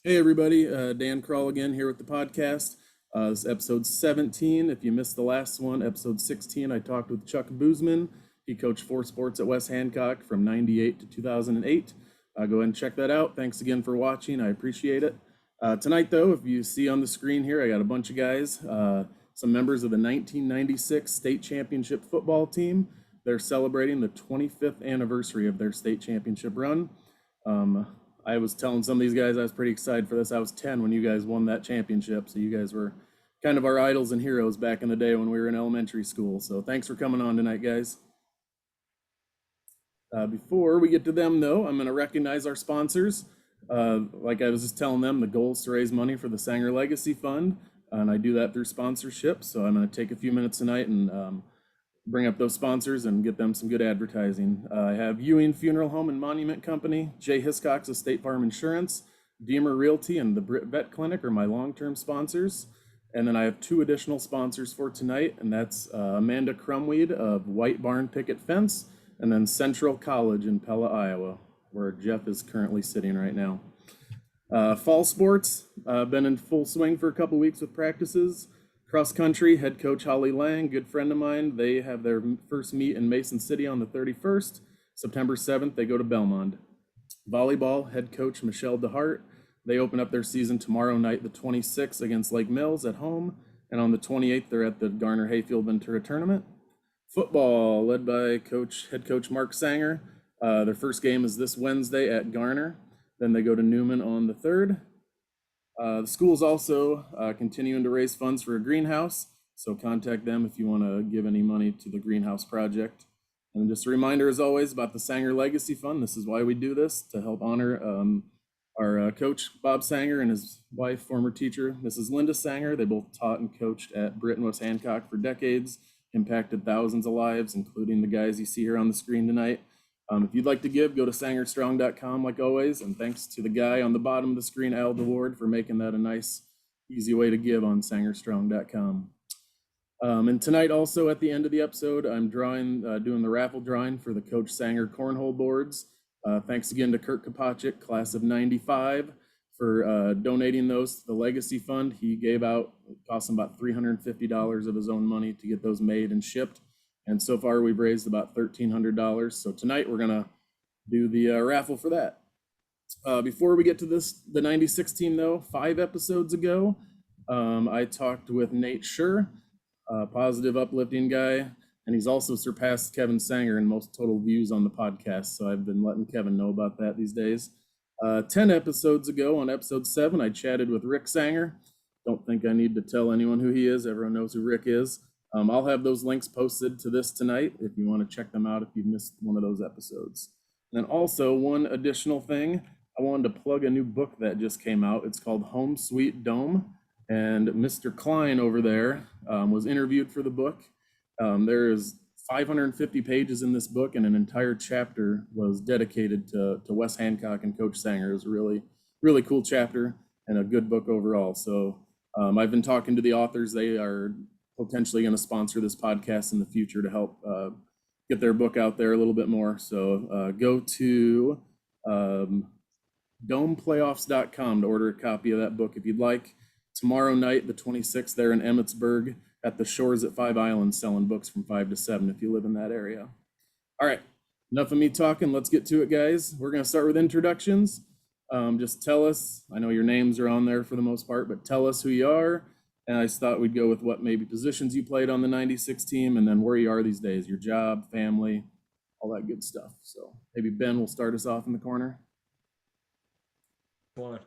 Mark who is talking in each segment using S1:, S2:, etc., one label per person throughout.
S1: Hey everybody, Dan Kroll again here with the podcast. This is episode 17. If you missed the last one, episode 16, I talked with Chuck Boozman. He coached 4 sports at West Hancock from 98 to 2008. Go ahead and check that out. Thanks again for watching. I appreciate it. Tonight though, if you see on the screen here, I got a bunch of guys, some members of the 1996 state championship football team. They're celebrating the 25th anniversary of their state championship run. I was telling some of these guys I was pretty excited for this. I was 10 when you guys won that championship, so you guys were kind of our idols and heroes back in the day when we were in elementary school. So thanks for coming on tonight, guys. Before we get to them, though, I'm going to recognize our sponsors. Like I was just telling them, the goal is to raise money for the Sanger Legacy Fund, and I do that through sponsorship. So I'm going to take a few minutes tonight and bring up those sponsors and get them some good advertising. I have Ewing Funeral Home and Monument Company, Jay Hiscox of State Farm Insurance, Deemer Realty, and the Britt Vet Clinic are my long-term sponsors. And then I have 2 additional sponsors for tonight, and that's Amanda Crumweed of White Barn Picket Fence, and then Central College in Pella, Iowa, where Jeff is currently sitting right now. Fall sports, been in full swing for a couple weeks with practices. Cross country, head coach Holly Lang, good friend of mine. They have their first meet in Mason City on the 31st. September 7th, they go to Belmont. Volleyball, head coach Michelle DeHart. They open up their season tomorrow night, the 26th, against Lake Mills at home. And on the 28th, they're at the Garner Hayfield Ventura Tournament. Football, led by head coach Mark Sanger. Their first game is this Wednesday at Garner. Then they go to Newman on the 3rd. The school's also continuing to raise funds for a greenhouse, so contact them if you want to give any money to the greenhouse project. And just a reminder, as always, about the Sanger Legacy Fund. This is why we do this, to help honor our coach, Bob Sanger, and his wife, former teacher, Mrs. Linda Sanger. They both taught and coached at Britt and West Hancock for decades, impacted thousands of lives, including the guys you see here on the screen tonight. If you'd like to give, go to sangerstrong.com like always, and thanks to the guy on the bottom of the screen, Al DeWaard, for making that a nice, easy way to give on sangerstrong.com. And tonight also at the end of the episode, I'm doing the raffle drawing for the Coach Sanger cornhole boards. Thanks again to Kurt Kopacik, class of 95, for donating those to the Legacy Fund. He gave out, it cost him about $350 of his own money to get those made and shipped. And so far, we've raised about $1,300. So tonight, we're going to do the raffle for that. Before we get to the 96 team, though, 5 episodes ago, I talked with Nate Schur, a positive, uplifting guy. And he's also surpassed Kevin Sanger in most total views on the podcast. So I've been letting Kevin know about that these days. 10 episodes ago, on episode 7, I chatted with Rick Sanger. Don't think I need to tell anyone who he is. Everyone knows who Rick is. I'll have those links posted to this tonight if you want to check them out if you've missed one of those episodes. And then also, one additional thing, I wanted to plug a new book that just came out. It's called Home Sweet Dome, and Mr. Klein over there was interviewed for the book. There is 550 pages in this book, and an entire chapter was dedicated to West Hancock and Coach Sanger. It was a really, really cool chapter and a good book overall. So I've been talking to the authors. They are potentially going to sponsor this podcast in the future to help get their book out there a little bit more. So go to domeplayoffs.com to order a copy of that book if you'd like. Tomorrow night, the 26th, there in Emmitsburg at the Shores at 5 Islands, selling books from 5 to 7 if you live in that area. All right, enough of me talking. Let's get to it, guys. We're going to start with introductions. Just tell us, I know your names are on there for the most part, but tell us who you are. And I just thought we'd go with what maybe positions you played on the 96 team, and then where you are these days, your job, family, all that good stuff. So maybe Ben will start us off in the corner.
S2: One.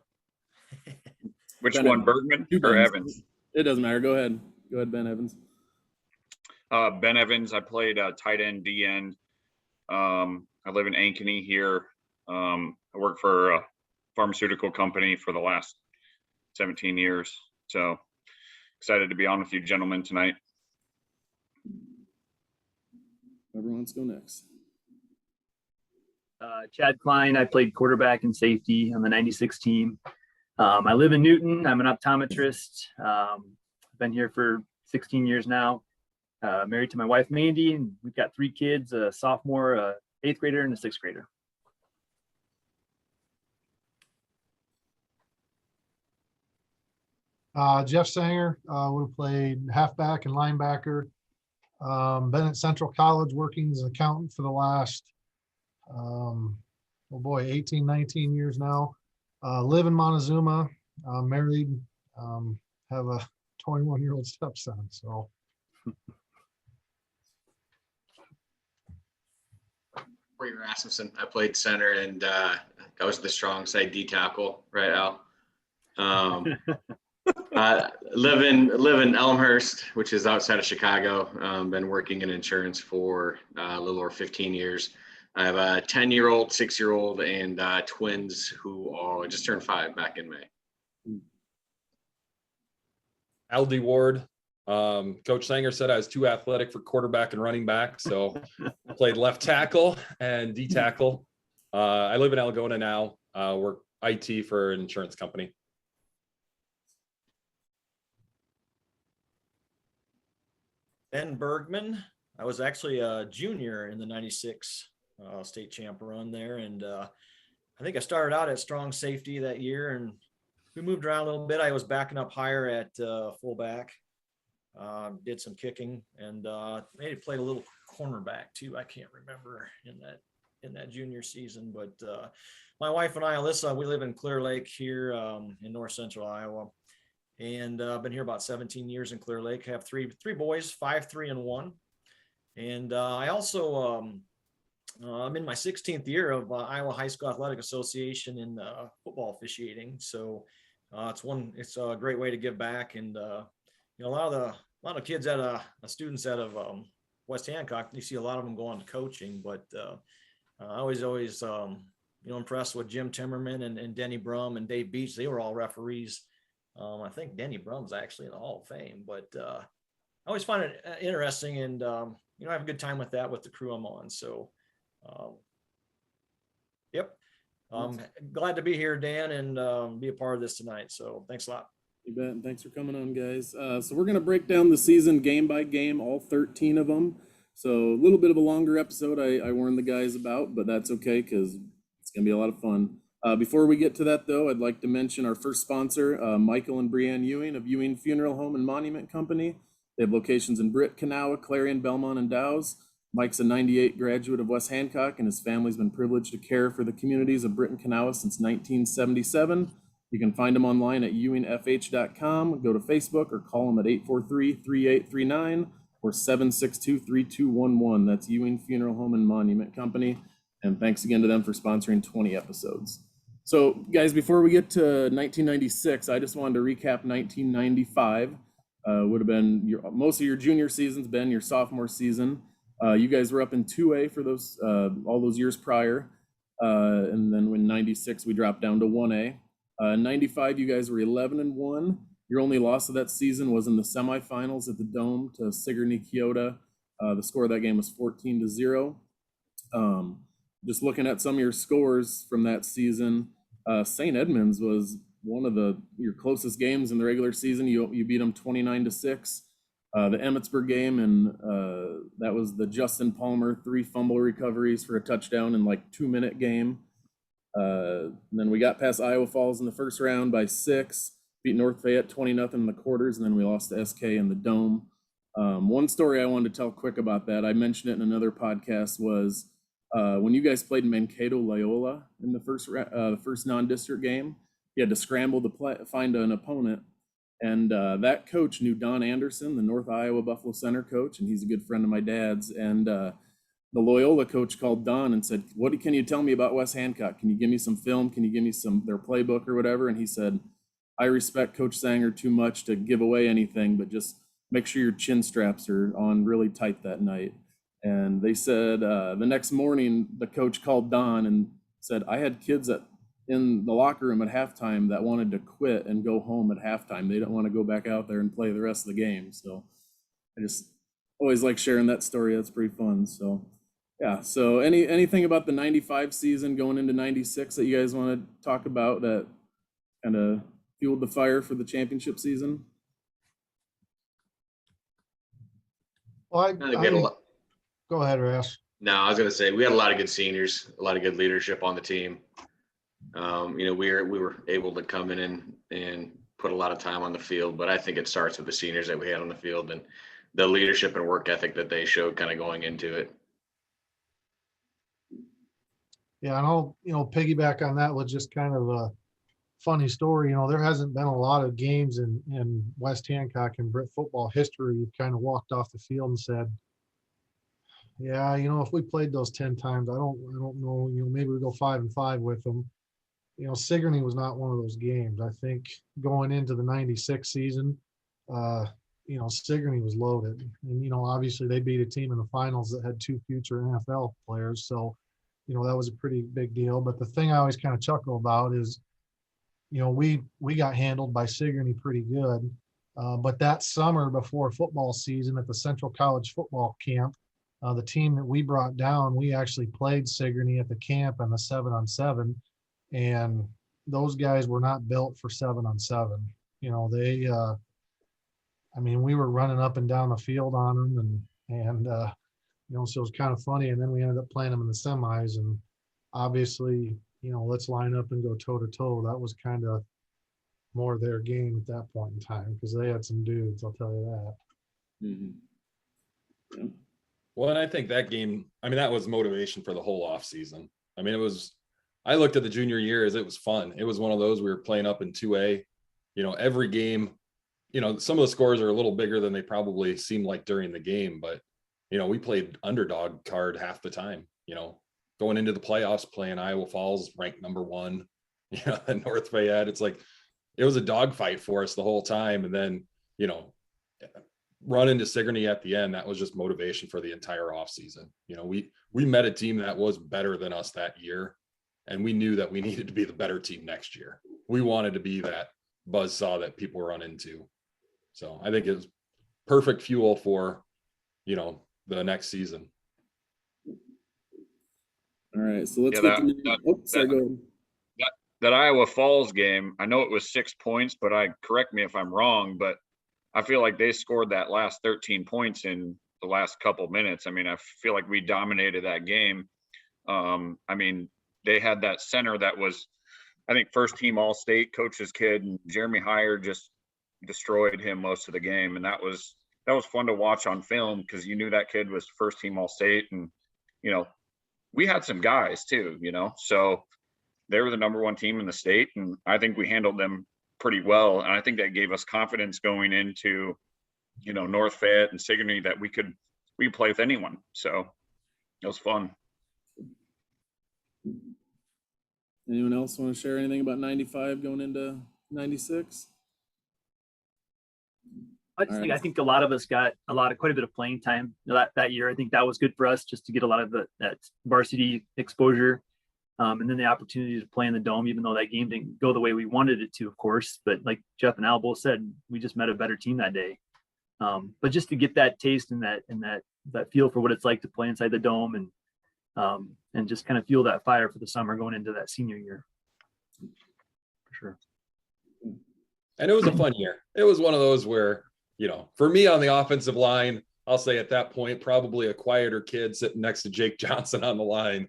S3: Which one, Bergman or Evans?
S1: It doesn't matter. Go ahead. Go ahead, Ben Evans.
S3: Ben Evans. I played tight end, D end. I live in Ankeny here. I work for a pharmaceutical company for the last 17 years. So excited to be on with you gentlemen tonight.
S1: Whoever wants to go next.
S4: Chad Klein. I played quarterback and safety on the 96 team. I live in Newton. I'm an optometrist. Been here for 16 years now. Married to my wife, Mandy, and we've got 3 kids, a sophomore, a 8th grader, and a 6th grader.
S2: Jeff Sanger would have played halfback and linebacker. Been at Central College working as an accountant for the last, 18, 19 years now. Live in Montezuma, married, have a 21-year-old stepson. So
S5: Rasmussen. I played center and I was the strong side D tackle, right, Al? I live in Elmhurst, which is outside of Chicago. Been working in insurance for a little over 15 years. I have a 10-year-old, 6-year-old, and twins who are just turned 5 back in May.
S6: Al DeWaard. Coach Sanger said I was too athletic for quarterback and running back, so I played left tackle and D tackle. I live in Algona now. Work IT for an insurance company.
S7: Ben Bergman. I was actually a junior in the 96 state champ run there. And I think I started out at strong safety that year and we moved around a little bit. I was backing up higher at fullback, did some kicking and maybe played a little cornerback too. I can't remember in that junior season, but my wife and I, Alyssa, we live in Clear Lake here in north central Iowa. And I've been here about 17 years in Clear Lake. I have three boys, 5, 3, and 1. And I also, I'm in my 16th year of Iowa High School Athletic Association in football officiating. So it's a great way to give back. And a lot of kids students out of West Hancock, you see a lot of them go on to coaching. But I always impressed with Jim Timmerman and Denny Brum and Dave Beach. They were all referees. I think Denny Brum's actually in the Hall of Fame, but I always find it interesting and, I have a good time with that with the crew I'm on. So, yep. Glad to be here, Dan, and be a part of this tonight. So thanks a lot.
S1: You bet. And thanks for coming on, guys. So we're going to break down the season game by game, all 13 of them. So a little bit of a longer episode I warned the guys about, but that's okay because it's going to be a lot of fun. Before we get to that, though, I'd like to mention our first sponsor, Michael and Brianne Ewing of Ewing Funeral Home and Monument Company. They have locations in Britt, Kanawha, Clarion, Belmont, and Dow's. Mike's a 98 graduate of West Hancock, and his family's been privileged to care for the communities of Britt and Kanawha since 1977. You can find him online at ewingfh.com, go to Facebook, or call him at 843-3839 or 762-3211. That's Ewing Funeral Home and Monument Company. And thanks again to them for sponsoring 20 episodes. So, guys, before we get to 1996, I just wanted to recap 1995. Would have been most of your junior season's been your sophomore season. You guys were up in 2A for those all those years prior, and then when 96 we dropped down to 1A. 95 you guys were 11-1. Your only loss of that season was in the semifinals at the Dome to Sigourney Keota. The score of that game was 14-0. Just looking at some of your scores from that season, St. Edmunds was one of your closest games in the regular season. You beat them 29-6. The Emmitsburg game, and that was the Justin Palmer 3 fumble recoveries for a touchdown in like 2-minute game. And then we got past Iowa Falls in the first round by 6, beat North Fayette 20-0 in the quarters, and then we lost to SK in the Dome. One story I wanted to tell quick about that, I mentioned it in another podcast, was when you guys played Mankato Loyola in the first non-district game. You had to scramble to find an opponent, and that coach knew Don Anderson, the North Iowa Buffalo Center coach, and he's a good friend of my dad's. And the Loyola coach called Don and said, "What can you tell me about West Hancock? Can you give me some film? Can you give me their playbook or whatever?" And he said, "I respect Coach Sanger too much to give away anything, but just make sure your chin straps are on really tight that night." And they said the next morning, the coach called Don and said, "I had kids in the locker room at halftime that wanted to quit and go home at halftime. They don't want to go back out there and play the rest of the game." So I just always like sharing that story. That's pretty fun. So yeah. So anything about the 95 season going into 96 that you guys want to talk about that kind of fueled the fire for the championship season?
S2: Well, go ahead, Ras.
S5: No, I was going to say we had a lot of good seniors, a lot of good leadership on the team. We were able to come in and put a lot of time on the field, but I think it starts with the seniors that we had on the field and the leadership and work ethic that they showed kind of going into it.
S2: Yeah, and I'll, piggyback on that with just kind of a funny story. There hasn't been a lot of games in West Hancock and Britt football history. You've kind of walked off the field and said, yeah, if we played those 10 times, I don't know, maybe we go 5-5 with them. Sigourney was not one of those games. I think going into the 96 season, Sigourney was loaded. And, obviously they beat a team in the finals that had 2 future NFL players. So, that was a pretty big deal. But the thing I always kind of chuckle about is, we got handled by Sigourney pretty good. But that summer before football season at the Central College football camp, the team that we brought down, we actually played Sigourney at the camp in the 7-on-7. And those guys were not built for 7-on-7. We were running up and down the field on them and so it was kind of funny. And then we ended up playing them in the semis, and obviously, let's line up and go toe to toe. That was kind of more their game at that point in time, because they had some dudes, I'll tell you that.
S1: Mm-hmm.
S6: Well, and I think that game, that was motivation for the whole off season. I looked at the junior year as it was fun. It was one of those, we were playing up in 2A, every game, some of the scores are a little bigger than they probably seemed like during the game, but, we played underdog card half the time, going into the playoffs, playing Iowa Falls ranked number 1, and North Fayette. It's like, it was a dogfight for us the whole time. And then, run into Sigourney at the end, that was just motivation for the entire off season. We met a team that was better than us that year, and we knew that we needed to be the better team next year. We wanted to be that buzzsaw that people run into. So I think it's perfect fuel for, the next season.
S1: All right, so let's
S3: Yeah,
S1: get to go ahead.
S3: that Iowa Falls game, I know it was 6 points, but correct me if I'm wrong, but I feel like they scored that last 13 points in the last couple minutes. I feel like we dominated that game. They had that center that was, I think, first team All-State, coach's kid, and Jeremy Heyer just destroyed him most of the game. And that was fun to watch on film, because you knew that kid was first team All-State. And, we had some guys too, so they were the number 1 team in the state. And I think we handled them pretty well. And I think that gave us confidence going into, North Fayette and Sigourney, that we could play with anyone. So it was fun.
S1: Anyone else want to share anything about 95 going into 96?
S4: I think a lot of us got quite a bit of playing time that year. I think that was good for us, just to get a lot of that varsity exposure. And then the opportunity to play in the Dome, even though that game didn't go the way we wanted it to, of course. But like Jeff and Al both said, we just met a better team that day. But just to get that taste and that feel for what it's like to play inside the Dome, and just kind of fuel that fire for the summer going into that senior year. For sure.
S6: And it was a fun year. It was one of those where, for me on the offensive line, I'll say at that point, probably a quieter kid sitting next to Jake Johnson on the line.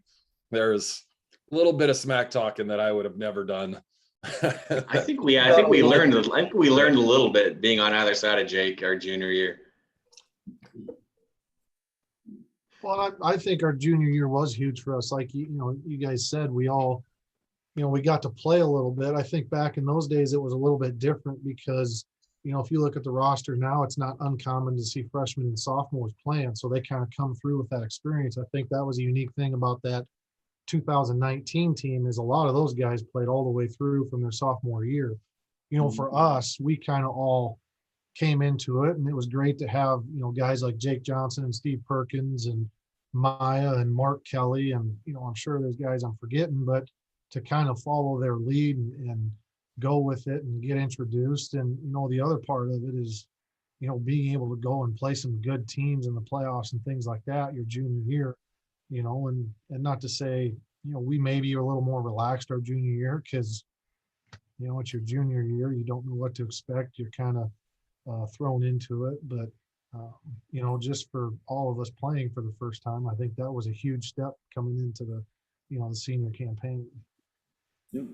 S6: There's a little bit of smack talking that I would have never done.
S5: I think we learned a little bit being on either side of Jake our junior year.
S2: Well, I think our junior year was huge for us. Like, you guys said, we all, we got to play a little bit. I think back in those days, it was a little bit different because, if you look at the roster now, it's not uncommon to see freshmen and sophomores playing. So they kind of come through with that experience. I think that was a unique thing about that 2019 team, is a lot of those guys played all the way through from their sophomore year. For us, we kind of all came into it, and it was great to have, guys like Jake Johnson and Steve Perkins and Maya and Mark Kelly. And, I'm sure there's guys I'm forgetting, but to kind of follow their lead and go with it and get introduced. And, the other part of it is, being able to go and play some good teams in the playoffs and things like that your junior year, and not to say, we maybe are a little more relaxed our junior year, because, it's your junior year, you don't know what to expect. You're kind of thrown into it. But, just for all of us playing for the first time, I think that was a huge step coming into the, the senior campaign.
S1: Yep.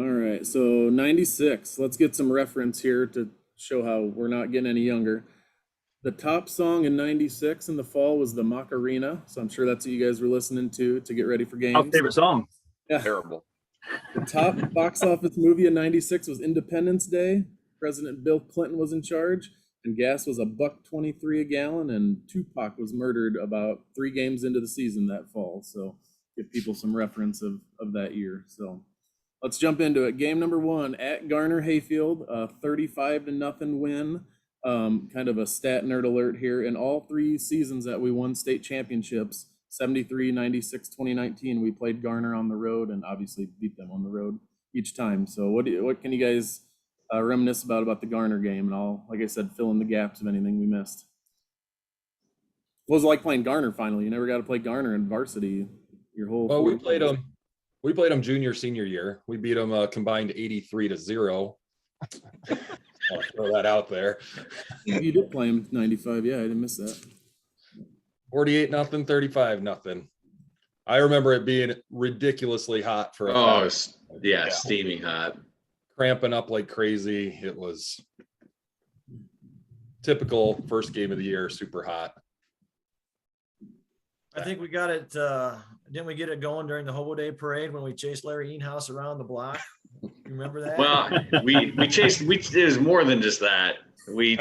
S1: All right, so 96. Let's get some reference here to show how we're not getting any younger. The top song in 96 in the fall was the Macarena, so I'm sure that's what you guys were listening to get ready for games.
S4: Our favorite song.
S1: Yeah.
S3: Terrible.
S1: The top box office movie in 96 was Independence Day. President Bill Clinton was in charge, and gas was $1.23 a gallon, and Tupac was murdered about 3 games into the season that fall. So give people some reference of that year. So let's jump into it. Game number 1 at Garner Hayfield, 35-0 win. Kind of a stat nerd alert here. In all 3 seasons that we won state championships, 73, 96, 2019, we played Garner on the road and obviously beat them on the road each time. So what can you guys reminisce about the Garner game? And I'll, like I said, fill in the gaps of anything we missed. What was it like playing Garner finally? You never got to play Garner in varsity your whole.
S6: Well, we played them junior, senior year. We beat them combined 83-0. I'll throw that out there.
S1: You did play him 95. Yeah, I didn't miss that.
S6: 48-0, 35-0. I remember it being ridiculously hot for
S5: steaming hot.
S6: Cramping up like crazy. It was typical first game of the year, super hot.
S7: I think we got it. Didn't we get it going during the Hobo Day parade when we chased Larry Eanhouse around the block? You remember that?
S5: Well, we chased. It was more than just that. We'll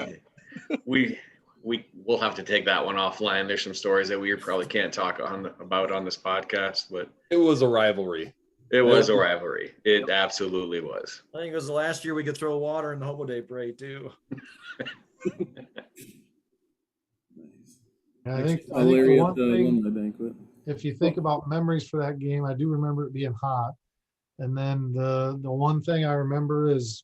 S5: have to take that one offline. There's some stories that we probably can't talk about on this podcast, but
S6: it was a rivalry.
S5: It was a rivalry. It absolutely was.
S7: I think it was the last year we could throw water in the Hobo Day parade too.
S2: I think the
S1: Hilarious
S2: one thing,
S1: alumni banquet.
S2: if you think about memories for that game, I do remember it being hot. And then the one thing I remember is,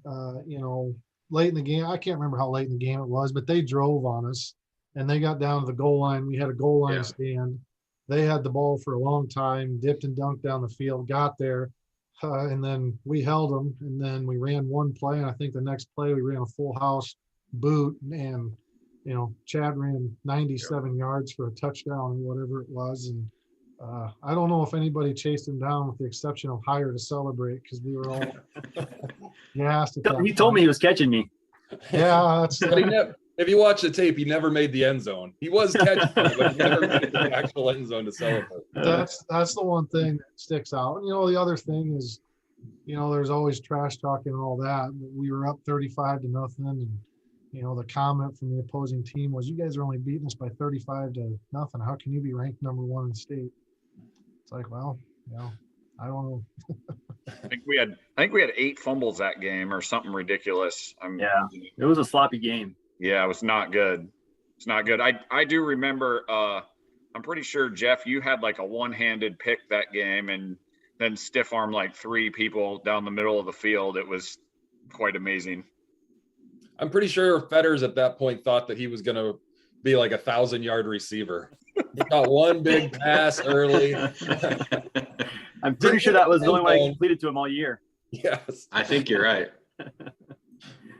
S2: late in the game, I can't remember how late in the game it was, but they drove on us and they got down to the goal line. We had a goal line stand. They had the ball for a long time, dipped and dunked down the field, got there, and then we held them. And then we ran one play, and I think the next play we ran a full house boot, and Chad ran 97 yards for a touchdown, whatever it was. And I don't know if anybody chased him down with the exception of Hire to celebrate, because we were all gassed at that
S4: He told me he was catching me.
S2: Yeah,
S6: But if you watch the tape, he never made the end zone. He was catching, but he never made the actual end zone to celebrate.
S2: That's the one thing that sticks out. And the other thing is, there's always trash talking and all that. But we were up 35-0, and the comment from the opposing team was, "You guys are only beating us by 35-0. How can you be ranked number 1 in state?" It's like, well, I don't know.
S3: I think we had 8 fumbles that game or something ridiculous.
S4: It was a sloppy game.
S3: Yeah, it was not good. It's not good. I do remember, I'm pretty sure, Jeff, you had like a one-handed pick that game and then stiff arm like 3 people down the middle of the field. It was quite amazing.
S6: I'm pretty sure Fetters at that point thought that he was going to be like 1,000-yard receiver. He got one big pass early.
S4: I'm pretty sure that was the only way I completed to him all year.
S6: Yes.
S5: I think you're right.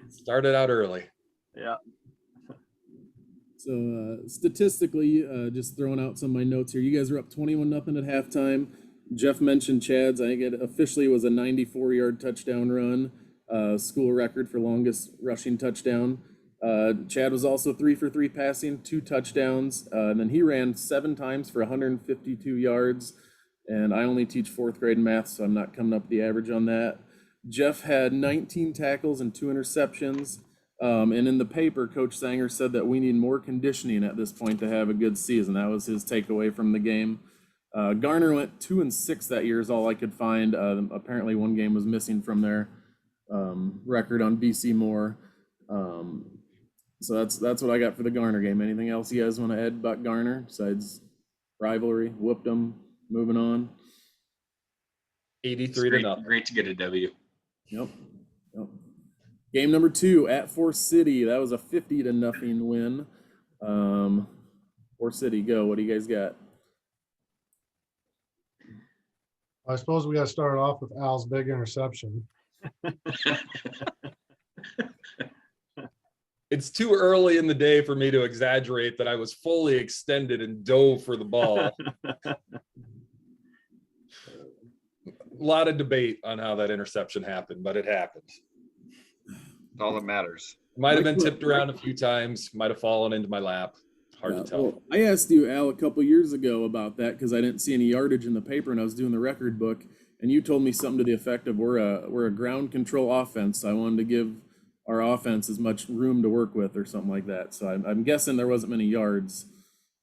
S6: Started out early.
S4: Yeah.
S1: So statistically, just throwing out some of my notes here, you guys were up 21-0 at halftime. Jeff mentioned Chad's. I think it officially was a 94-yard touchdown run, school record for longest rushing touchdown. Chad was also 3 for 3 passing, 2 touchdowns, and then he ran 7 times for 152 yards. And I only teach 4th grade math, so I'm not coming up the average on that. Jeff had 19 tackles and 2 interceptions. And in the paper, Coach Sanger said that we need more conditioning at this point to have a good season. That was his takeaway from the game. Garner went 2-6 that year is all I could find. Apparently one game was missing from their record on BC Moore. So that's what I got for the Garner game. Anything else you guys want to add about Garner besides rivalry? Whooped them. Moving on.
S6: 83-0.
S5: Great to get a W.
S1: Yep. Game number 2 at Forest City. That was a 50-0 win. Forest City, go. What do you guys got?
S2: I suppose we got to start off with Al's big interception.
S6: It's too early in the day for me to exaggerate that I was fully extended and dove for the ball. lot of debate on how that interception happened, but it happened.
S3: That's all that matters.
S6: Might have been tipped around a few times, might have fallen into my lap. Hard to tell.
S1: Well, I asked you, Al, a couple years ago about that because I didn't see any yardage in the paper and I was doing the record book, and you told me something to the effect of we're a ground control offense. So I wanted to give our offense as much room to work with or something like that. So I'm guessing there wasn't many yards.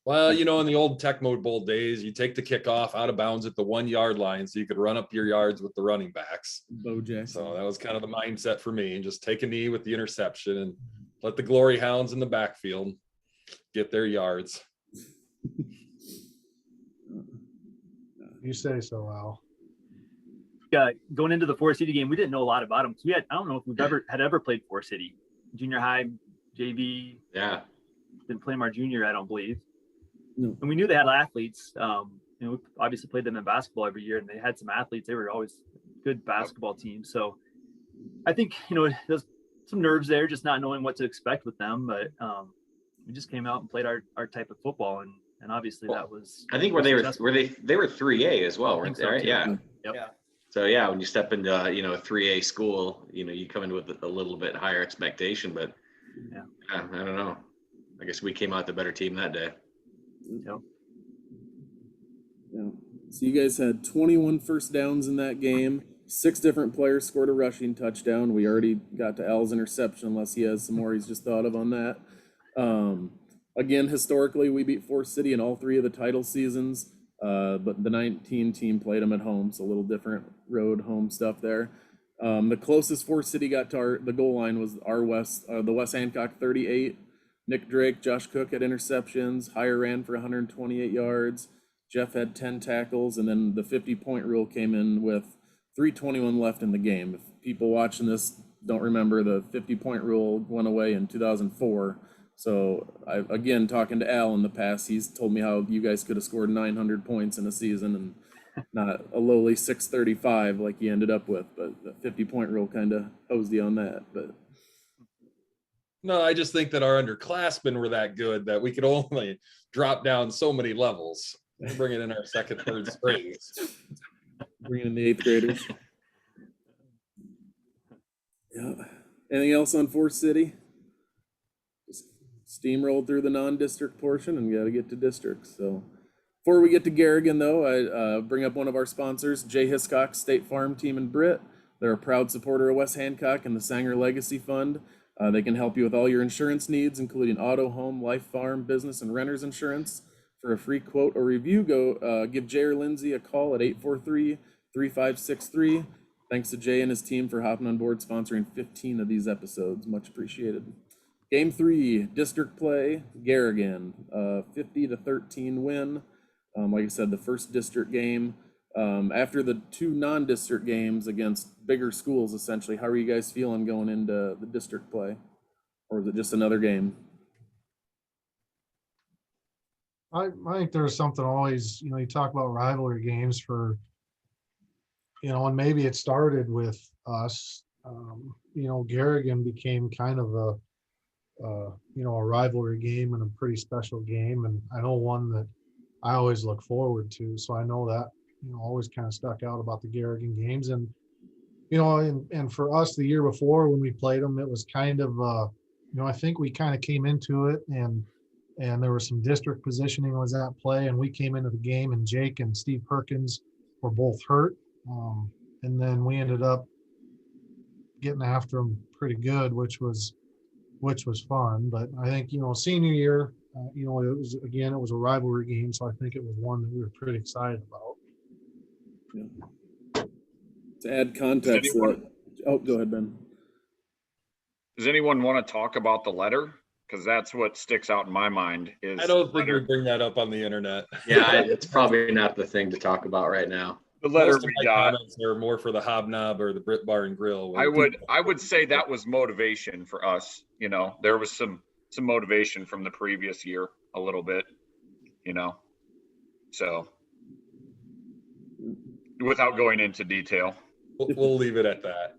S6: Well, you know, in the old Tech Mode Bowl days, you take the kickoff out of bounds at the 1 yard line so you could run up your yards with the running backs.
S1: Bo Jackson.
S6: So that was kind of the mindset for me. Just take a knee with the interception and let the glory hounds in the backfield get their yards.
S2: You say so, Al.
S4: Going into the Forest City game, we didn't know a lot about them. I don't know if we've ever played Forest City. Junior high, JV.
S5: Yeah.
S4: Didn't play them our junior, I don't believe.
S1: No.
S4: And we knew they had athletes. We obviously played them in basketball every year, and they had some athletes. They were always good basketball teams. So I think, there's some nerves there, just not knowing what to expect with them. But we just came out and played our type of football, and obviously that was.
S5: I think they were 3A as well, weren't they?
S4: So
S5: right?
S4: too.
S5: Yeah.
S4: Yep.
S7: Yeah.
S5: So yeah, when you step into a 3A school, you come in with a little bit higher expectation, but
S4: Yeah.
S5: I don't know. I guess we came out the better team that day.
S4: Yep.
S1: Yeah. So you guys had 21 first downs in that game. 6 different players scored a rushing touchdown. We already got to Al's interception, unless he has some more he's just thought of on that. Again, historically, we beat Forest City in all 3 of the title seasons, but the 19 team played them at home, so a little different road home stuff there. The closest Forest City got to the goal line was the West Hancock 38. Nick Drake, Josh Cook had interceptions. Hire ran for 128 yards. Jeff had 10 tackles, and then the 50-point rule came in with 3:21 left in the game. If people watching this don't remember, the 50-point rule went away in 2004. So again, talking to Al in the past, he's told me how you guys could have scored 900 points in a season and not a lowly 635 like you ended up with. But the 50-point rule kind of hosed you on that. But
S6: No, I just think that our underclassmen were that good that we could only drop down so many levels. We're bringing in our second, third strings.
S1: bringing in the 8th graders. Yeah. Anything else on Forest City? Just steamrolled through the non-district portion and got to get to districts. So before we get to Garrigan, though, I bring up one of our sponsors, Jay Hiscock State Farm Team and Britt. They're a proud supporter of West Hancock and the Sanger Legacy Fund. They can help you with all your insurance needs, including auto, home, life, farm, business, and renter's insurance. For a free quote or review, go give Jay or Lindsay a call at 843-3563. Thanks to Jay and his team for hopping on board, sponsoring 15 of these episodes. Much appreciated. Game 3, district play, Garrigan, 50-13 win. Like I said, the first district game. After the 2 non-district games against bigger schools, essentially, how are you guys feeling going into the district play? Or is it just another game?
S2: I think there's something always, you talk about rivalry games for, and maybe it started with us. Garrigan became kind of a rivalry game and a pretty special game. And I know one that I always look forward to. So I know that, always kind of stuck out about the Garrigan games. And, and for us the year before when we played them, it was kind of, I think we kind of came into it and there was some district positioning was at play, and we came into the game and Jake and Steve Perkins were both hurt. And then we ended up getting after them pretty good, which was fun. But I think, senior year, it was a rivalry game. So I think it was one that we were pretty excited about.
S1: Yeah. To add context, go ahead, Ben.
S3: Does anyone want to talk about the letter? Because that's what sticks out in my mind. Is
S6: I don't think we bring that up on the internet.
S5: Yeah, it's probably not the thing to talk about right now.
S3: the letter
S6: Most of
S3: we
S6: my
S3: got.
S6: comments are more for the Hobnob or the Brit Bar and Grill.
S3: I would say that was motivation for us. There was some motivation from the previous year a little bit. So without going into detail.
S6: We'll leave it at that.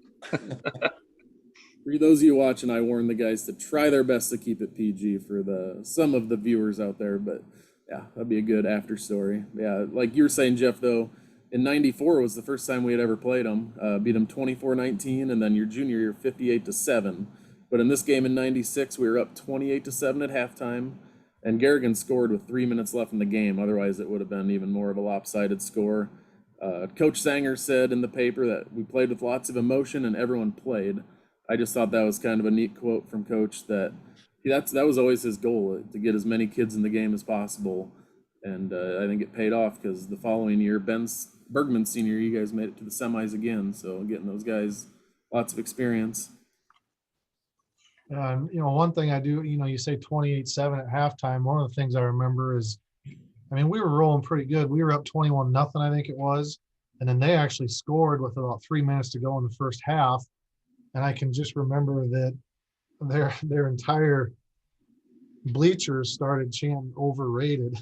S1: For those of you watching, I warn the guys to try their best to keep it PG for some of the viewers out there, but yeah, that'd be a good after story. Yeah, like you were saying, Jeff, though, in 94 was the first time we had ever played them. Beat them 24-19, and then your junior year 58-7. But in this game in 96, we were up 28-7 at halftime, and Garrigan scored with 3 minutes left in the game. Otherwise, it would have been even more of a lopsided score. Coach Sanger said in the paper that we played with lots of emotion and everyone played. I just thought that was kind of a neat quote from Coach that was always his goal, to get as many kids in the game as possible. And I think it paid off, because the following year, Bergman's senior, you guys made it to the semis again. So getting those guys lots of experience.
S2: One thing I do, you say 28-7 at halftime. One of the things I remember is, we were rolling pretty good. We were up 21-0, I think it was. And then they actually scored with about 3 minutes to go in the first half. And I can just remember that their entire bleachers started chanting overrated.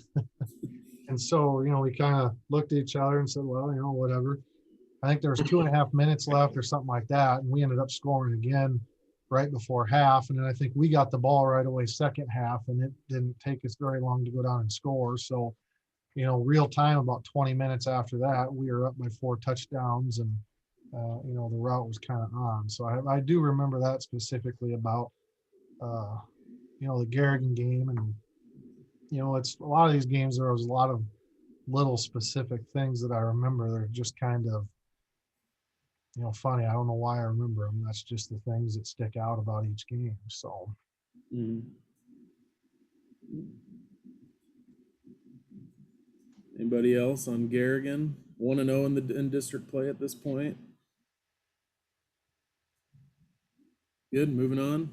S2: And so, we kind of looked at each other and said, well, whatever. I think there was 2.5 minutes left or something like that. And we ended up scoring again right before half. And then I think we got the ball right away second half, and it didn't take us very long to go down and score. So, real time, about 20 minutes after that, we were up by 4 touchdowns, and, the route was kind of on. So I do remember that specifically about, the Garrigan game. And, it's a lot of these games, there was a lot of little specific things that I remember. They're just kind of, funny. I don't know why I remember them. That's just the things that stick out about each game. So.
S1: Anybody else on Garrigan? 1-0 in district play at this point. Good, moving on.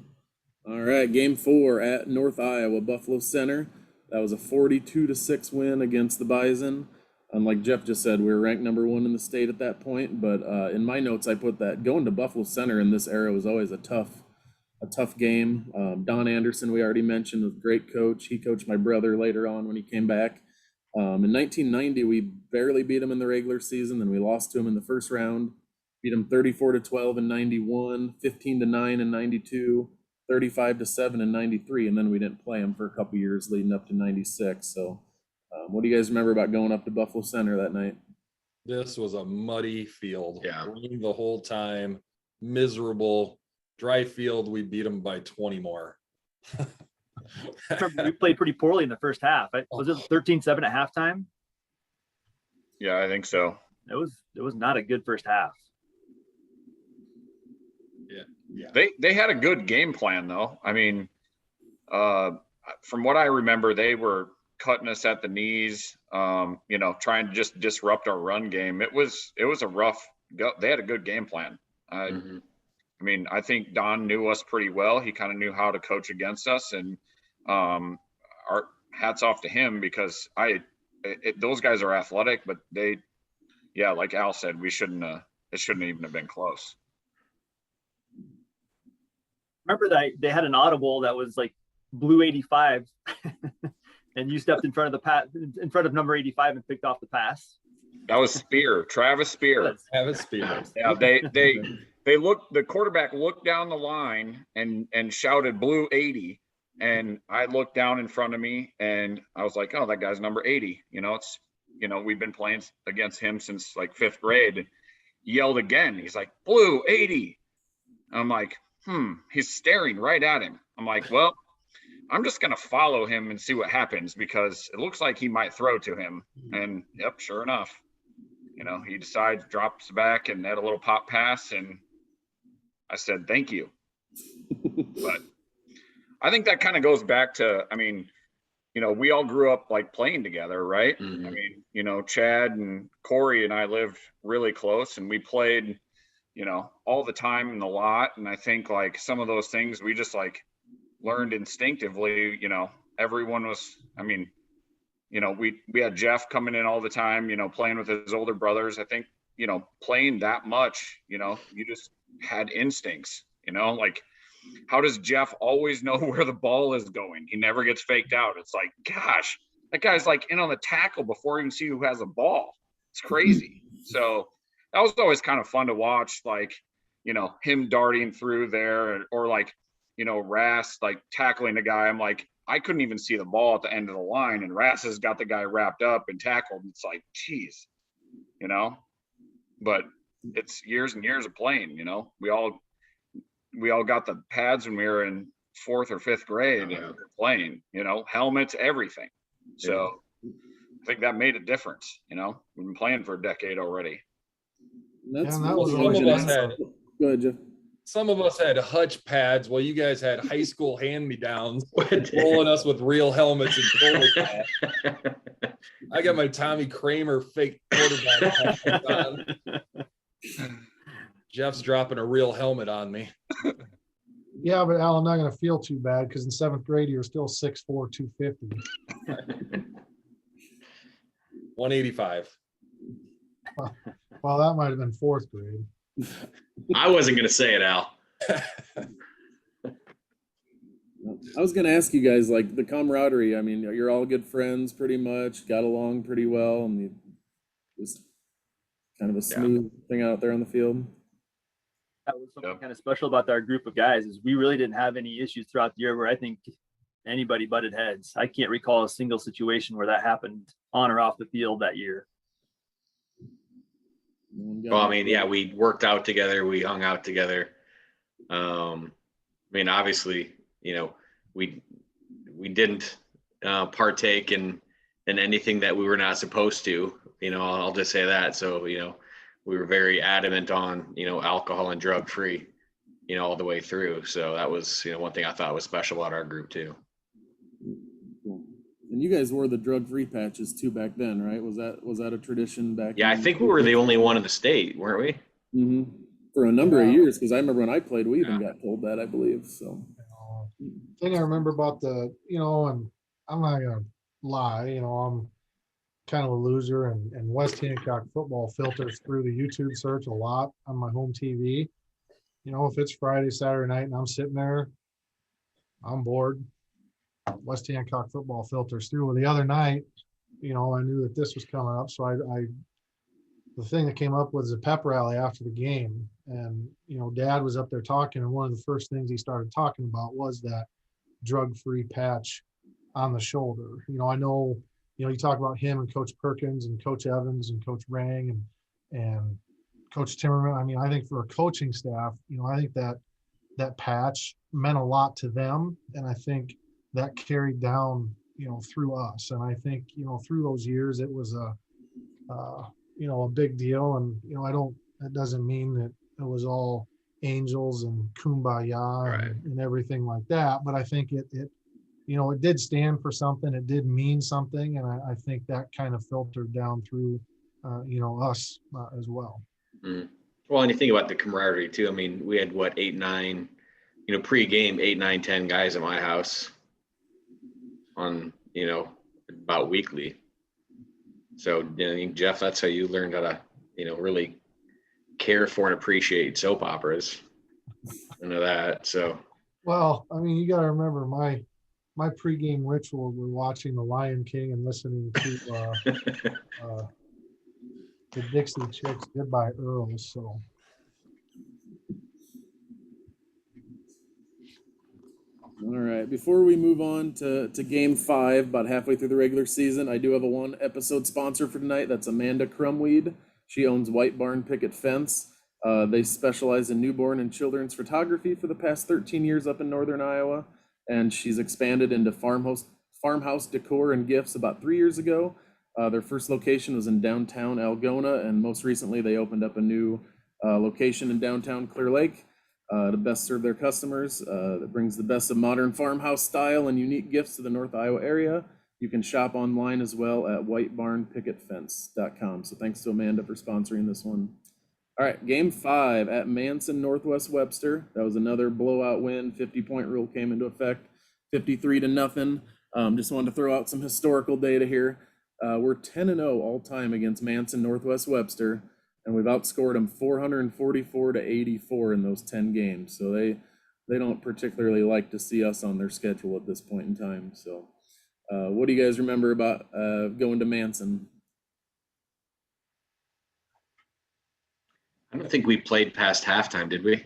S1: All right, game 4 at North Iowa Buffalo Center. That was a 42-6 win against the Bison. Like Jeff just said, we were ranked number 1 in the state at that point. But in my notes, I put that going to Buffalo Center in this era was always a tough game. Don Anderson, we already mentioned, was a great coach. He coached my brother later on when he came back. In 1990, we barely beat him in the regular season, and we lost to him in the first round. Beat him 34-12 in 91, 15-9 in 92, 35-7 in 93, and then we didn't play him for a couple years leading up to 96. So what do you guys remember about going up to Buffalo Center that night?
S6: This was a muddy field.
S5: Yeah.
S6: Rain the whole time, miserable, dry field. We beat them by 20 more.
S4: I remember we played pretty poorly in the first half. Was it 13-7 at halftime?
S3: Yeah, I think so.
S4: It was not a good first half.
S6: Yeah.
S3: They had a good game plan, though. From what I remember, they were cutting us at the knees, trying to just disrupt our run game. It was a rough go. They had a good game plan. I think Don knew us pretty well. He kind of knew how to coach against us, and our hats off to him, because those guys are athletic, but like Al said, it shouldn't even have been close.
S4: Remember that they had an audible that was like blue 85 and you stepped in front of number 85 and picked off the pass.
S3: That was Travis Spear. Yeah, the quarterback looked down the line and shouted blue 80. And I looked down in front of me and I was like, oh, that guy's number 80. We've been playing against him since like 5th grade. He yelled again. He's like, blue 80. I'm like, he's staring right at him. I'm like, well, I'm just going to follow him and see what happens, because it looks like he might throw to him. And yep, sure enough, he decides, drops back and had a little pop pass. And I said, thank you. But I think that kind of goes back to, we all grew up like playing together, right? Chad and Corey and I lived really close, and we played, all the time in the lot. And I think like some of those things we just like learned instinctively. Everyone was, we had Jeff coming in all the time, playing with his older brothers. I think, playing that much, you just had instincts, like, how does Jeff always know where the ball is going? He never gets faked out. It's like, gosh, that guy's like in on the tackle before you even see who has a ball. It's crazy. So that was always kind of fun to watch, like, him darting through there, or like, Ras like tackling a guy. I'm like, I couldn't even see the ball at the end of the line, and Ras has got the guy wrapped up and tackled. It's like, geez, you know, but it's years and years of playing, you know. We all got the pads when we were in 4th or 5th grade and we were playing, you know, helmets, everything. So I think that made a difference, you know. We've been playing for a decade already.
S1: That's
S2: and that
S1: what
S2: was
S1: I
S6: Some
S1: was
S6: of
S1: gonna
S6: us
S1: ask.
S6: had
S1: Go ahead, Jeff.
S6: some of us had hutch pads while you guys had high school hand-me-downs, rolling us with real helmets and shoulder pads. I got my Tommy Kramer fake quarterback pads on. Jeff's dropping a real helmet on me.
S2: Yeah, but Al, I'm not going to feel too bad because in 7th grade you were still 6'4", 250.
S6: 185.
S2: Well, that might have been 4th grade.
S5: I wasn't going to say it, Al.
S1: I was going to ask you guys, like, the camaraderie. I mean, you're all good friends pretty much, got along pretty well, and it was kind of a smooth thing out there on the field.
S4: That was something kind of special about our group of guys is we really didn't have any issues throughout the year where I think anybody butted heads. I can't recall a single situation where that happened on or off the field that year.
S5: Well, I mean, yeah, we worked out together. We hung out together. I mean, obviously, you know, we didn't partake in anything that we were not supposed to. You know, I'll just say that. So, you know, we were very adamant on, you know, alcohol and drug free, you know, all the way through. So that was, you know, one thing I thought was special about our group too.
S1: And you guys wore the drug-free patches too back then, right? Was that a tradition back?
S5: Yeah, I think we were the only one in the state, weren't we?
S1: Mm-hmm. For a number of years, because I remember when I played, we even got told that, I believe. So,
S2: Thing I remember about the, you know, and I'm not going to lie, you know, I'm kind of a loser, and West Hancock football filters through the YouTube search a lot on my home TV. You know, if it's Friday, Saturday night, and I'm sitting there, I'm bored. West Hancock football filters through. Well, the other night, you know, I knew that this was coming up, so the thing that came up was a pep rally after the game, and you know, Dad was up there talking, and one of the first things he started talking about was that drug-free patch on the shoulder. You know, I know, you know, you talk about him and Coach Perkins and Coach Evans and Coach Rang and Coach Timmerman. I mean, I think for a coaching staff, you know, I think that patch meant a lot to them, and I think that carried down, you know, through us. And I think, you know, through those years, it was you know, a big deal. And, you know, that doesn't mean that it was all angels and kumbaya and everything like that. But I think it, you know, it did stand for something. It did mean something. And I think that kind of filtered down through, you know, us as well.
S5: Mm. Well, and you think about the camaraderie too. I mean, we had what, 8, 9, you know, pre-game, 8, 9, 10 guys at my house on, you know, about weekly. So, you know, I mean, Jeff, that's how you learned how to, you know, really care for and appreciate soap operas. I know that. So,
S2: well, I mean, you got to remember my pregame ritual were watching The Lion King and listening to the Dixie Chicks, Goodbye Earl. So,
S1: all right. Before we move on to Game 5, about halfway through the regular season, I do have a one episode sponsor for tonight. That's Amanda Crumweed. She owns White Barn Picket Fence. They specialize in newborn and children's photography for the past 13 years up in northern Iowa, and she's expanded into farmhouse decor and gifts about 3 years ago. Their first location was in downtown Algona, and most recently they opened up a new location in downtown Clear Lake to best serve their customers. That brings the best of modern farmhouse style and unique gifts to the North Iowa area. You can shop online as well at whitebarnpicketfence.com. So thanks to Amanda for sponsoring this one. All right, Game 5 at Manson Northwest Webster. That was another blowout win. 50-point rule came into effect, 53-0. Just wanted to throw out some historical data here. We're 10-0 all time against Manson Northwest Webster, and we've outscored them 444-84 in those 10 games. So they don't particularly like to see us on their schedule at this point in time. So what do you guys remember about going to Manson?
S5: I don't think we played past halftime, did we?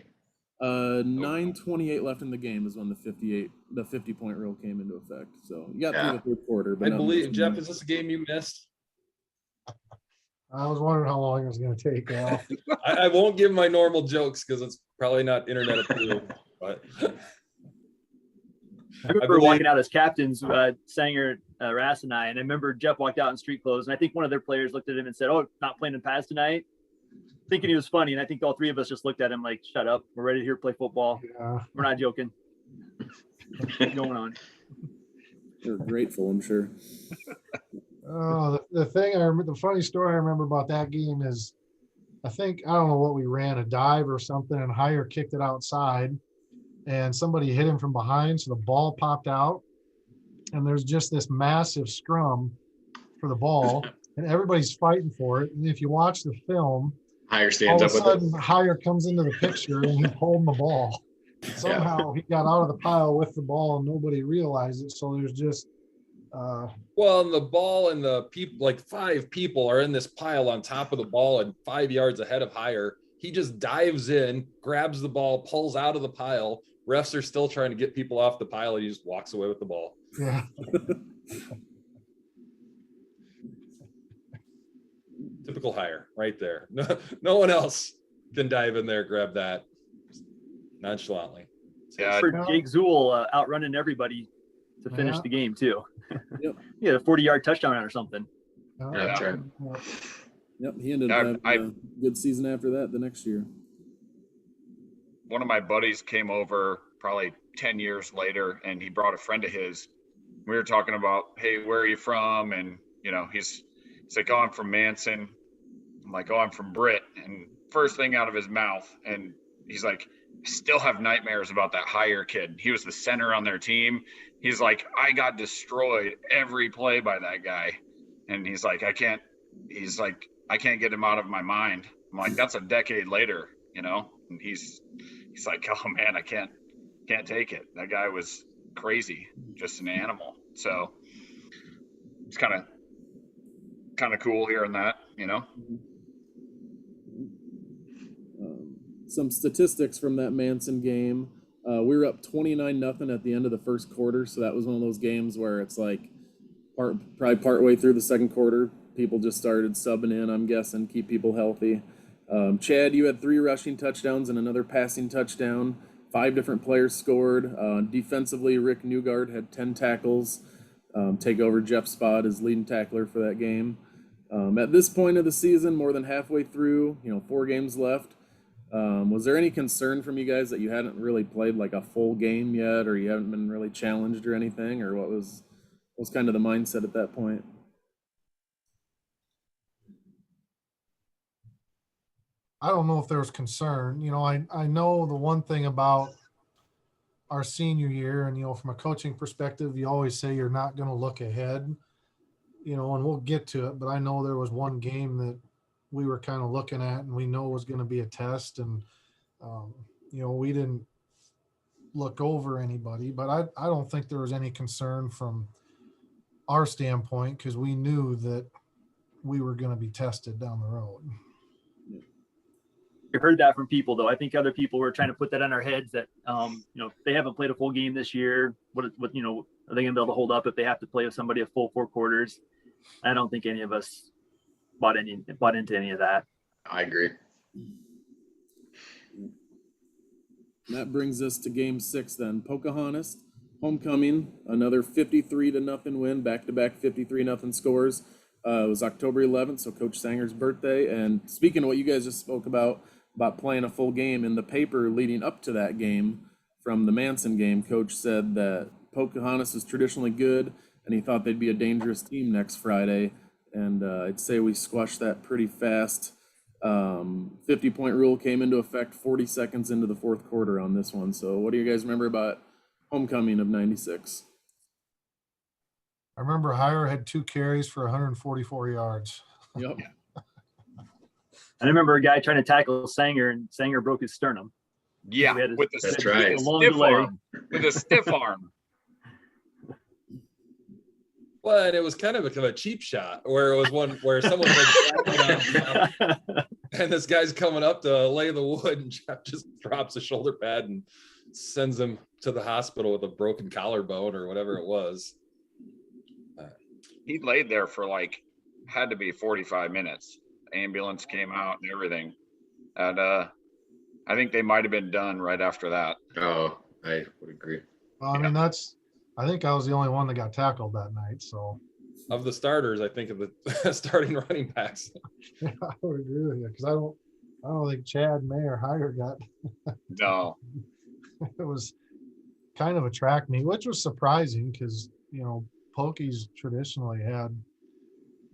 S1: 9:28 left in the game is when the 50-point rule came into effect. So you got through the third quarter. But
S6: I believe, Jeff, is this a game you missed?
S2: I was wondering how long it was going to take. Al.
S6: I won't give my normal jokes because it's probably not internet approved. But
S4: I remember walking out as captains, Sanger, Rass, and I remember Jeff walked out in street clothes, and I think one of their players looked at him and said, "Oh, not playing in pads tonight," thinking he was funny. And I think all three of us just looked at him like, "Shut up, we're ready to play football.
S2: Yeah.
S4: We're not joking." What's going on?
S1: They're grateful, I'm sure.
S2: Oh, the thing I remember, the funny story I remember about that game is, I don't know what we ran, a dive or something, and Hire kicked it outside, and somebody hit him from behind, so the ball popped out, and there's just this massive scrum for the ball, and everybody's fighting for it. And if you watch the film,
S5: Higher
S2: all
S5: stands
S2: of
S5: up
S2: a
S5: with
S2: sudden
S5: it.
S2: Hire comes into the picture and he's holding the ball. Somehow he got out of the pile with the ball and nobody realized it. So there's just
S6: well, and the ball and the people, like 5 people are in this pile on top of the ball and 5 yards ahead of Hire. He just dives in, grabs the ball, pulls out of the pile. Refs are still trying to get people off the pile. And he just walks away with the ball.
S2: yeah.
S6: Typical Hire right there. No one else can dive in there, grab that nonchalantly.
S3: Yeah,
S4: For Jake Zool outrunning everybody to finish
S2: Yeah.
S4: the game too.
S1: Yep.
S4: He had a 40-yard touchdown or something.
S5: That's right.
S1: Yep, he ended
S3: Yeah,
S1: up having a good season after that the next year.
S3: one of my buddies came over probably 10 years later, and he brought a friend of his. We were talking about, hey, where are you from? And, you know, he's like, oh, I'm from Manson. I'm like, oh, I'm from Britt. And first thing out of his mouth, and he's like, I still have nightmares about that Hire kid. He was the center on their team. He's like, I got destroyed every play by that guy. And he's like, I can't get him out of my mind. I'm like, that's a decade later, you know? And he's like, oh man, I can't take it. That guy was crazy, just an animal. So it's kind of cool hearing that, you know?
S1: Some statistics from that Manson game. We were up 29-0 at the end of the first quarter, so that was one of those games where it's like probably partway through the second quarter, people just started subbing in, I'm guessing, keep people healthy. Chad, you had 3 rushing touchdowns and another passing touchdown. 5 different players scored. Defensively, Rick Newgard had 10 tackles, take over Jeff's spot as leading tackler for that game. At this point of the season, more than halfway through, 4 games left, was there any concern from you guys that you hadn't really played like a full game yet, or you haven't been really challenged or anything, or what was kind of the mindset at that point?
S2: I don't know if there was concern. I know the one thing about our senior year, and from a coaching perspective, you always say you're not going to look ahead, and we'll get to it, but I know there was one game that we were kind of looking at and we know was going to be a test, and we didn't look over anybody, but I don't think there was any concern from our standpoint, because we knew that we were going to be tested down the road.
S4: I heard that from people, though. I think other people were trying to put that in our heads that, they haven't played a full game this year. What are they going to be able to hold up if they have to play with somebody a full 4 quarters? I don't think any of us bought into any of that.
S5: I agree.
S1: That brings us to game 6 then. Pocahontas, homecoming, another 53-0 win, back-to-back 53-0 scores. It was October 11th, so Coach Sanger's birthday. And speaking of what you guys just spoke about playing a full game, in the paper leading up to that game from the Manson game, Coach said that Pocahontas is traditionally good, and he thought they'd be a dangerous team next Friday. And I'd say we squashed that pretty fast. 50-point rule came into effect 40 seconds into the fourth quarter on this one. So what do you guys remember about homecoming of 96?
S2: I remember Hire had 2 carries for 144 yards.
S1: Yep.
S4: I remember a guy trying to tackle Sanger, and Sanger broke his sternum.
S3: Yeah,
S4: He had
S3: with
S5: That's right.
S3: a
S4: long
S3: stiff
S4: delay.
S3: arm. With a stiff arm.
S6: Well, and it was kind of a cheap shot where it was one where someone and this guy's coming up to lay the wood, and Jeff just drops a shoulder pad and sends him to the hospital with a broken collarbone or whatever it was.
S3: He laid there for had to be 45 minutes. ambulance came out and everything. And I think they might have been done right after that.
S5: Oh, I would agree.
S2: Well, I mean, I think I was the only one that got tackled that night. So
S6: Of the starters, I think of the starting running backs.
S2: yeah, I would agree with you because I don't think Chad, May, or Hire got.
S3: No.
S2: It was kind of a track meet, which was surprising because, Pokies traditionally had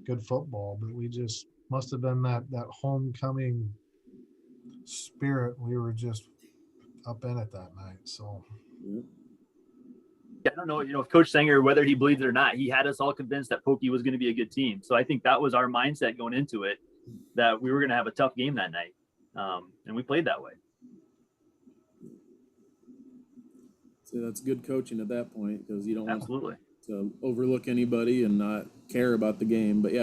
S2: good football, but we just must have been that homecoming spirit. We were just up in it that night. So
S4: I don't know, if Coach Sanger, whether he believes it or not, he had us all convinced that Pokey was going to be a good team. So I think that was our mindset going into it, that we were going to have a tough game that night. And we played that way.
S1: So that's good coaching at that point because you don't want
S4: Absolutely.
S1: to overlook anybody and not care about the game. But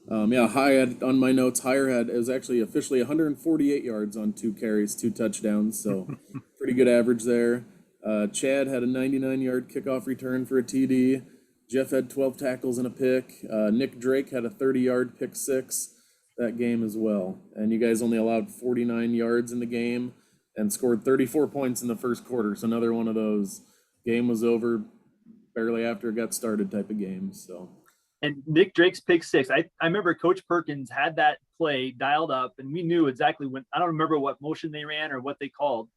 S1: High had on my notes. Higher had it was actually officially 148 yards on 2 carries, 2 touchdowns. So pretty good average there. Chad had a 99-yard kickoff return for a TD. Jeff had 12 tackles and a pick. Nick Drake had a 30-yard pick 6 that game as well. And you guys only allowed 49 yards in the game and scored 34 points in the first quarter. So another one of those game was over barely after it got started type of games. So.
S4: And Nick Drake's pick 6, I remember Coach Perkins had that play dialed up, and we knew exactly when. I don't remember what motion they ran or what they called,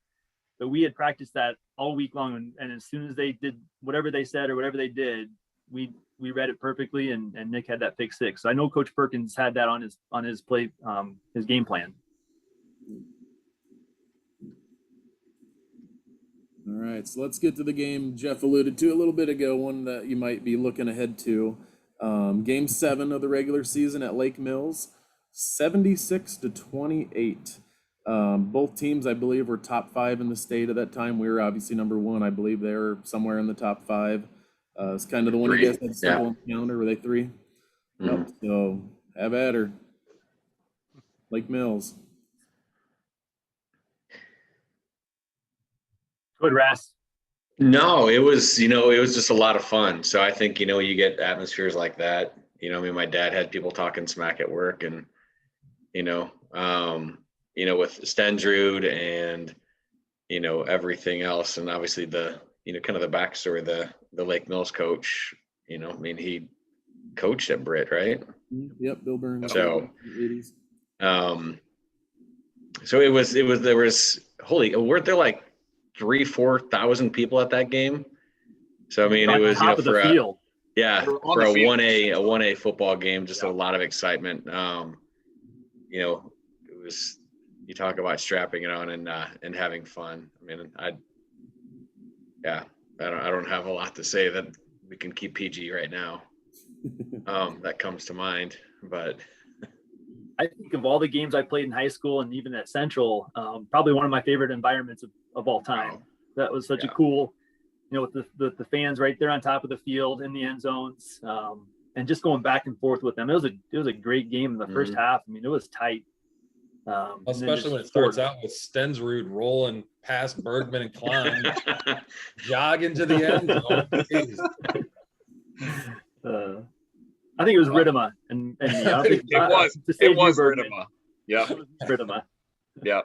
S4: but we had practiced that all week long. And as soon as they did whatever they said or whatever they did, we read it perfectly, and Nick had that pick 6. So I know Coach Perkins had that on his play, his game plan.
S1: All right, so let's get to the game Jeff alluded to a little bit ago, one that you might be looking ahead to. Game 7 of the regular season at Lake Mills, 76-28. Both teams, I believe, were top 5 in the state at that time. We were obviously number 1. I believe they were somewhere in the top 5. It's kind of the one you guys had circle on the calendar. Were they 3?
S5: Mm-hmm.
S1: Yep. So have at her. Lake Mills.
S4: Good, Ras.
S5: No, it was just a lot of fun. So I think, you get atmospheres like that. My dad had people talking smack at work and, with Stensrud and, everything else. And obviously the, kind of the backstory, the Lake Mills coach, he coached at Britt, right?
S1: Yep. Bill Burns.
S5: So,
S1: 80s.
S5: so there was, weren't there like 3,000-4,000 people at that game? So, it was,
S4: top of the field.
S5: For a 1A football game, just a lot of excitement. It was, you talk about strapping it on and having fun. I don't have a lot to say that we can keep PG right now. That comes to mind, but
S4: I think of all the games I played in high school and even at Central, probably one of my favorite environments of all time.
S5: Wow.
S4: That was such a cool, with the fans right there on top of the field in the end zones, and just going back and forth with them. It was a great game in the first half. It was tight.
S6: Especially when it starts out with Stensrud rolling past Bergman and Klein, jogging to the end zone.
S4: I think it was Ridema and me.
S3: It was Ridema. Yeah.
S4: Ridema.
S3: Yeah.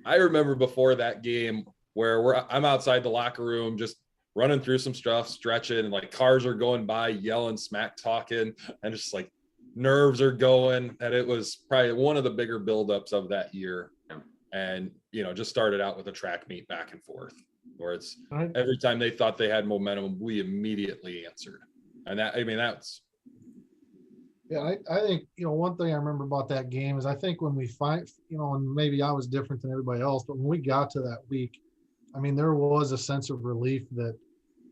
S6: I remember before that game where I'm outside the locker room just running through some stuff, stretching, and like cars are going by, yelling, smack talking, and just like nerves are going. And it was probably one of the bigger buildups of that year. And, just started out with a track meet back and forth where it's every time they thought they had momentum, we immediately answered. And that's.
S2: Yeah, I think, one thing I remember about that game is I think when we and maybe I was different than everybody else, but when we got to that week, there was a sense of relief that,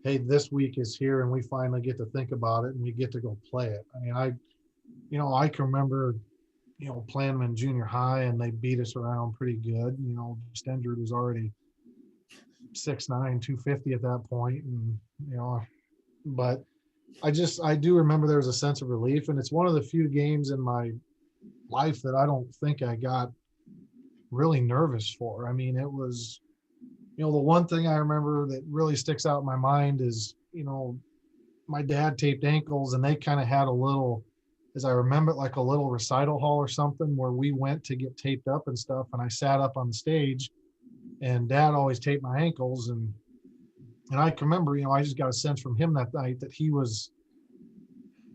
S2: hey, this week is here and we finally get to think about it and we get to go play it. I can remember, playing them in junior high and they beat us around pretty good. Stendrud was already 6'9", 250 at that point. And, but I do remember there was a sense of relief, and it's one of the few games in my life that I don't think I got really nervous for. It was, the one thing I remember that really sticks out in my mind is, my dad taped ankles and they kind of had is I remember like a little recital hall or something where we went to get taped up and stuff. And I sat up on the stage and Dad always taped my ankles. And I can remember, I just got a sense from him that night that he was,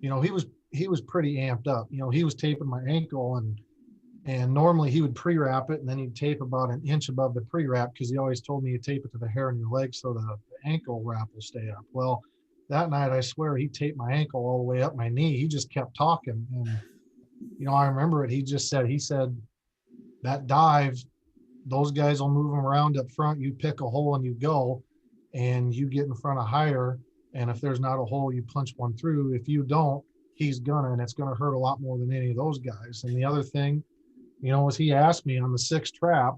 S2: he was pretty amped up. He was taping my ankle and normally he would pre-wrap it and then he'd tape about an inch above the pre-wrap because he always told me you tape it to the hair on your leg so the ankle wrap will stay up. Well, that night, I swear he taped my ankle all the way up my knee. He just kept talking. And, I remember it. He said, that dive, those guys will move them around up front. You pick a hole and you go and you get in front of higher. And if there's not a hole, you punch one through. If you don't, he's gonna, and it's gonna hurt a lot more than any of those guys. And the other thing, was he asked me on the sixth trap,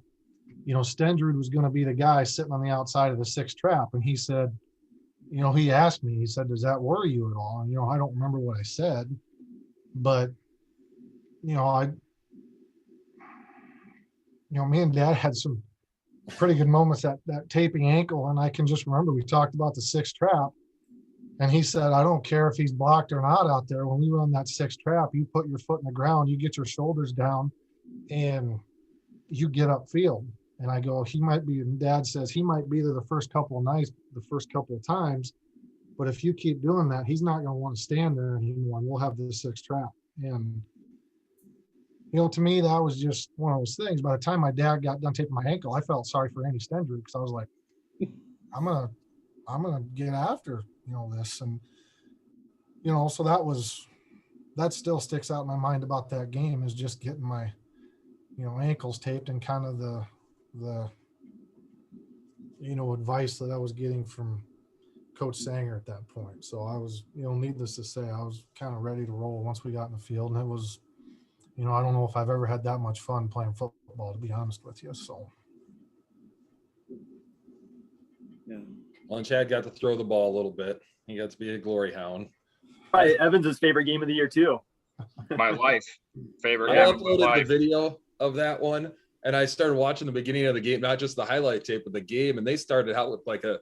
S2: Stendrud was going to be the guy sitting on the outside of the sixth trap. And he said, he asked me, he said, does that worry you at all? And, I don't remember what I said, but, me and Dad had some pretty good moments at that taping ankle. And I can just remember we talked about the sixth trap. And he said, I don't care if he's blocked or not out there. When we run that sixth trap, you put your foot in the ground, you get your shoulders down, and you get upfield. And I go, he might be, and Dad says, he might be there the first couple of nights, the first couple of times. But if you keep doing that, he's not going to want to stand there anymore. And we'll have the sixth trap. And, to me, that was just one of those things. By the time my dad got done taping my ankle, I felt sorry for Andy Stendrud because I was like, I'm going to get after, this. And, so that still sticks out in my mind about that game is just getting my, ankles taped and kind of the advice that I was getting from Coach Sanger at that point. So I was, needless to say, I was kind of ready to roll once we got in the field. And it was, I don't know if I've ever had that much fun playing football, to be honest with you. So.
S1: Yeah.
S6: Well, and Chad got to throw the ball a little bit. He got to be a glory hound.
S4: Probably Evans' favorite game of the year too.
S3: My life favorite.
S6: I
S3: game of my
S6: uploaded the
S3: life.
S6: video of that one, and I started watching the beginning of the game, not just the highlight tape of the game, and they started out with like a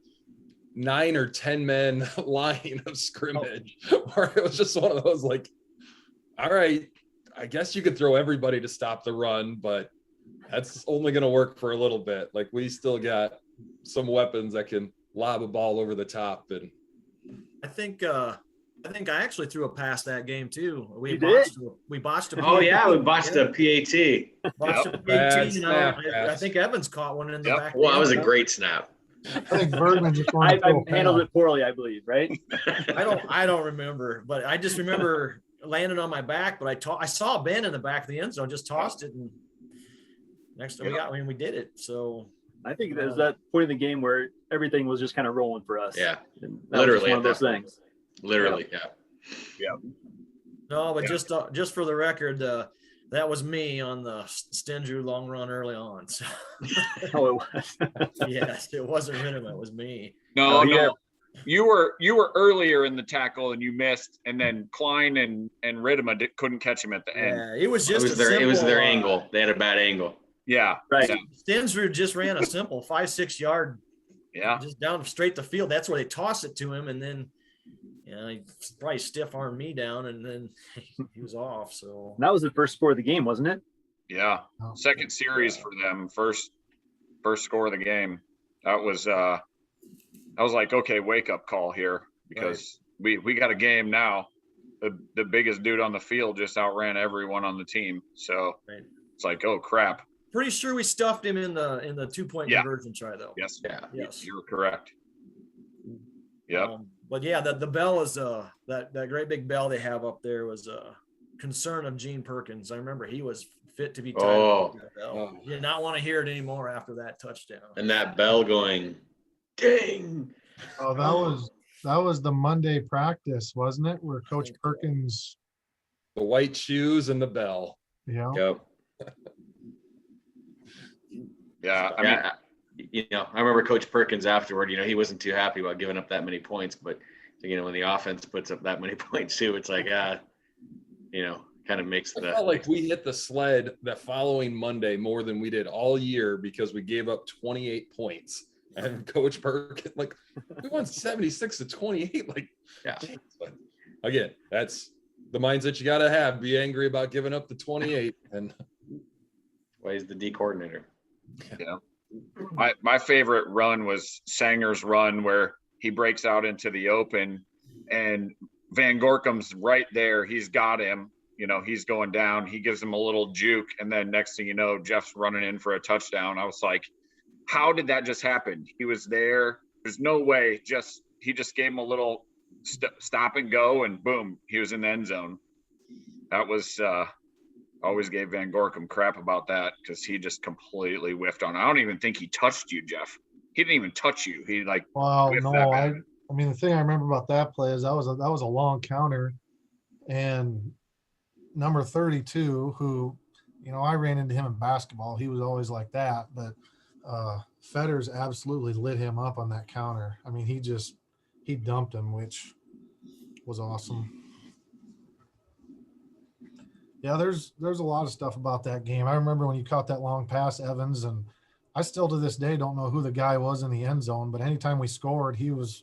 S6: 9 or 10 man line of scrimmage, where it was just one of those like, all right, I guess you could throw everybody to stop the run, but that's only going to work for a little bit. Like we still got some weapons that can lob a ball over the top. And
S7: I think I actually threw a pass that game too. We
S4: did?
S7: botched a
S5: Oh yeah, we botched a PAT.
S7: botched a
S6: Bad
S7: PAT,
S6: snap,
S7: I think Evans caught one in the back.
S5: Well, that was a great snap.
S2: I think Bergman just
S4: I
S2: wanted to throw a
S4: handled
S2: pass.
S4: it poorly, I believe, right?
S7: I don't remember, but I just remember landing on my back. But I saw Ben in the back of the end zone, just tossed it, and next time we did it. So
S4: I think there's that point in the game where everything was just kind of rolling for us.
S5: Yeah,
S4: And that was
S5: literally
S4: just one of
S5: at
S4: those
S5: that point.
S4: things.
S5: Literally, yeah.
S7: no, but just for the record, that was me on the Stendrud long run early on. So
S4: Oh, it was.
S7: yes, it wasn't Rinneman, it was me.
S3: No,
S4: yeah.
S3: You were earlier in the tackle and you missed, and then Klein and Ridema couldn't catch him at the end.
S7: Yeah, it was
S5: It
S7: just
S5: was their angle. They had a bad angle.
S3: Yeah.
S4: Right.
S3: Yeah.
S7: Stensrud just ran a simple 5-6 yard,
S3: Yeah.
S7: just down straight the field. That's where they tossed it to him, and then he probably stiff armed me down, and then he was off. So
S4: That was the first score of the game, wasn't it?
S3: Yeah. Second series for them. First score of the game. That was like, okay, wake up call here, because we got a game now. The biggest dude on the field just outran everyone on the team. So it's like, oh crap.
S7: pretty sure we stuffed him in the 2-point conversion try though.
S3: Yes.
S5: Yeah.
S7: Yes.
S3: You're correct. Yep.
S7: But yeah, the bell is that great big bell they have up there was a concern of Gene Perkins. I remember he was fit to be tied.
S5: Oh.
S7: That bell. You did not want to hear it anymore after that touchdown.
S5: And that bell going, ding.
S2: Oh, that was the Monday practice, wasn't it? Where Coach Perkins.
S6: The white shoes and the bell.
S2: Yeah.
S5: Yep.
S3: Yeah. I mean,
S5: I remember Coach Perkins afterward, he wasn't too happy about giving up that many points, but when the offense puts up that many points too, it's like, kind of makes
S6: I
S5: the.
S6: felt like we hit the sled that following Monday more than we did all year because we gave up 28 points. And Coach Perkins, we won 76-28.
S5: Yeah.
S6: But again, that's the mindset you got to have. Be angry about giving up the 28. And
S5: Why he's the D coordinator.
S3: Yeah. My favorite run was Sanger's run where he breaks out into the open and Van Gorkum's right there. He's got him. You know, he's going down. He gives him a little juke. And then next thing you know, Jeff's running in for a touchdown. I was like, how did that just happen? He was there. There's no way. He just gave him a little stop and go, and boom, he was in the end zone. That was always gave Van Gorkum crap about that because he just completely whiffed on. I don't even think he touched you, Jeff. He didn't even touch you. He like
S2: Well,
S3: whiffed
S2: no,
S3: that
S2: I
S3: bad.
S2: mean, the thing I remember about that play is that was a long counter, and number 32, who, you know, I ran into him in basketball. He was always like that, but Fetters absolutely lit him up on that counter. I mean, he dumped him, which was awesome. Yeah, there's a lot of stuff about that game. I remember when you caught that long pass, Evans, and I still to this day don't know who the guy was in the end zone, but anytime we scored, he was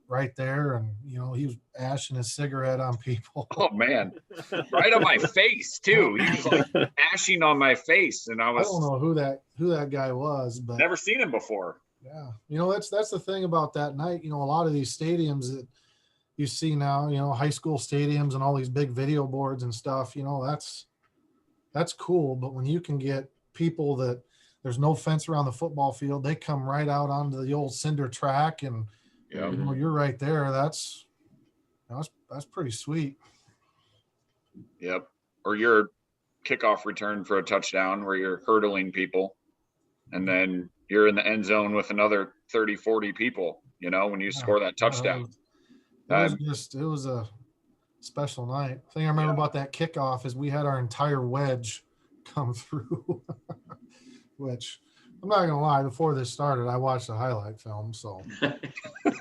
S2: right there, and you know, he was ashing his cigarette on people.
S3: Oh man, right on my face too. He was like ashing on my face, and I
S2: I don't
S3: was
S2: know who that guy was, but
S3: never seen him before.
S2: yeah, you know, that's the thing about that night. You know, a lot of these stadiums that you see now, you know, high school stadiums and all these big video boards and stuff, you know, that's cool. But when you can get people that there's no fence around the football field, they come right out onto the old cinder track, and
S3: Yeah.
S2: you know, you're right there. That's pretty sweet.
S3: Yep. Or your kickoff return for a touchdown where you're hurdling people, and then you're in the end zone with another 30, 40 people, you know, when you score that touchdown.
S2: It was a special night. The thing I remember about that kickoff is we had our entire wedge come through, which I'm not gonna lie, before this started, I watched the highlight film. So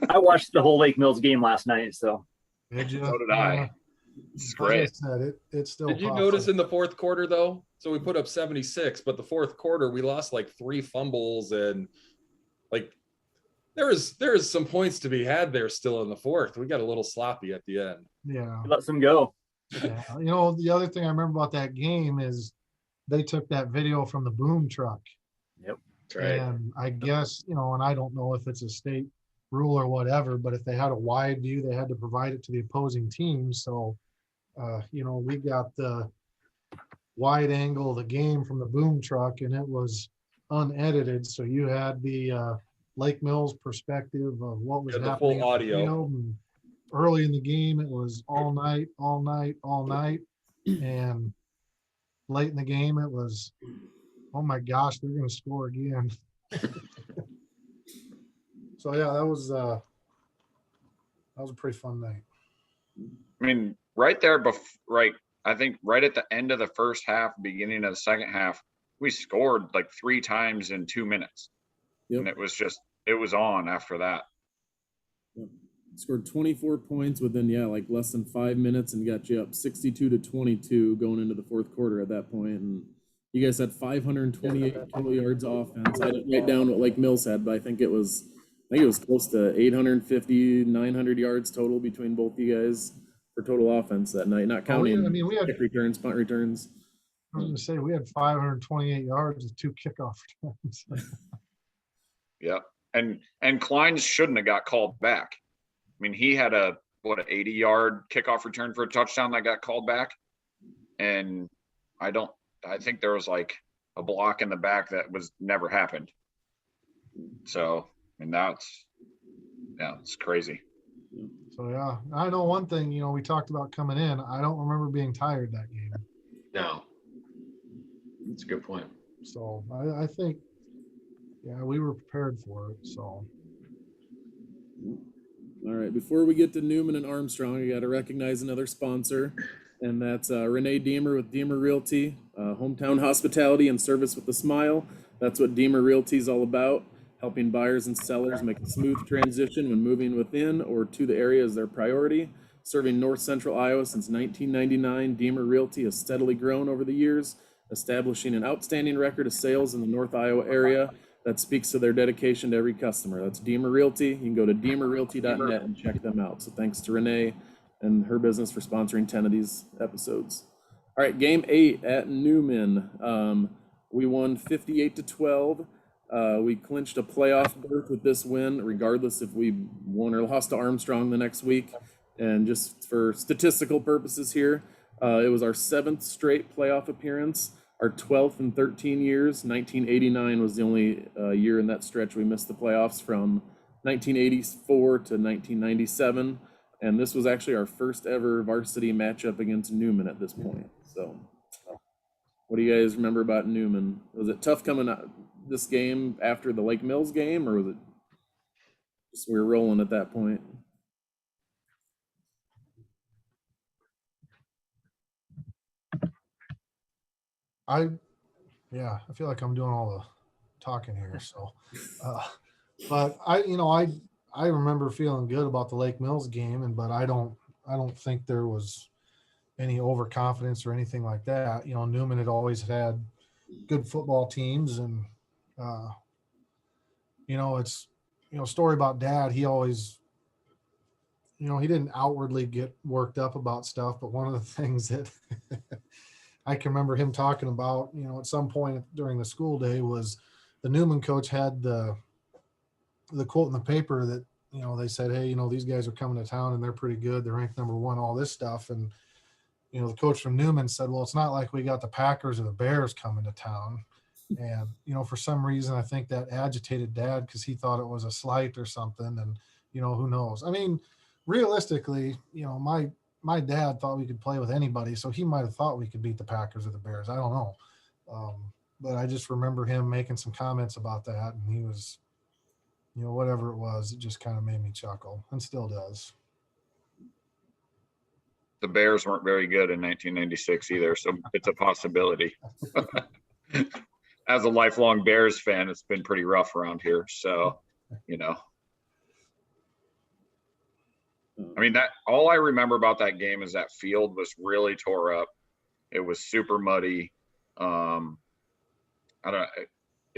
S4: I watched the whole Lake Mills game last night, so
S2: did you?
S3: So did I. It's great.
S2: As I said, it still
S6: did you
S2: pops
S6: notice
S2: up.
S6: in the fourth quarter though? So we put up 76, but the fourth quarter we lost like 3 fumbles, and like there is some points to be had there still in the fourth. We got a little sloppy at the end.
S2: Yeah.
S4: he lets them go.
S2: Yeah. You know, the other thing I remember about that game is they took that video from the boom truck.
S5: That's right.
S2: And I guess, you know, and I don't know if it's a state rule or whatever, but if they had a wide view, they had to provide it to the opposing team. So, you know, we got the wide angle of the game from the boom truck, and it was unedited. So you had the Lake Mills perspective of what was
S6: Yeah, the
S2: happening
S6: full
S2: on the
S6: audio.
S2: field. And early in the game, it was all night. And late in the game, it was, oh my gosh, they're going to score again. So yeah, that was a pretty fun night.
S3: I mean, right there, right, I think right at the end of the first half, beginning of the second half, we scored like 3 times in 2 minutes.
S1: Yep.
S3: And it was on after that.
S1: Yep. Scored 24 points within, like less than 5 minutes, and got you up 62-22 going into the fourth quarter at that point. And you guys had 528 total yards offense. I didn't write down what Lake Mills had, but I think it was close to 850, 900 yards total between both you guys for total offense that night, not counting
S2: we had
S1: kick returns, punt returns.
S2: I was going to say we had 528 yards with 2 kickoff returns.
S3: Yeah. And Klein shouldn't have got called back. I mean, he had an 80-yard kickoff return for a touchdown that got called back. And I think there was like a block in the back that was never happened. So, and it's crazy.
S2: So yeah, I know one thing, you know, we talked about coming in. I don't remember being tired that game.
S5: No. That's a good point.
S2: So I think, yeah, we were prepared for it. So.
S1: All right, before we get to Newman and Armstrong, I got to recognize another sponsor, and that's Renee Deemer with Deemer Realty, hometown hospitality and service with a smile. That's what Deemer Realty is all about, helping buyers and sellers make a smooth transition when moving within or to the area as their priority. Serving North Central Iowa since 1999, Deemer Realty has steadily grown over the years, establishing an outstanding record of sales in the North Iowa area that speaks to their dedication to every customer. That's Deemer Realty. You can go to deemerrealty.net and check them out. So thanks to Renee and her business for sponsoring 10 of these episodes. All right, game 8 at Newman. We won 58-12. We clinched a playoff berth with this win, regardless if we won or lost to Armstrong the next week. And just for statistical purposes here, it was our 7th straight playoff appearance, our 12th in 13 years. 1989 was the only year in that stretch we missed the playoffs, from 1984 to 1997. And this was actually our first ever varsity matchup against Newman at this point. So what do you guys remember about Newman? Was it tough coming out this game after the Lake Mills game, or was it just we were rolling at that point?
S2: I feel like I'm doing all the talking here. So, but I remember feeling good about the Lake Mills game, but I don't think there was any overconfidence or anything like that. Newman had always had good football teams, and it's story about Dad. He always, he didn't outwardly get worked up about stuff, but one of the things that I can remember him talking about, at some point during the school day, was the Newman coach had the quote in the paper that, they said, hey, these guys are coming to town and they're pretty good. They're ranked number 1, all this stuff. And, the coach from Newman said, well, it's not like we got the Packers or the Bears coming to town. And, for some reason, I think that agitated Dad because he thought it was a slight or something. And, who knows? I mean, realistically, my dad thought we could play with anybody, so he might have thought we could beat the Packers or the Bears. I don't know. But I just remember him making some comments about that, and he was, whatever it was, it just kind of made me chuckle, and still does.
S3: The Bears weren't very good in 1996 either, so it's a possibility. As a lifelong Bears fan, it's been pretty rough around here. So, I mean, that all I remember about that game is that field was really tore up. It was super muddy. It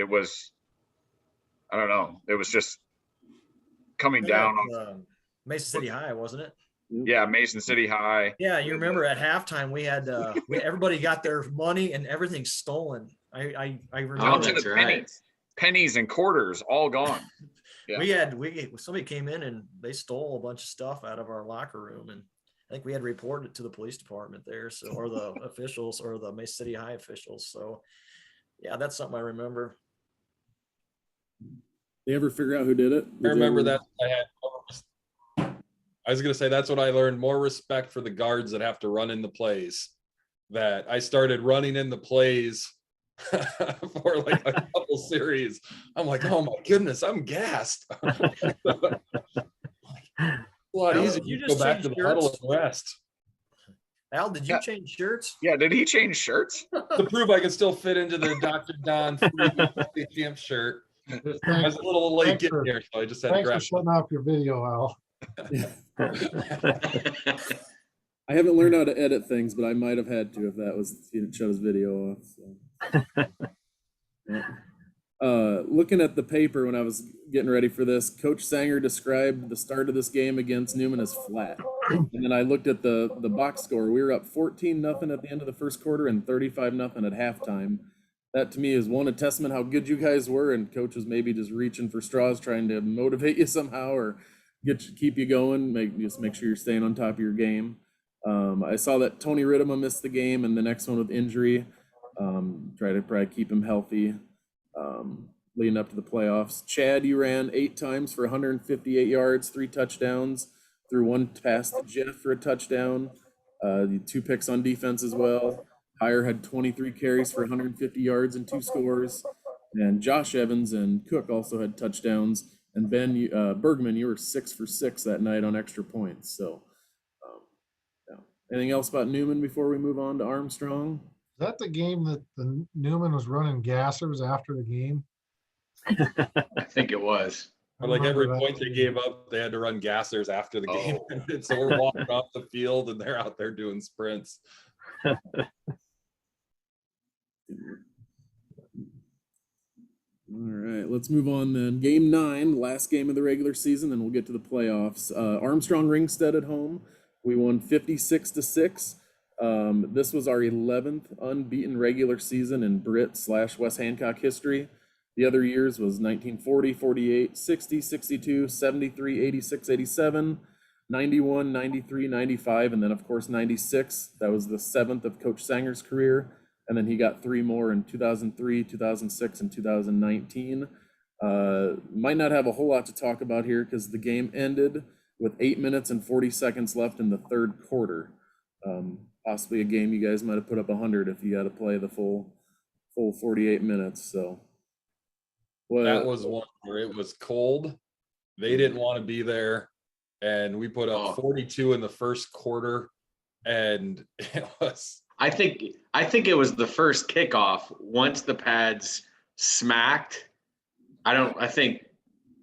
S3: was just coming down.
S7: Mason City High, wasn't it?
S3: Yeah, Mason City High.
S7: Yeah, you remember at halftime we had everybody got their money and everything stolen. I remember
S5: Oh,
S3: Down to
S5: that's
S3: the
S5: right.
S3: pennies and quarters all gone. Yeah.
S7: Somebody came in and they stole a bunch of stuff out of our locker room, and I think we had reported it to the police department there, so, or the officials, or the Mason City High officials. So yeah, that's something I remember.
S1: They ever figure out who did it?
S6: I remember that. I was going to say, that's what I learned, more respect for the guards that have to run in the plays. That I started running in the plays for like a couple series. I'm like, oh my goodness, I'm gassed. A lot easier
S7: You
S6: to
S7: just
S6: go back to
S7: changed
S6: the huddle
S7: shirts?
S6: and rest.
S7: Al, did you change shirts?
S3: Yeah, did he change shirts?
S6: To prove I can still fit into the Dr. Don free champ shirt. I was a little late getting here, so I just had to
S2: Thanks for
S6: grab
S2: shutting off your video, Al.
S1: I haven't learned how to edit things, but I might have had to if that was, if he didn't shut his video off. So. Yeah. Looking at the paper when I was getting ready for this, Coach Sanger described the start of this game against Newman as flat. And then I looked at the box score. We were up 14-0 at the end of the first quarter and 35-0 at halftime. That to me is a testament how good you guys were, and Coach was maybe just reaching for straws, trying to motivate you somehow or keep you going, make sure you're staying on top of your game. I saw that Tony Ridema missed the game and the next one with injury. Try to probably keep him healthy leading up to the playoffs. Chad, you ran 8 times for 158 yards, 3 touchdowns, threw 1 pass to Jeff for a touchdown, 2 picks on defense as well. Heyer had 23 carries for 150 yards and 2 scores. And Josh Evans and Cook also had touchdowns. And Bergman, you were 6 for 6 that night on extra points. So, yeah. Anything else about Newman before we move on to Armstrong?
S2: Is that the game that the Newman was running gassers after the game?
S5: I think it was.
S6: Or like every point they gave up, they had to run gassers after the game. And so we're walking off the field and they're out there doing sprints.
S1: All right, let's move on then. Game 9, last game of the regular season, then we'll get to the playoffs. Armstrong Ringstead at home. We won 56-6. This was our 11th unbeaten regular season in Britt/West Hancock history. The other years was 1940, 48, 60, 62, 73, 86, 87, 91, 93, 95, and then of course 96. That was the 7th of Coach Sanger's career. And then he got 3 more in 2003, 2006, and 2019. Might not have a whole lot to talk about here because the game ended with 8 minutes and 40 seconds left in the third quarter. Possibly a game you guys might have put up 100 if you had to play the full 48 minutes. So
S6: That was one where it was cold. They didn't want to be there, and we put up 42 in the first quarter, and it was.
S5: I think it was the first kickoff. Once the pads smacked, I think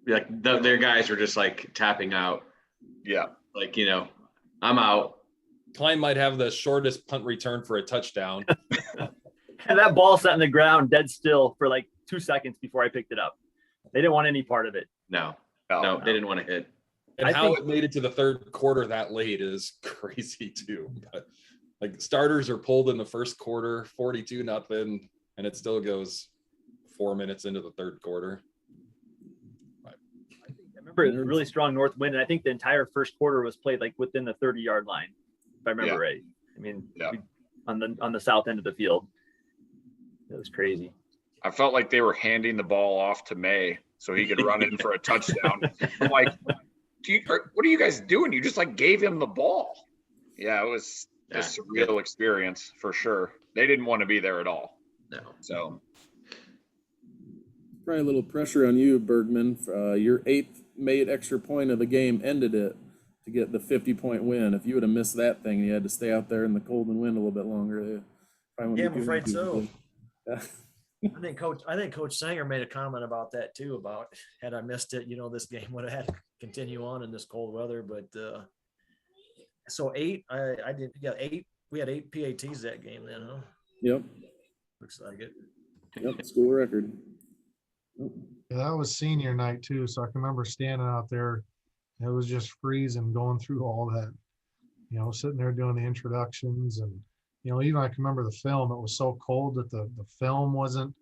S5: like their guys were just like tapping out.
S3: Yeah.
S5: Like, I'm out.
S6: Klein might have the shortest punt return for a touchdown.
S4: And that ball sat on the ground dead still for like 2 seconds before I picked it up. They didn't want any part of it.
S5: No, they didn't want to hit.
S6: And
S4: I
S6: how
S4: think-
S6: it made it to the third quarter that late is crazy too. But like starters are pulled in the first quarter, 42-0, and it still goes 4 minutes into the third quarter.
S4: I remember it was a really strong north wind, and I think the entire first quarter was played like within the 30-yard line, if I remember right. I mean, on the south end of the field. It was crazy.
S3: I felt like they were handing the ball off to May so he could run in for a touchdown. I'm like, what are you guys doing? You just like gave him the ball. Yeah, it was a surreal experience for sure. They didn't want to be there at all.
S5: No.
S3: So
S1: probably a little pressure on you, Bergman. Your 8th made extra point of the game ended it to get the 50-point win. If you would have missed that thing, you had to stay out there in the cold and wind a little bit longer.
S7: Yeah, I'm afraid so.
S1: Yeah.
S7: I think Coach Sanger made a comment about that too. About had I missed it, this game would have had to continue on in this cold weather. But so 8, I did. Yeah, 8. We had 8 PATs that game then, huh?
S1: Yep.
S7: Looks like it.
S1: Yep. School record.
S2: Yeah, that was senior night too. So I can remember standing out there. It was just freezing going through all that, sitting there doing the introductions. And, even I can remember the film, it was so cold that the film wasn't,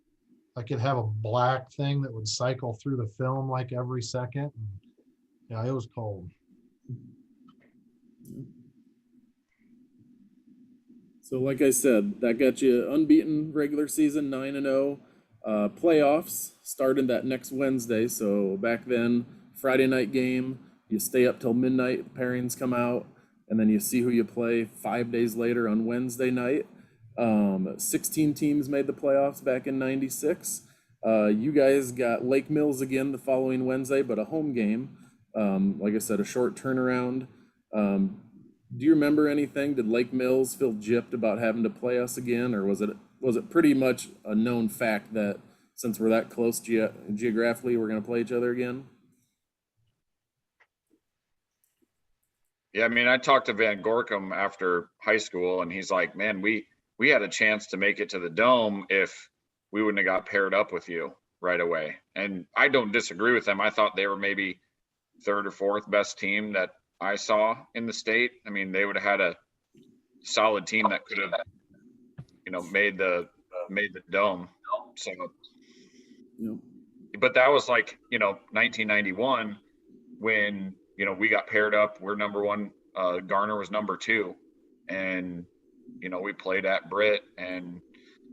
S2: I could have a black thing that would cycle through the film like every second. And, yeah, it was cold.
S1: So like I said, that got you unbeaten regular season, 9-0. Playoffs started that next Wednesday. So back then, Friday night game, you stay up till midnight, the pairings come out, and then you see who you play 5 days later on Wednesday night. 16 teams made the playoffs back in 96. You guys got Lake Mills again the following Wednesday, but a home game. Like I said, a short turnaround. Do you remember anything? Did Lake Mills feel gypped about having to play us again, or was it pretty much a known fact that since we're that close geographically, we're going to play each other again?
S3: yeah, I mean, I talked to Van Gorkum after high school, and he's like, "Man, we had a chance to make it to the Dome if we wouldn't have got paired up with you right away." And I don't disagree with them. I thought they were maybe 3rd or 4th best team that I saw in the state. I mean, they would have had a solid team that could have, made the Dome. So,
S1: Yep.
S3: but that was like, 1991 when, we got paired up. We're number 1. Garner was number 2. And, we played at Britt, and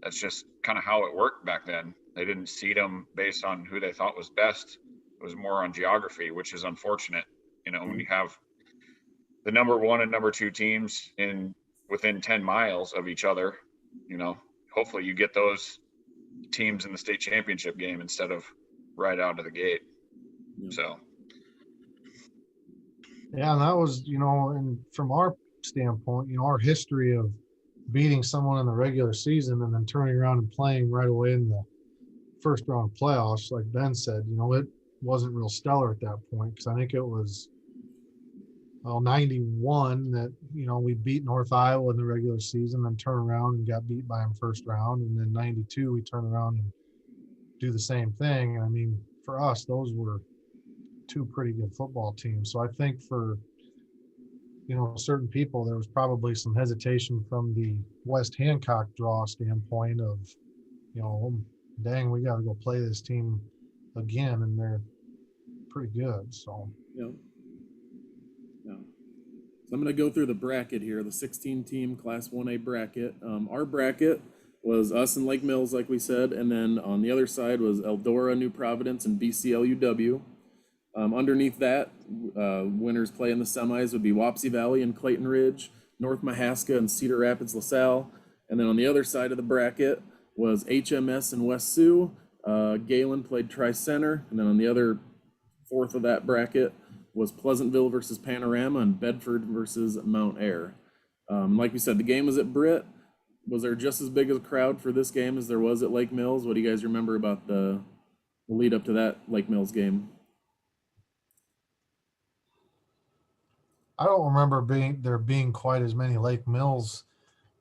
S3: that's just kind of how it worked back then. They didn't seed them based on who they thought was best. It was more on geography, which is unfortunate. When you have the number 1 and number 2 teams within 10 miles of each other, hopefully you get those teams in the state championship game instead of right out of the gate.
S1: Yeah.
S3: So.
S2: Yeah, and that was, and from our standpoint, our history of beating someone in the regular season and then turning around and playing right away in the first round of playoffs, like Ben said, it wasn't real stellar at that point, because I think it was 91 that we beat North Iowa in the regular season, then turn around and got beat by them first round, and then 92 we turn around and do the same thing. And I mean, for us, those were 2 pretty good football teams. So I think for certain people, there was probably some hesitation from the West Hancock draw standpoint of, dang, we got to go play this team again, and they're pretty good. So,
S1: Yeah. Yeah. So I'm going to go through the bracket here, the 16-team Class 1A bracket. Our bracket was us and Lake Mills, like we said, and then on the other side was Eldora, New Providence, and BCLUW. Underneath that, winners play in the semis would be Wapsie Valley and Clayton Ridge, North Mahaska and Cedar Rapids LaSalle. And then on the other side of the bracket was HMS and West Sioux. Galen played Tri-Center. And then on the other fourth of that bracket was Pleasantville versus Panorama and Bedford versus Mount Ayr. Like we said, the game was at Britt. Was there just as big a crowd for this game as there was at Lake Mills? What do you guys remember about the lead up to that Lake Mills game?
S2: I don't remember there being quite as many Lake Mills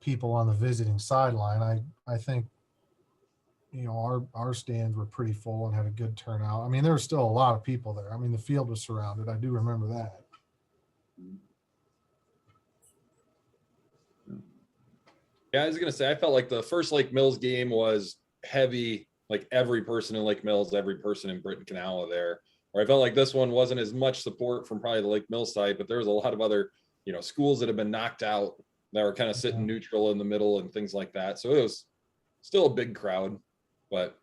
S2: people on the visiting sideline. I think, our stands were pretty full and had a good turnout. I mean, there was still a lot of people there. I mean, the field was surrounded. I do remember that.
S6: Yeah, I was gonna say, I felt like the first Lake Mills game was heavy, like every person in Lake Mills, every person in Britt and Kanawha there. Or I felt like this one wasn't as much support from probably the Lake Mills side, but there was a lot of other, schools that have been knocked out that were kind of sitting neutral in the middle and things like that. So it was still a big crowd, but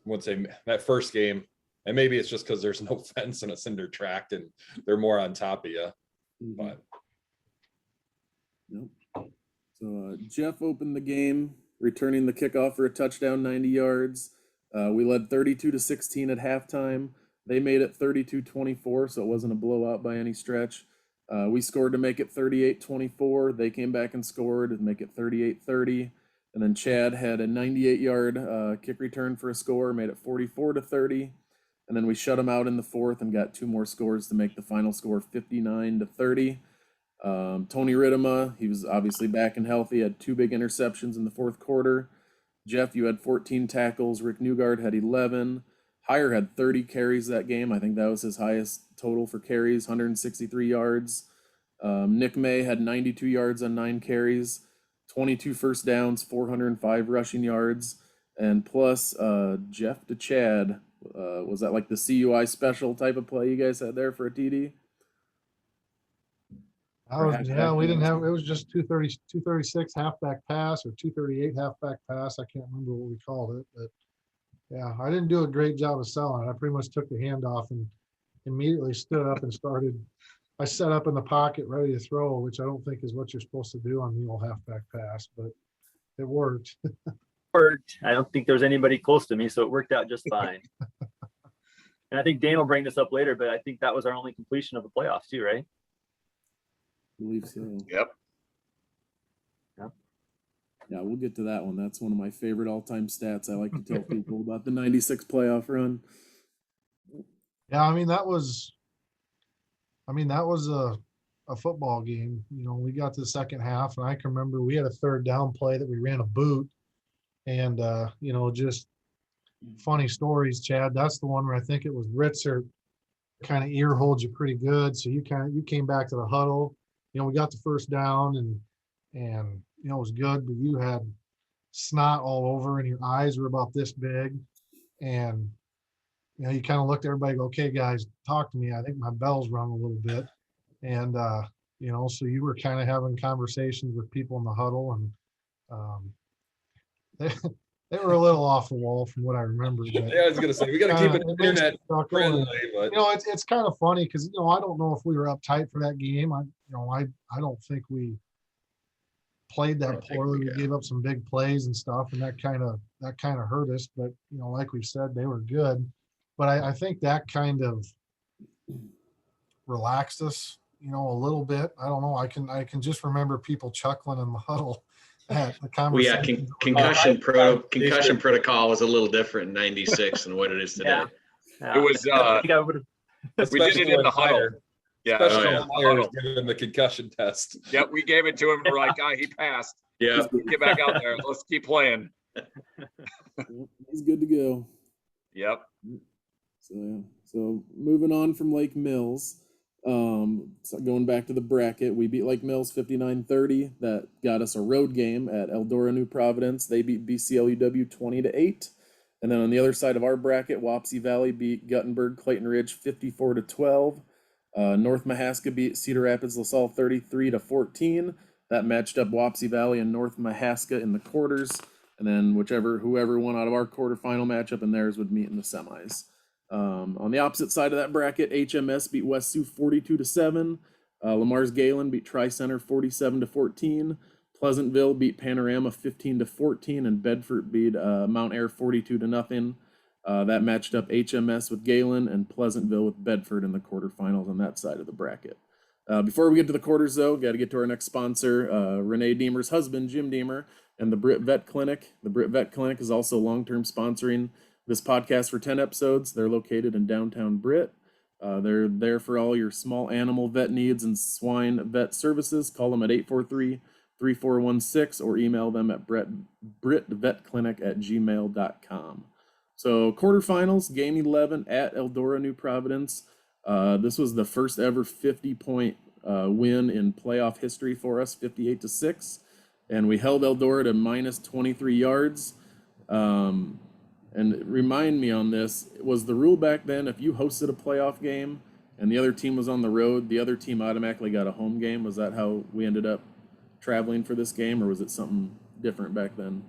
S6: I would say that first game, and maybe it's just because there's no fence and a cinder track and they're more on top of you. But
S1: Yep. So Jeff opened the game, returning the kickoff for a touchdown, 90 yards. We led 32-16 at halftime. They made it 32-24, so it wasn't a blowout by any stretch. We scored to make it 38-24. They came back and scored to make it 38-30. And then Chad had a 98-yard kick return for a score, made it 44-30. And then we shut them out in the fourth and got two more scores to make the final score 59-30. Tony Ridema, he was obviously back and healthy, had two big interceptions in the fourth quarter. Jeff, you had 14 tackles. Rick Newgard had 11. Heyer had 30 carries that game. I think that was his highest total for carries, 163 yards. Nick May had 92 yards on 9 carries, 22 first downs, 405 rushing yards. And plus, Jeff to Chad, was that like the CUI special type of play you guys had there for a TD?
S2: We didn't have, it was just 236 halfback pass or 238 halfback pass. I can't remember what we called it, but yeah, I didn't do a great job of selling it. I pretty much took the handoff and immediately stood up and I set up in the pocket ready to throw, which I don't think is what you're supposed to do on the old halfback pass, but it worked.
S4: Worked. I don't think there was anybody close to me, so it worked out just fine. And I think Dan will bring this up later, but I think that was our only completion of the playoffs too, right?
S1: I believe so.
S3: Yep.
S1: Yeah, we'll get to that one. That's one of my favorite all-time stats. I like to tell people about the 96 playoff run.
S2: Yeah, I mean, that was a football game. We got to the second half, and I can remember we had a third down play that we ran a boot, and just funny stories, Chad. That's the one where I think it was Ritzer kind of ear holds you pretty good. So you came back to the huddle. We got the first down and it was good, but you had snot all over and your eyes were about this big. And, you kind of looked at everybody, go, okay, guys, talk to me. I think my bell's rung a little bit. And, so you were kind of having conversations with people in the huddle, and they were a little off the wall from what I remember. But,
S6: yeah, I was gonna say we got to keep it internet friendly, but
S2: it's kind of funny because I don't know if we were uptight for that game. I don't think we played that poorly. We gave up some big plays and stuff, and that kind of hurt us. But like we said, they were good. But I think that kind of relaxed us, a little bit. I don't know. I can just remember people chuckling in the huddle.
S5: Well, yeah, concussion protocol was a little different in '96 than what it is today.
S4: Yeah.
S3: It was. We did it in the huddle. Yeah,
S6: was given the concussion test.
S3: Yep, we gave it to him. We're like, he passed.
S5: Yeah,
S3: get back out there. Let's keep playing.
S1: He's good to go.
S3: Yep.
S1: So moving on from Lake Mills, So going back to the bracket, we beat Lake Mills 59-30. That got us a road game at Eldora New Providence. They beat BCLUW 20-8. And then on the other side of our bracket, Wapsie Valley beat Guttenberg Clayton Ridge 54-12. North Mahaska beat Cedar Rapids LaSalle 33-14. That matched up Wapsie Valley and North Mahaska in the quarters. And then whoever won out of our quarterfinal matchup and theirs would meet in the semis. On the opposite side of that bracket, HMS beat West Sioux 42-7. Lamar's Galen beat Tri-Center 47-14. Pleasantville beat Panorama 15-14, and Bedford beat Mount Air 42-0. That matched up HMS with Galen and Pleasantville with Bedford in the quarterfinals on that side of the bracket. Before we get to the quarters, though, got to get to our next sponsor, Renee Deemer's husband, Jim Deemer, and the Britt Vet Clinic. The Britt Vet Clinic is also long-term sponsoring this podcast for 10 episodes. They're located in downtown Britt. They're there for all your small animal vet needs and swine vet services. Call them at 843-3416 or email them at brittvetclinic@gmail.com. So quarterfinals, game 11 at Eldora New Providence. This was the first ever 50-point win in playoff history for us, 58-6. And we held Eldora to minus 23 yards. And remind me on this, was the rule back then, if you hosted a playoff game and the other team was on the road, the other team automatically got a home game? Was that how we ended up traveling for this game, or was it something different back then?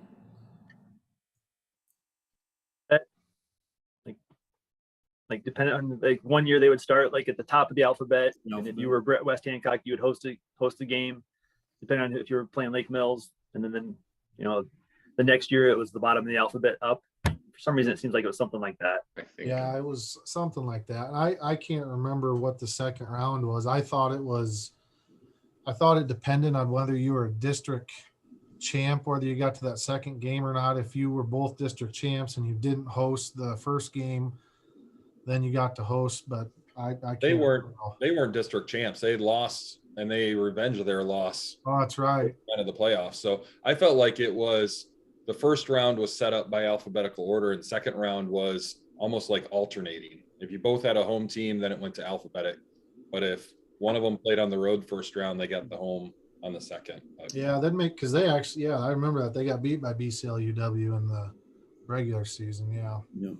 S4: Like depending on, like, one year they would start like at the top of the alphabet, and if you were Brett West Hancock, you would host the game, depending on if you were playing Lake Mills, and then the next year it was the bottom of the alphabet up. For some reason, it seems like it was something like that.
S2: Yeah, it was something like that. I can't remember what the second round was. I thought it depended on whether you were a district champ, whether you got to that second game or not. If you were both district champs and you didn't host the first game, then you got to host. But I can't.
S6: They weren't district champs. They had lost, and they revenged their loss.
S2: Oh, that's right.
S6: Of the playoffs. So I felt like it was, the first round was set up by alphabetical order, and second round was almost like alternating. If you both had a home team, then it went to alphabetic. But if one of them played on the road first round, they got the home on the second.
S2: Yeah, because they actually, I remember that they got beat by BCLUW in the regular season. Yeah.
S1: Yep.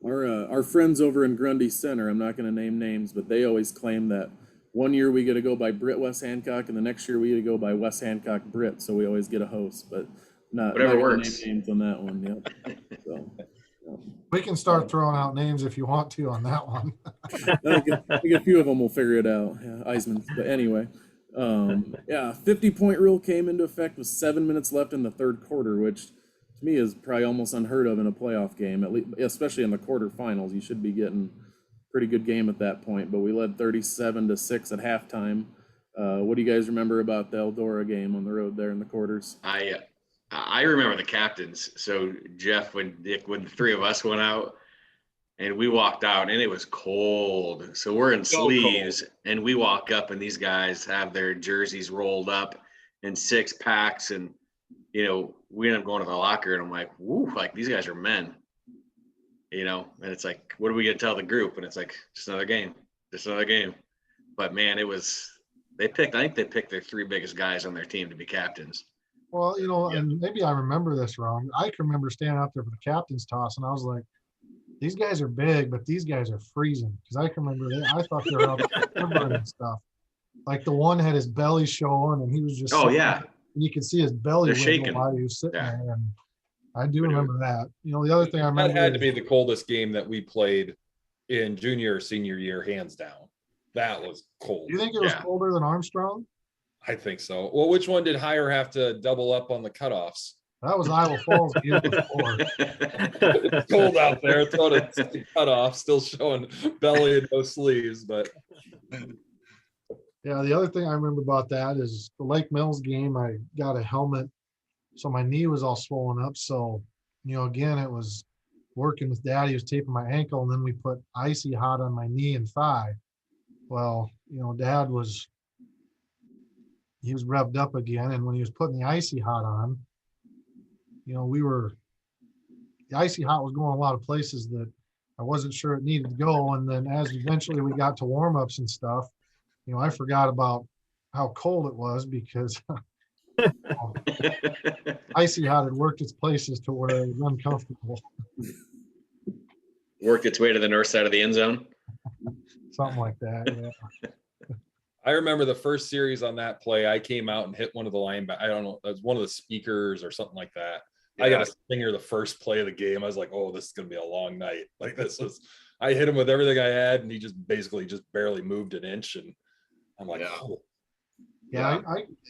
S1: Our friends over in Grundy Center, I'm not going to name names, but they always claim that one year we get to go by Britt West Hancock, and the next year we get to go by West Hancock Britt, so we always get a host. But
S5: whatever works.
S1: Name names on that one. Yep. So,
S2: we can start throwing out names if you want to on that one.
S1: I think a few of them will figure it out. Yeah, Eisman. But anyway, 50-point rule came into effect with 7 minutes left in the third quarter, which to me is probably almost unheard of in a playoff game, at least, especially in the quarterfinals. You should be getting a pretty good game at that point. But we led 37-6 at halftime. What do you guys remember about the Eldora game on the road there in the quarters?
S5: I remember the captains. So Jeff, when the three of us went out and we walked out and it was cold. So we're in sleeves and we walk up and these guys have their jerseys rolled up in 6 packs. And, we end up going to the locker and I'm like, woo, like these guys are men, and it's like, what are we going to tell the group? And it's like, just another game. But man, I think they picked their 3 biggest guys on their team to be captains.
S2: Well, and maybe I remember this wrong. I can remember standing out there for the captain's toss, and I was like, these guys are big, but these guys are freezing. Because I can remember that. I thought they were out there and stuff. Like the one had his belly showing, and he was just and you could see his belly
S5: shaking
S2: while he was sitting there. And I do remember that. The other thing I remember.
S6: That had to be the coldest game that we played in junior or senior year, hands down. That was cold.
S2: Do you think it was colder than Armstrong?
S6: I think so. Well, which one did Hire have to double up on the cutoffs?
S2: That was Iowa Falls.
S6: It's cold out there. Throw the cutoff, still showing belly and no sleeves. But
S2: yeah, the other thing I remember about that is the Lake Mills game. I got a helmet, so my knee was all swollen up. So, again, it was working with Dad. He was taping my ankle, and then we put Icy Hot on my knee and thigh. Well, Dad was. He was revved up again, and when he was putting the Icy Hot on, the Icy Hot was going a lot of places that I wasn't sure it needed to go. And then as eventually we got to warm-ups and stuff, I forgot about how cold it was because icy hot had worked its places to where it was uncomfortable.
S5: Worked its way to the north side of the end zone.
S2: Something like that. Yeah.
S6: I remember the first series on that play, I came out and hit one of the linebackers. I don't know, it was one of the speakers or something like that. I got a stinger the first play of the game. I was like, oh, this is going to be a long night. Like I hit him with everything I had, and he just basically just barely moved an inch. And I'm like, oh.
S2: Yeah,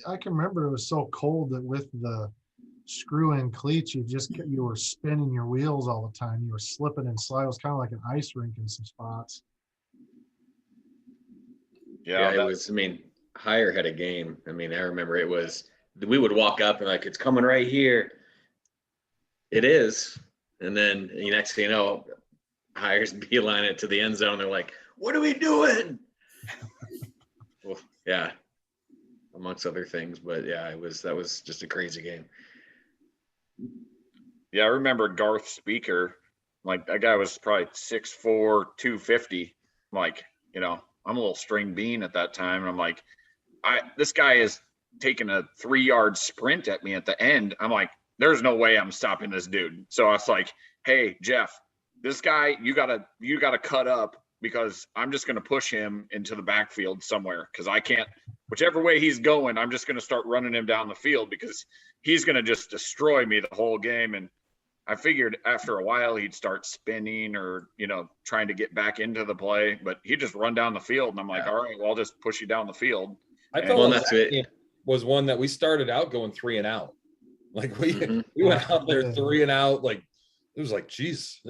S2: I can remember it was so cold that with the screw-in cleats, you were spinning your wheels all the time. You were slipping and sliding. It was kind of like an ice rink in some spots.
S5: Yeah, it was, Higher had a game. I remember we would walk up and like, it's coming right here. It is. And then next thing you know, Higher's beeline it to the end zone. They're like, what are we doing? Well, yeah, amongst other things. But yeah, that was just a crazy game.
S3: Yeah, I remember Garth Speaker. Like, that guy was probably 6'4", 250. Like, I'm a little string bean at that time. And I'm like, this guy is taking a 3-yard sprint at me at the end. I'm like, there's no way I'm stopping this dude. So I was like, hey, Jeff, this guy, you gotta cut up, because I'm just going to push him into the backfield somewhere. Cause I can't, whichever way he's going, I'm just going to start running him down the field, because he's going to just destroy me the whole game. And I figured after a while he'd start spinning or, trying to get back into the play, but he'd just run down the field. And I'm like, all right, well, I'll just push you down the field.
S6: I felt like that was one that we started out going 3 and out. Like we went out there 3 and out. Like it was like, geez,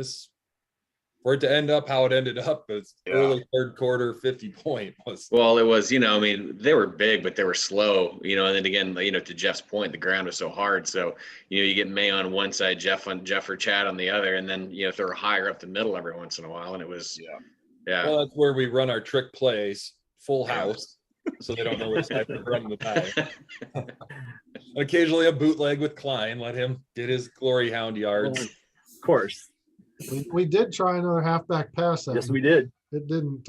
S6: for it to end up how it ended up, it's early third quarter, 50 point was.
S5: Well, it was, they were big, but they were slow, and then again, to Jeff's point, the ground was so hard. So, you get May on one side, Jeff or Chad on the other, and then, if they were higher up the middle every once in a while. And it was,
S6: Well, that's where we run our trick plays, full house. So they don't know which side we're running the tie. Occasionally a bootleg with Klein, let him get his glory hound yards.
S4: Of course.
S2: We did try another halfback pass.
S4: Yes, we did.
S2: It didn't.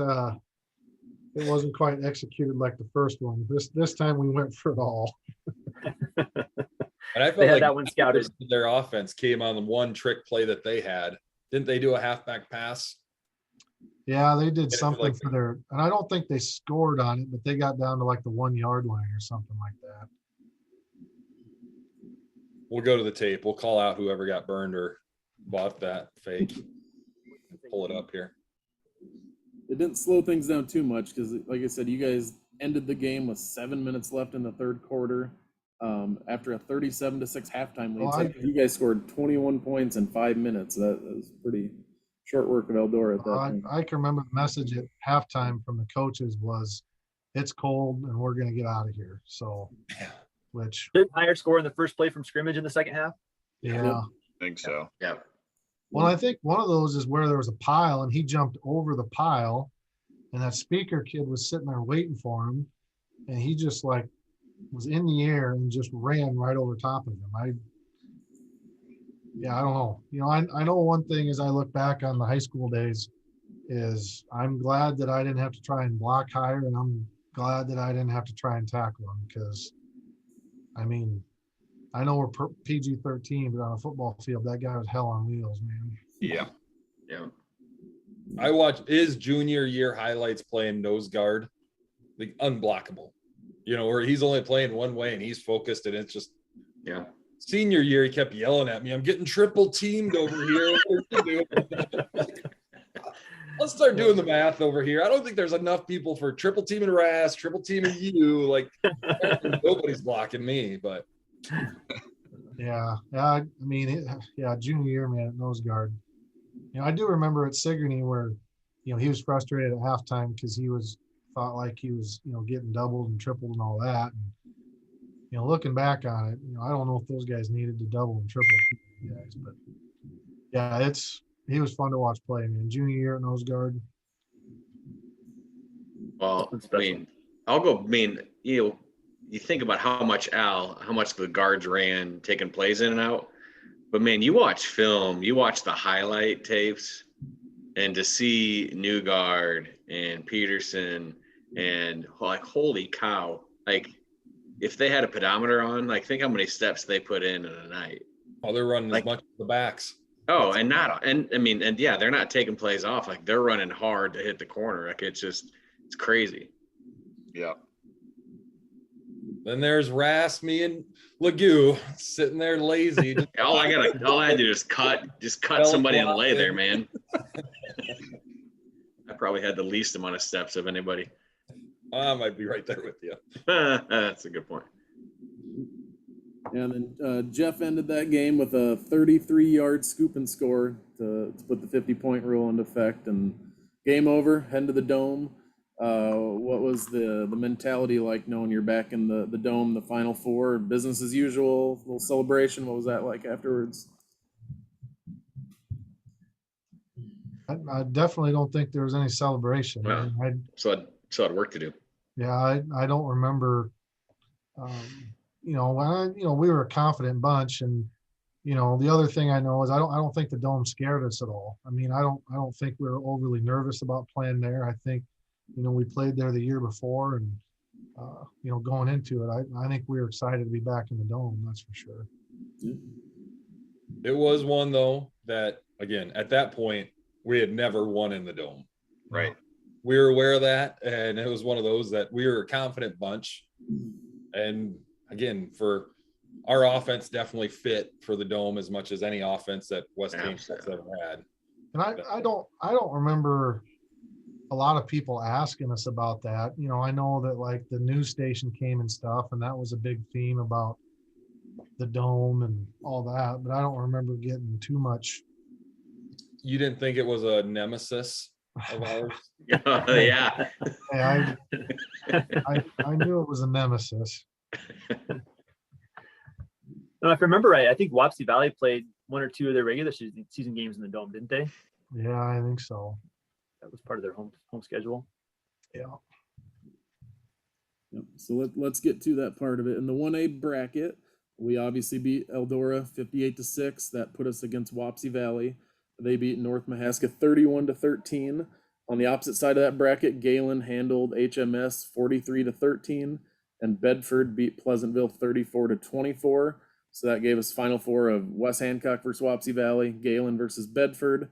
S2: It wasn't quite executed like the first one. This time we went for it all.
S6: And I felt like that one scouted. Their offense came on the one trick play that they had. Didn't they do a halfback pass?
S2: Yeah, they did something for their, and I don't think they scored on it, but they got down to like the 1 yard line or something like that.
S6: We'll go to the tape. We'll call out whoever got burned or bought that fake. Pull it up here.
S1: It didn't slow things down too much because, like I said, you guys ended the game with 7 minutes left in the third quarter. After a 37-6 halftime lead, you guys scored 21 points in 5 minutes. That was pretty short work of Eldora at that point.
S2: I can remember the message at halftime from the coaches was, "It's cold and we're going to get out of here." So, which
S4: didn't Higher score in the first play from scrimmage in the second half?
S2: Yeah,
S3: I think so.
S5: Yeah.
S2: Well, I think one of those is where there was a pile and he jumped over the pile, and that Speaker kid was sitting there waiting for him, and he just like was in the air and just ran right over top of him. I don't know. I know one thing as I look back on the high school days is I'm glad that I didn't have to try and block Higher, and I'm glad that I didn't have to try and tackle him, because I know we're PG-13, but on a football field, that guy was hell on wheels, man.
S3: Yeah.
S5: Yeah.
S6: I watched his junior year highlights playing nose guard, like unblockable, where he's only playing one way and he's focused, and it's just, Senior year, he kept yelling at me, "I'm getting triple teamed over here." Let's start doing the math over here. I don't think there's enough people for triple teaming Ras, triple teaming you. Like, nobody's blocking me, but.
S2: Yeah. Junior year, man, at nose guard. I do remember at Sigourney where, he was frustrated at halftime because he thought like he was, getting doubled and tripled and all that. And, looking back on it, I don't know if those guys needed to double and triple guys, but yeah, he was fun to watch play, man. Junior year at nose guard.
S5: Well, you think about how much the guards ran taking plays in and out, but man, you watch film, you watch the highlight tapes, and to see Newgard and Peterson and like, holy cow, like if they had a pedometer on, like think how many steps they put in a night.
S6: Oh, they're running
S5: Like-
S6: as much as the backs.
S5: Oh, and yeah, they're not taking plays off. Like they're running hard to hit the corner. Like it's crazy.
S3: Yeah.
S6: Then there's me and Legoo sitting there lazy.
S5: All I had to do is cut somebody and lay there, man. I probably had the least amount of steps of anybody.
S6: I might be right there with you.
S5: That's a good point.
S1: And then Jeff ended that game with a 33-yard scoop and score to put the 50-point rule into effect. And game over, heading to the Dome. What was the mentality like knowing you're back in the Dome, the Final Four, business as usual, little celebration? What was that like afterwards?
S2: I definitely don't think there was any celebration.
S5: Well, So I had work to do.
S2: I don't remember. We were a confident bunch, and the other thing I know is I don't think the Dome scared us at all. I mean, I don't think we were overly nervous about playing there. I think, we played there the year before, and going into it, I think we were excited to be back in the Dome. That's for sure.
S6: It was one though that, again, at that point we had never won in the Dome.
S5: Right.
S6: We were aware of that, and it was one of those that we were a confident bunch. And again, for our offense, definitely fit for the Dome as much as any offense that West Hancock's ever had.
S2: And I don't remember a lot of people asking us about that. I know that like the news station came and stuff, and that was a big theme about the Dome and all that, but I don't remember getting too much.
S6: You didn't think it was a nemesis of ours?
S5: Yeah.
S2: Hey, I knew it was a nemesis.
S4: No, if I remember right, I think Wapsie Valley played one or two of their regular season games in the Dome, didn't they?
S2: Yeah, I think so.
S4: That was part of their home schedule.
S2: Yeah.
S1: Yep. So let's get to that part of it. In the 1A bracket, we obviously beat Eldora 58-6. That put us against Wapsie Valley. They beat North Mahaska 31-13. On the opposite side of that bracket, Galen handled HMS 43-13, and Bedford beat Pleasantville 34-24. So that gave us Final Four of West Hancock versus Wapsie Valley, Galen versus Bedford.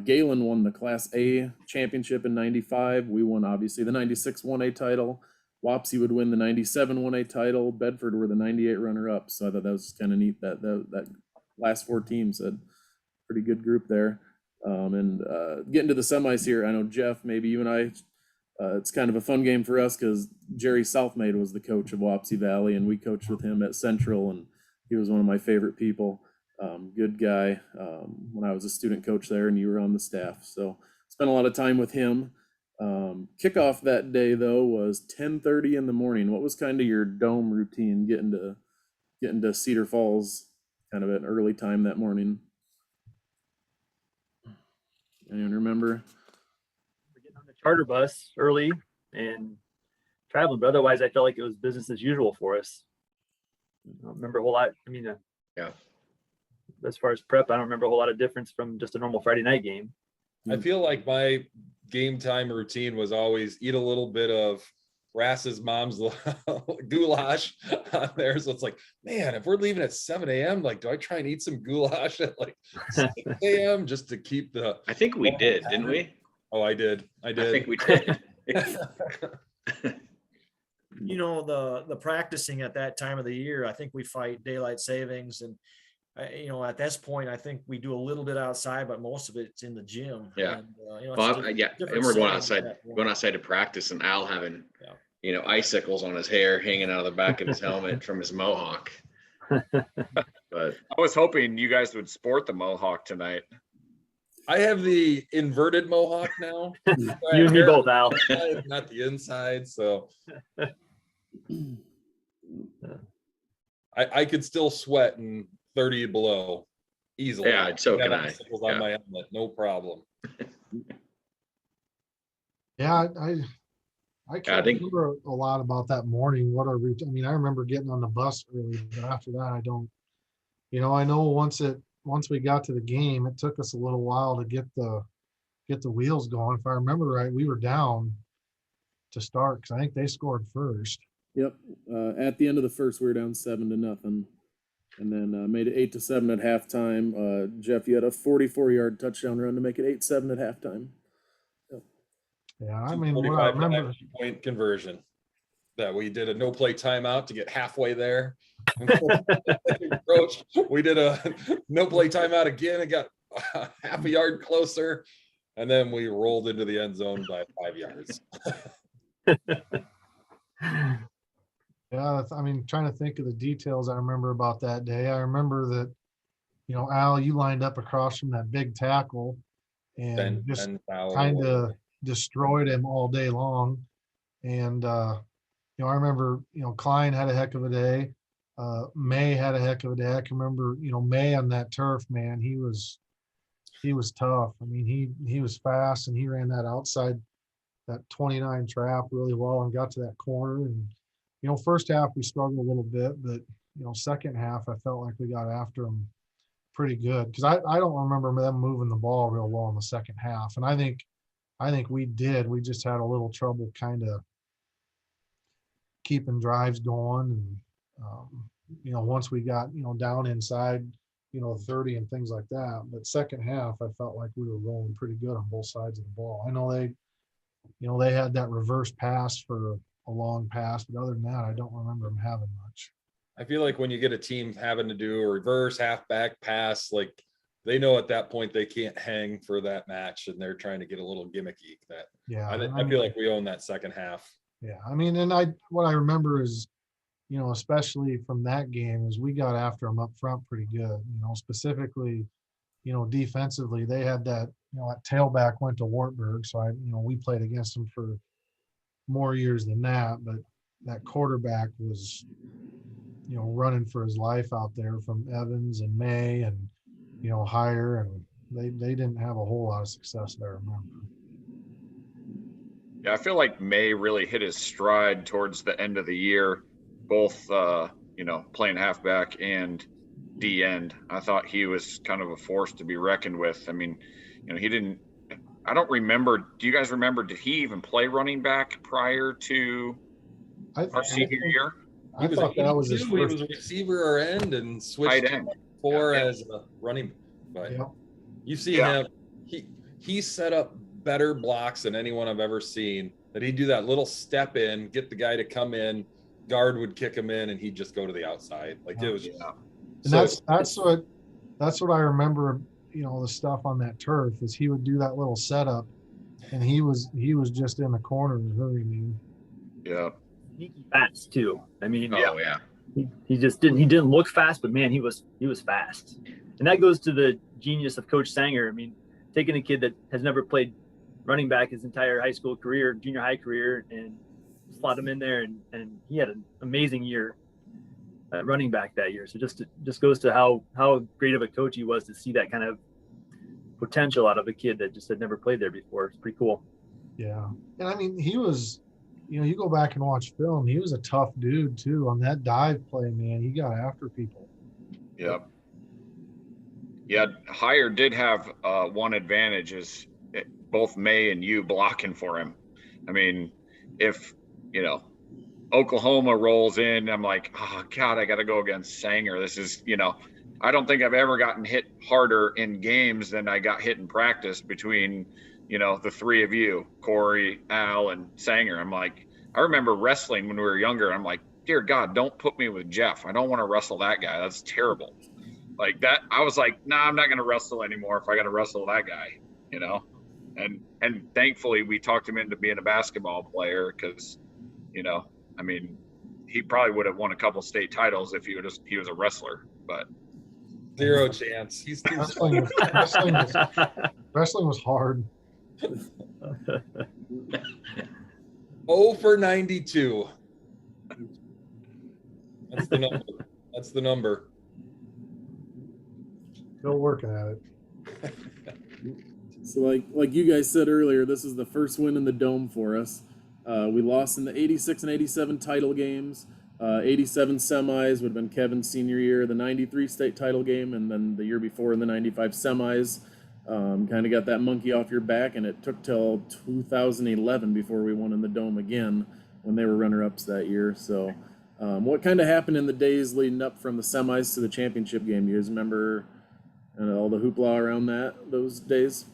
S1: Galen won the Class A championship in 95. We won, obviously, the 96 1A title. Wapsie would win the 97 1A title. Bedford were the 98 runner-up. So I thought that was kind of neat that last four teams had a pretty good group there. Getting to the semis here, I know, Jeff, maybe you and I, it's kind of a fun game for us because Jerry Southmaid was the coach of Wapsie Valley, and we coached with him at Central, and he was one of my favorite people. Good guy when I was a student coach there, and you were on the staff. So spent a lot of time with him. Kickoff that day, though, was 10:30 in the morning. What was kind of your Dome routine getting to Cedar Falls kind of at an early time that morning? Anyone remember?
S4: We're getting on the charter bus early and traveling, but otherwise I felt like it was business as usual for us. I don't remember a whole lot. I mean,
S5: Yeah.
S4: As far as prep, I don't remember a whole lot of difference from just a normal Friday night game.
S6: I feel like my game time routine was always eat a little bit of Rass's mom's goulash on there. So it's like, man, if we're leaving at 7 a.m., like, do I try and eat some goulash at like 6 a.m. just to keep the.
S5: I think we did, didn't we?
S6: Oh, I did.
S5: I think we did.
S7: The practicing at that time of the year, I think we fight daylight savings, and at this point, I think we do a little bit outside, but most of it's in the gym.
S5: Yeah.
S7: And,
S5: Well, I remember going
S7: setting
S5: outside to practice, and Al having, icicles on his hair hanging out of the back of his helmet from his mohawk. But
S3: I was hoping you guys would sport the mohawk tonight.
S6: I have the inverted mohawk now.
S4: You and me both, Al.
S6: Not the inside, so I could still sweat in 30 below easily.
S5: Yeah, so can I.
S6: Icicles on my helmet, no problem.
S2: Yeah, I can't remember a lot about that morning. What our routine? I mean, I remember getting on the bus early, but after that, I don't. I know once we got to the game, it took us a little while to get the get the wheels going. If I remember right, we were down to start because I think they scored first.
S1: Yep. At the end of the first, we were down 7-0, and then made it 8-7 at halftime. Jeff, you had a 44-yard touchdown run to make it 8-7 at halftime. Yep.
S2: Yeah, I mean, what I
S6: 45
S2: remember.
S6: point conversion that we did a no play timeout to get halfway there. Coach, we did a no play timeout again and got half a yard closer, and then we rolled into the end zone by 5 yards.
S2: Yeah, I mean, trying to think of the details I remember about that day. I remember that, Al, you lined up across from that big tackle and just kind of destroyed him all day long. And, I remember, Klein had a heck of a day. May had a heck of a day. I can remember, May on that turf, man, he was tough. I mean, he was fast and he ran that outside, that 29 trap really well and got to that corner. And, first half we struggled a little bit, but, second half I felt like we got after him pretty good because I don't remember them moving the ball real well in the second half. And I think we did. We just had a little trouble kind of keeping drives going. And, once we got, down inside, 30 and things like that. But second half, I felt like we were rolling pretty good on both sides of the ball. I know they had that reverse pass for a long pass, but other than that, I don't remember them having much.
S6: I feel like when you get a team having to do a reverse halfback pass, like they know at that point they can't hang for that match, and they're trying to get a little gimmicky. That
S2: Yeah,
S6: I feel like we own that second half.
S2: Yeah, I mean, and what I remember is, especially from that game, is we got after them up front pretty good. Specifically, defensively, they had that, that tailback went to Wartburg, so we played against them for more years than that, but that quarterback was, running for his life out there from Evans and May and, Higher, and they didn't have a whole lot of success there, I remember.
S3: Yeah, I feel like May really hit his stride towards the end of the year, both, playing halfback and D end. I thought he was kind of a force to be reckoned with. I mean, I don't remember. Do you guys remember, did he even play running back prior to our senior year?
S2: I thought that was his
S6: He
S2: first.
S6: was a receiver or end and switched to as a running. But you see him, he set up better blocks than anyone I've ever seen. That he'd do that little step in, get the guy to come in, guard would kick him in, and he'd just go to the outside. Like it was just.
S2: And that's what I remember. The stuff on that turf is he would do that little setup, and he was just in the corner in a hurry, man.
S3: Yeah.
S4: Sneaky fast too. I mean, he didn't look fast, but man, he was fast. And that goes to the genius of Coach Sanger. I mean, taking a kid that has never played running back his entire high school career, junior high career, and slot him in there, and he had an amazing year at running back that year. So just goes to how great of a coach he was to see that kind of potential out of a kid that just had never played there before. It's pretty cool.
S2: Yeah, and I mean, he was, you go back and watch film, he was a tough dude too. On that dive play, man, he got after people.
S3: Yep. Yeah, Higher did have one advantage is both May and you blocking for him. I mean, if, Oklahoma rolls in, I'm like, oh, God, I got to go against Sanger. This is, I don't think I've ever gotten hit harder in games than I got hit in practice between, the three of you, Corey, Al, and Sanger. I'm like, I remember wrestling when we were younger. I'm like, dear God, don't put me with Jeff. I don't want to wrestle that guy. That's terrible. Like that, I was like, nah, I'm not going to wrestle anymore if I got to wrestle that guy, and thankfully we talked him into being a basketball player because, I mean, he probably would have won a couple state titles if he was a wrestler, but
S6: 0 chance. He's too
S2: Wrestling was hard.
S6: 0 for 92. That's the number. That's the number.
S2: Still working at it.
S1: So like you guys said earlier, this is the first win in the Dome for us. We lost in the 86 and 87 title games. 87 semis would have been Kevin's senior year, the 93 state title game, and then the year before in the 95 semis. kind of got that monkey off your back, and it took till 2011 before we won in the Dome again when they were runner-ups that year. So what kind of happened in the days leading up from the semis to the championship game? You guys remember all the hoopla around those days?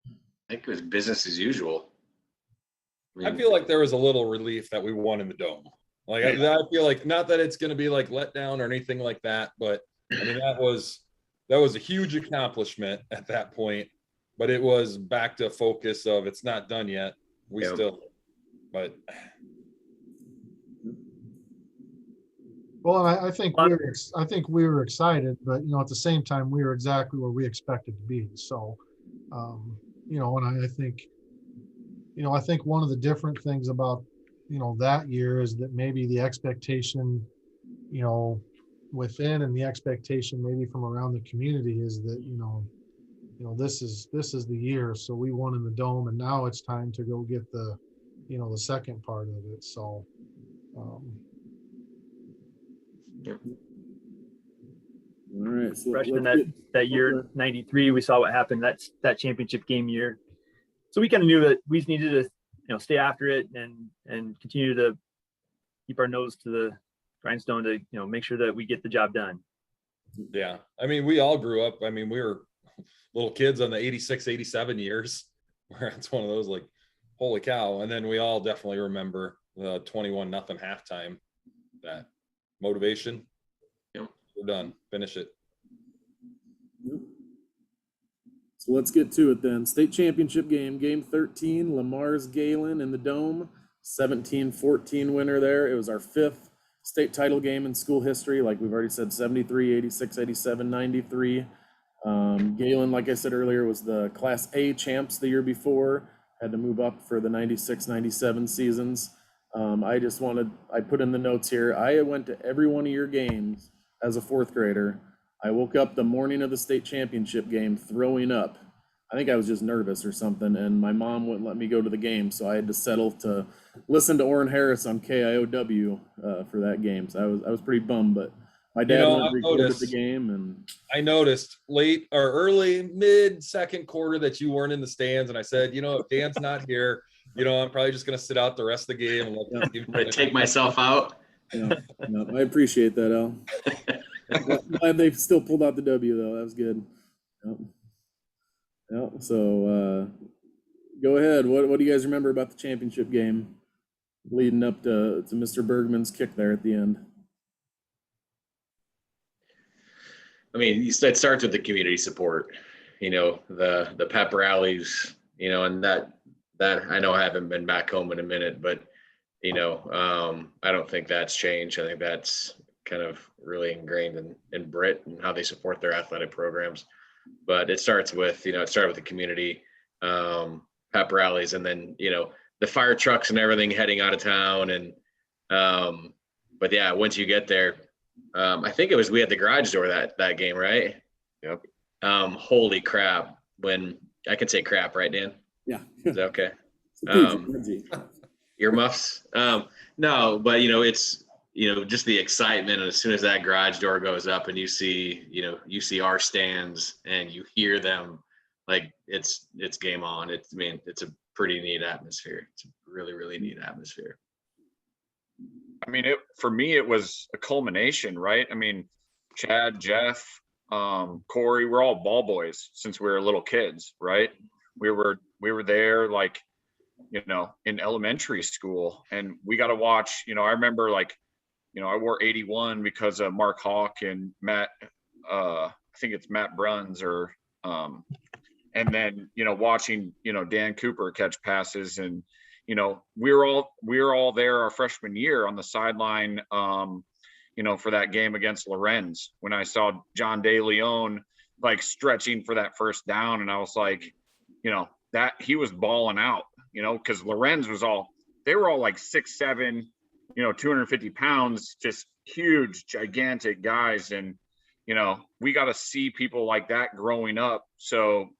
S5: I think it was business as usual.
S6: I feel like there was a little relief that we won in the Dome. Like I feel like, not that it's going to be like let down or anything like that, but I mean that was a huge accomplishment at that point. But it was back to focus of it's not done yet. We still, but.
S2: Well, I think we were excited, but at the same time, we were exactly where we expected to be. So, and I think, I think one of the different things about, that year is that maybe the expectation, within and the expectation maybe from around the community is that, this is the year. So we won in the Dome, and now it's time to go get the second part of it. So,
S1: All right. So
S4: Freshman that year, 93, we saw what happened. That's that championship game year. So we kind of knew that we needed to, stay after it and continue to keep our nose to the grindstone to, make sure that we get the job done.
S6: Yeah. I mean, we all grew up. I mean, we were little kids on the 86, 87 years where it's one of those like, holy cow. And then we all definitely remember the 21-0 halftime, that motivation.
S5: Yep.
S6: We're done. Finish it.
S1: Yep. So let's get to it then. State championship game, game 13, Lamar's Galen in the Dome, 17-14 winner there. It was our 5th state title game in school history. Like we've already said, 73, 86, 87, 93. Galen, like I said earlier, was the Class A champs the year before, had to move up for the 96, 97 seasons. I put in the notes here, I went to every one of your games as a 4th grader. I woke up the morning of the state championship game throwing up. I think I was just nervous or something, and my mom wouldn't let me go to the game, so I had to settle to listen to Orrin Harris on KIOW for that game. So I was pretty bummed, but my dad went and recorded the game, and
S6: I noticed late or early, mid second quarter that you weren't in the stands, and I said, if Dan's not here, I'm probably just going to sit out the rest of the game and let
S5: I'm going to take myself out.
S1: I appreciate that, Al. Glad they still pulled out the W, though. That was good. So go ahead. What do you guys remember about the championship game leading up to Mr. Bergman's kick there at the end?
S5: I mean, it starts with the community support, the pep rallies, and that I know I haven't been back home in a minute, but, I don't think that's changed. I think that's kind of really ingrained in Britt and how they support their athletic programs. But it starts with, it started with the community, pep rallies, and then, the fire trucks and everything heading out of town. And, but yeah, once you get there, I think we had the garage door that game, right?
S3: Yep.
S5: Holy crap. When I can say crap, right, Dan?
S1: Yeah.
S5: Is that okay?
S1: It's
S5: Earmuffs. No, but it's, just the excitement. And as soon as that garage door goes up and you see our stands and you hear them, like it's game on. It's a pretty neat atmosphere. It's a really, really neat atmosphere.
S3: I mean, for me, it was a culmination, right? I mean, Chad, Jeff, Corey, we're all ball boys since we were little kids, right? We were there like, in elementary school, and we got to watch, I remember like, I wore 81 because of Mark Hawk and Matt, I think it's Matt Bruns and then, watching, Dan Cooper catch passes, and, we were all there our freshman year on the sideline, for that game against Lorenz, when I saw John De Leon like stretching for that first down. And I was like, that he was balling out, because Lorenz they were all like 6'7", 250 pounds, just huge, gigantic guys. And, we got to see people like that growing up. So,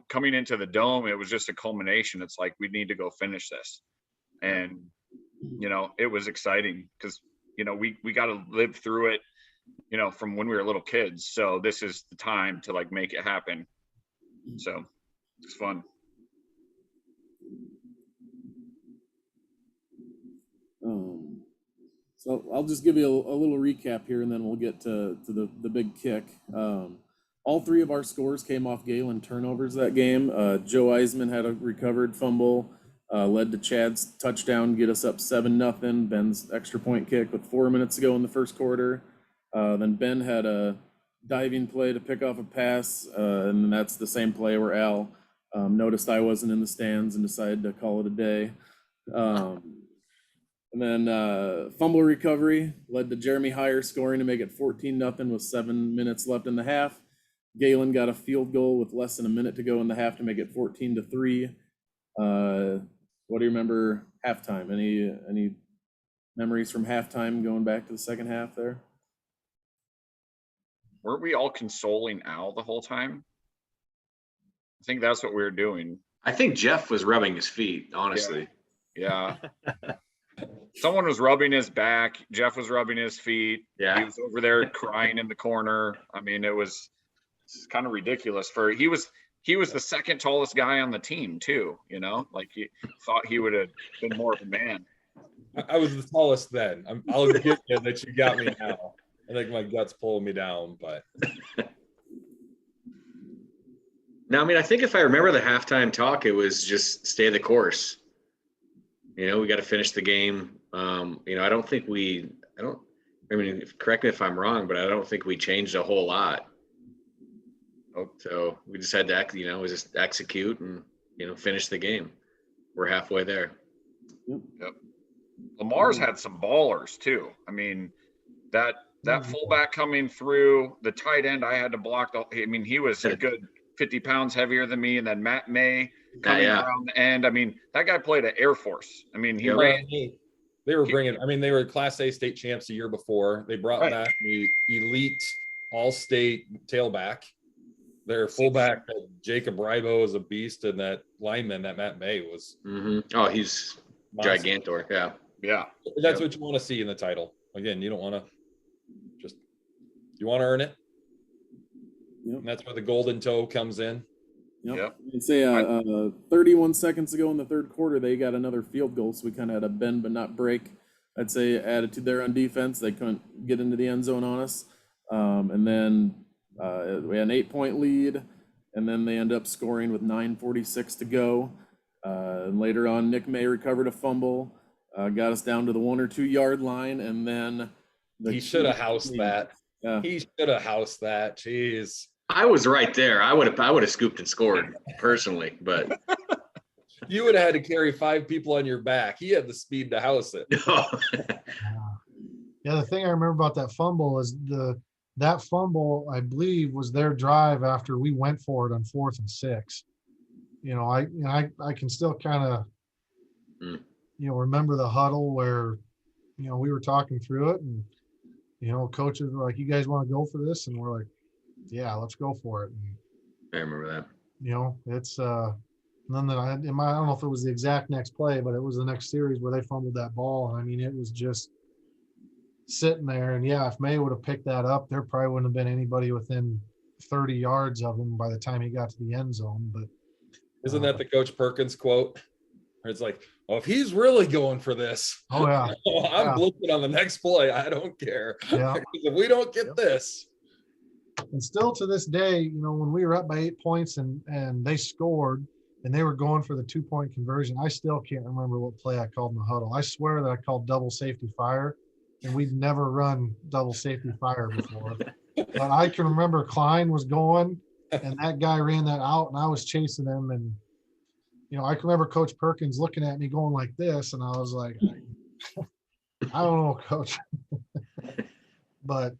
S3: coming into the Dome, it was just a culmination. It's like, we need to go finish this. And, it was exciting because, we got to live through it. from when we were little kids. So this is the time to like make it happen. So it's fun.
S1: So I'll just give you a little recap here, and then we'll get to the big kick. All three of our scores came off Galen turnovers that game. Joe Eisman had a recovered fumble, led to Chad's touchdown, get us up 7-0. Ben's extra point kick with 4 minutes to go in the first quarter. Then Ben had a diving play to pick off a pass, and that's the same play where Al noticed I wasn't in the stands and decided to call it a day. And then fumble recovery led to Jeremy Heyer scoring to make it 14-0 with 7 minutes left in the half. Galen got a field goal with less than a minute to go in the half to make it 14-3. What do you remember halftime? Any memories from halftime going back to the second half there?
S3: Weren't we all consoling Al the whole time? I think that's what we were doing.
S5: I think Jeff was rubbing his feet, honestly.
S3: Yeah. Someone was rubbing his back. Jeff was rubbing his feet.
S5: Yeah.
S3: He was over there crying in the corner. I mean, it's kind of ridiculous he was the second tallest guy on the team too, like he thought he would have been more of a man.
S6: I was the tallest then. I'll give you that you got me now. I think my gut's pulling me down, but.
S5: No, I mean, I think if I remember the halftime talk, it was just stay the course. We got to finish the game. Correct me if I'm wrong, but I don't think we changed a whole lot. So we just had to, just execute and, finish the game. We're halfway there.
S3: Yep. Lamar's had some ballers too. I mean, that fullback coming through, the tight end I had to block. He was a good 50 pounds heavier than me. And then Matt May coming around the end. I mean, that guy played at Air Force. I mean, he ran.
S6: They were they were Class A state champs the year before. They brought back the elite all-state tailback. Their fullback, Jacob Ribo, is a beast, and that lineman, that Matt May, was.
S5: Mm-hmm. Oh, he's monster. Gigantor. Yeah.
S3: Yeah.
S6: That's what you want to see in the title. Again, you don't want to you want to earn it. Yep. And that's where the golden toe comes in.
S1: Yep. I'd say 31 seconds ago in the third quarter, they got another field goal, so we kind of had a bend but not break, I'd say, attitude there on defense. They couldn't get into the end zone on us. And then we had an 8-point lead, and then they end up scoring with 9:46 to go. And later on, Nick May recovered a fumble, got us down to the 1 or 2 yard line, and then
S6: he should have housed that. Yeah. He should have housed that. Jeez.
S5: I was right there. I would have scooped and scored personally, but
S6: you would have had to carry 5 people on your back. He had the speed to house it.
S2: Yeah, the thing I remember about that fumble is that fumble, I believe, was their drive after we went for it on 4th and 6. I can still kind of remember the huddle where we were talking through it, and coaches were like, "You guys want to go for this?" And we're like, "Yeah, let's go for it." And,
S5: I remember that.
S2: It's and then I don't know if it was the exact next play, but it was the next series where they fumbled that ball. And it was just sitting there. And yeah, if May would have picked that up, there probably wouldn't have been anybody within 30 yards of him by the time he got to the end zone. But
S6: isn't that the Coach Perkins quote? Where it's like, "Oh, if he's really going for this,
S2: oh yeah,
S6: I'm looking on the next play. I don't care.
S2: Yeah.
S6: If we don't get this."
S2: And still to this day, when we were up by 8 points and they scored and they were going for the 2-point conversion, I still can't remember what play I called in the huddle. I swear that I called double safety fire, and we'd never run double safety fire before. But I can remember Klein was going, and that guy ran that out, and I was chasing him. And, I can remember Coach Perkins looking at me going like this, and I was like, I don't know, Coach. But,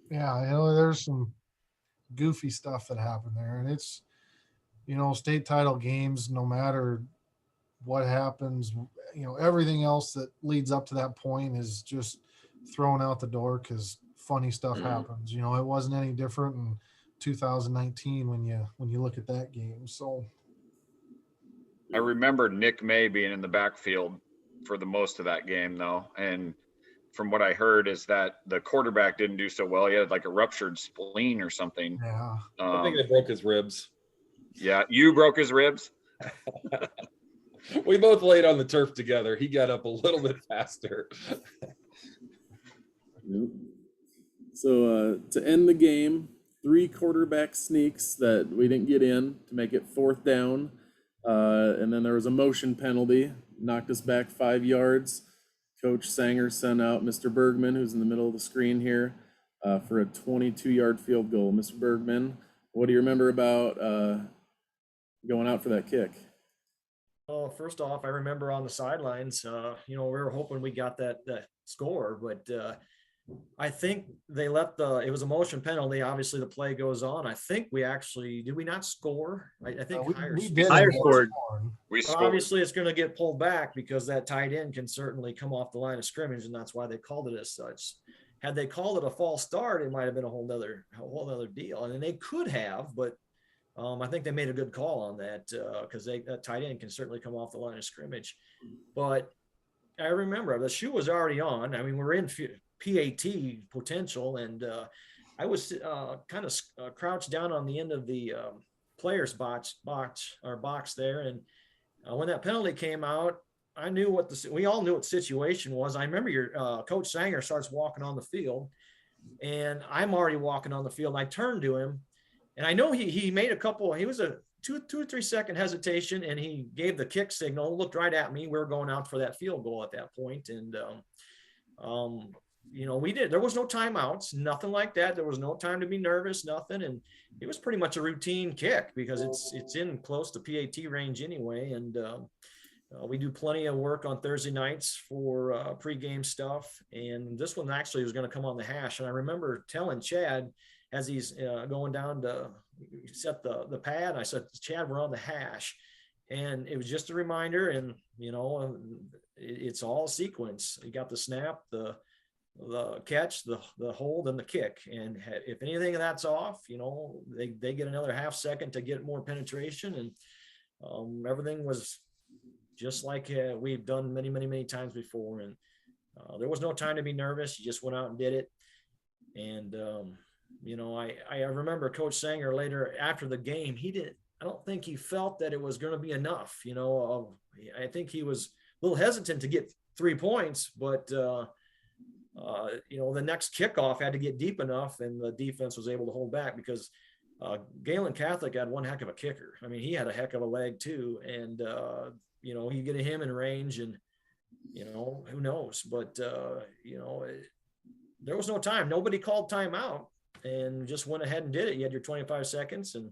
S2: yeah, there's some goofy stuff that happened there. And it's, state title games, no matter what happens, everything else that leads up to that point is just thrown out the door because funny stuff happens. It wasn't any different in 2019 when you look at that game. So
S3: I remember Nick May being in the backfield for the most of that game, though, and from what I heard, is that the quarterback didn't do so well. He had like a ruptured spleen or something.
S2: Yeah.
S6: I think they broke his ribs.
S3: Yeah, you broke his ribs.
S6: We both laid on the turf together. He got up a little bit faster.
S1: Yep. So to end the game, 3 quarterback sneaks that we didn't get in to make it 4th down. And then there was a motion penalty, knocked us back 5 yards. Coach Sanger sent out Mr. Bergman, who's in the middle of the screen here, for a 22-yard field goal. Mr. Bergman, what do you remember about going out for that kick?
S7: Oh, first off, I remember on the sidelines, we were hoping we got that score, but I think they let it was a motion penalty. Obviously the play goes on. I think we actually, did we not score? I think
S2: we did.
S4: Higher scored.
S3: We
S7: But
S3: scored.
S7: obviously it's going to get pulled back because that tight end can certainly come off the line of scrimmage, and that's why they called it as such. Had they called it a false start, it might have been a whole nother deal. And they could have, but I think they made a good call on that because that tight end can certainly come off the line of scrimmage. But I remember the shoe was already on. I mean, we're in PAT potential, and I was kind of crouched down on the end of the players box there, and when that penalty came out, I knew we all knew what the situation was. I remember your Coach Sanger starts walking on the field, and I'm already walking on the field. And I turned to him, and I know he made a couple. He was a 2 or 3 second hesitation, and he gave the kick signal. Looked right at me. We were going out for that field goal at that point, and we did. There was no timeouts, nothing like that. There was no time to be nervous, nothing, and it was pretty much a routine kick because it's in close to PAT range anyway, and we do plenty of work on Thursday nights for pregame stuff, and this one actually was going to come on the hash. And I remember telling Chad as he's going down to set the pad, I said, Chad, we're on the hash. And it was just a reminder, and it's all sequence. You got the snap, the catch, the hold, and the kick. And if anything of that's off, they get another half second to get more penetration, and everything was just like we've done many, many, many times before. And there was no time to be nervous. You just went out and did it. And I remember Coach Sanger later after the game, I don't think he felt that it was going to be enough. I think he was a little hesitant to get 3 points, but the next kickoff had to get deep enough, and the defense was able to hold back because Galen Catholic had one heck of a kicker. I mean, he had a heck of a leg too, and you get him in range, and who knows? But there was no time. Nobody called timeout, and just went ahead and did it. You had your 25 seconds, and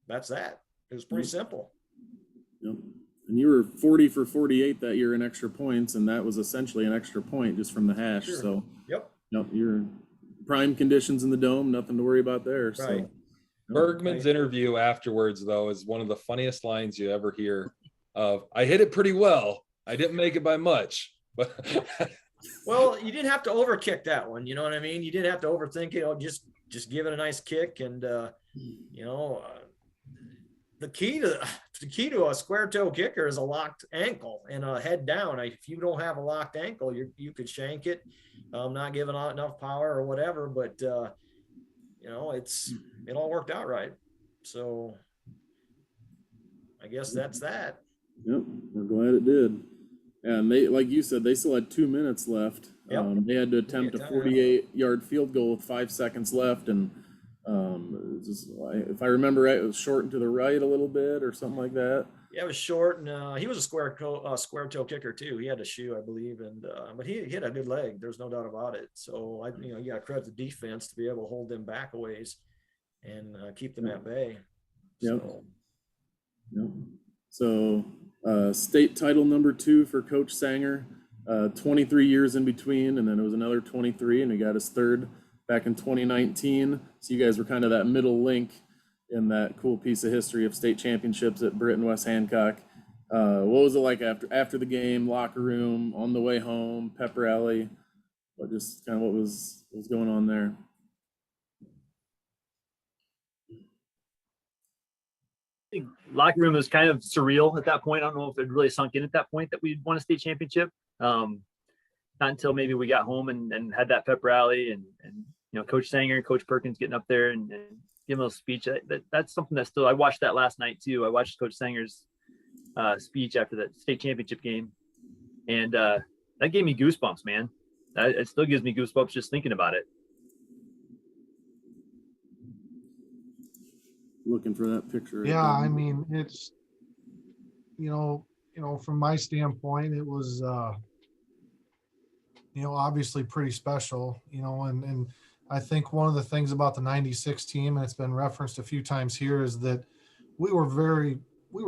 S7: that's that. It was pretty simple.
S1: Yep. And you were 40 for 48 that year in extra points, and that was essentially an extra point just from the hash.
S7: Sure.
S1: So,
S7: Yep.
S1: You're prime conditions in the dome, nothing to worry about there.
S7: Right.
S1: So,
S6: Bergman's interview afterwards, though, is one of the funniest lines you ever hear. I hit it pretty well. I didn't make it by much, but
S7: Well, you didn't have to overkick that one. You know what I mean? You didn't have to overthink it. Just give it a nice kick, and the key to a square toe kicker is a locked ankle and a head down. If you don't have a locked ankle, you could shank it, not giving out enough power or whatever. But it all worked out right. So I guess that's that.
S1: Yep, we're glad it did. And they, like you said, they still had 2 minutes left.
S7: Yep.
S1: They had to attempt a 48-yard field goal with 5 seconds left, and if I remember right, it was shortened to the right a little bit or something like that.
S7: Yeah, it was short, and he was a square toe kicker too. He had a shoe, I believe, and but he had a good leg. There's no doubt about it. So you got to credit the defense to be able to hold them back a ways and keep them at bay.
S1: Yep. So state title number 2 for Coach Sanger, 23 years in between, and then it was another 23, and he got his third back in 2019. So you guys were kind of that middle link in that cool piece of history of state championships at Britt and West Hancock. What was it like after the game, locker room, on the way home, pep rally? What was going on there?
S4: I think locker room was kind of surreal at that point. I don't know if it really sunk in at that point that we'd won a state championship. not until maybe we got home and had that pep rally and Coach Sanger and Coach Perkins getting up there and giving a little speech. That's something that still, I watched that last night too. I watched Coach Sanger's speech after the state championship game. And that gave me goosebumps, man. It still gives me goosebumps just thinking about it.
S1: Looking for that picture.
S2: Yeah, I mean, it's, from my standpoint, it was, obviously pretty special, and I think one of the things about the 96 team, and it's been referenced a few times here, is that we were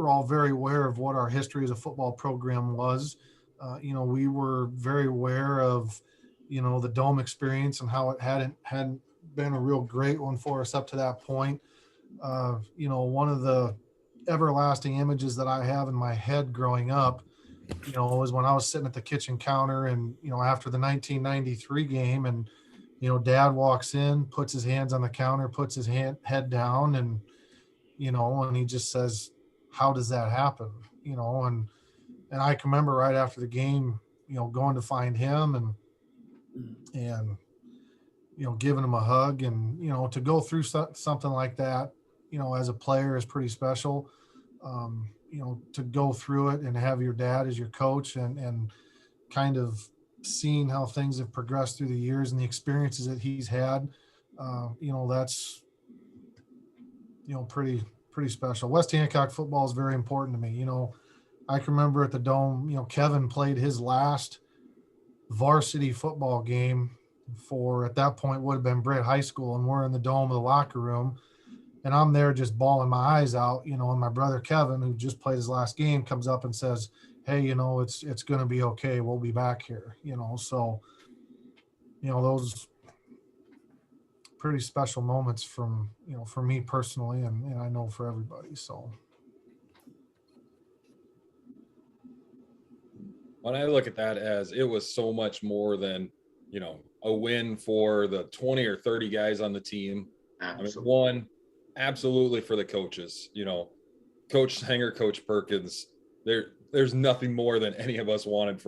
S2: all very aware of what our history as a football program was. We were very aware of, the Dome experience and how it hadn't been a real great one for us up to that point. One of the everlasting images that I have in my head growing up, was when I was sitting at the kitchen counter and, after the 1993 game, and, Dad walks in, puts his hands on the counter, puts his head down, and, and he just says, "How does that happen?" And I can remember right after the game, going to find him and giving him a hug, and, to go through something like that, as a player is pretty special. To go through it and have your dad as your coach and kind of seeing how things have progressed through the years and the experiences that he's had, that's, pretty special. West Hancock football is very important to me. I can remember at the Dome, Kevin played his last varsity football game for, at that point, would have been Britt High School, and we're in the Dome of the locker room. And I'm there just bawling my eyes out, and my brother Kevin, who just played his last game, comes up and says, "Hey, it's going to be okay. We'll be back here." So, those pretty special moments from, for me personally, and I know for everybody. So.
S6: When I look at that as it was so much more than, a win for the 20 or 30 guys on the team.
S5: Absolutely.
S6: I mean, one, absolutely for the coaches, Coach Sanger, Coach Perkins, there's nothing more than any of us wanted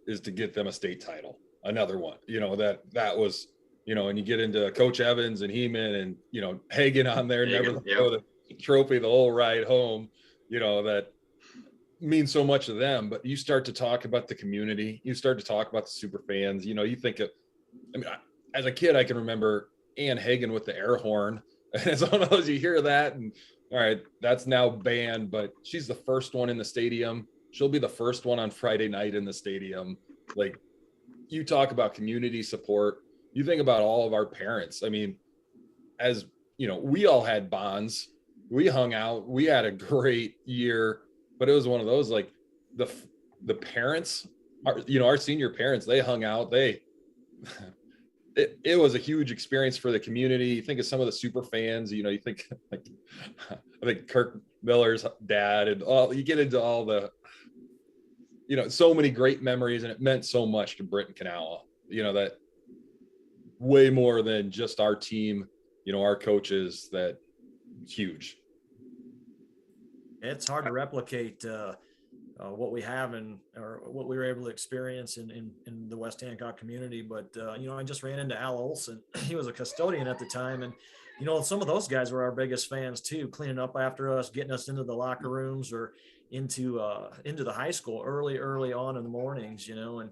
S6: is to get them a state title, another one, that was, and you get into Coach Evans and Heeman and, Hagan on there, never throw the trophy the whole ride home, that means so much to them. But you start to talk about the community, you start to talk about the super fans, you think of, as a kid, I can remember Ann Hagan with the air horn. And it's one of those, you hear that and all right, that's now banned, but she's the first one in the stadium. She'll be the first one on Friday night in the stadium. Like, you talk about community support, you think about all of our parents. I mean, as we all had bonds, we hung out, we had a great year, but it was one of those, like, the parents are, our senior parents, they hung out, it was a huge experience for the community. You think of some of the super fans, you think like, I think Kirk Miller's dad and all, you get into all the, so many great memories, and it meant so much to Britt and Kanawha, that way more than just our team, our coaches, that huge.
S7: It's hard to replicate what we have or what we were able to experience in the West Hancock community. But, I just ran into Al Olson. He was a custodian at the time. And, some of those guys were our biggest fans too, cleaning up after us, getting us into the locker rooms or into the high school early on in the mornings, and,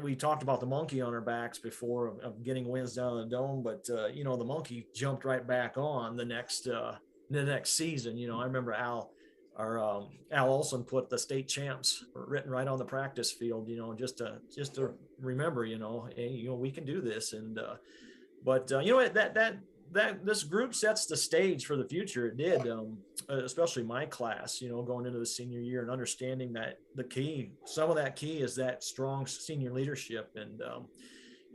S7: we talked about the monkey on our backs before of getting wins down in the Dome, but, the monkey jumped right back on the next season. I remember Al Olson put the state champs written right on the practice field, just to remember, hey, we can do this. And, but that this group sets the stage for the future. It did, especially my class, going into the senior year and understanding that some of that key is that strong senior leadership. And,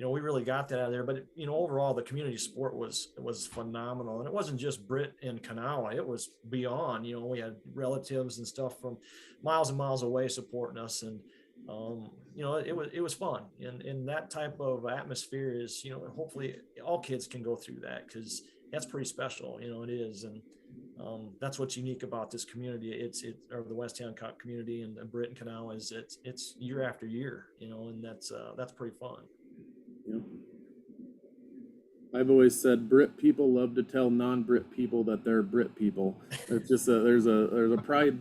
S7: we really got that out of there. But, overall, the community support was phenomenal. And it wasn't just Britt and Kanawha. It was beyond. We had relatives and stuff from miles and miles away supporting us. And, it was fun. And that type of atmosphere is, hopefully all kids can go through that, because that's pretty special. It is. And That's what's unique about this community. Or the West Hancock community and Britt and Kanawha is it's year after year, and that's pretty fun.
S1: Yep. I've always said Brit people love to tell non-Brit people that they're Brit people. It's just there's a pride.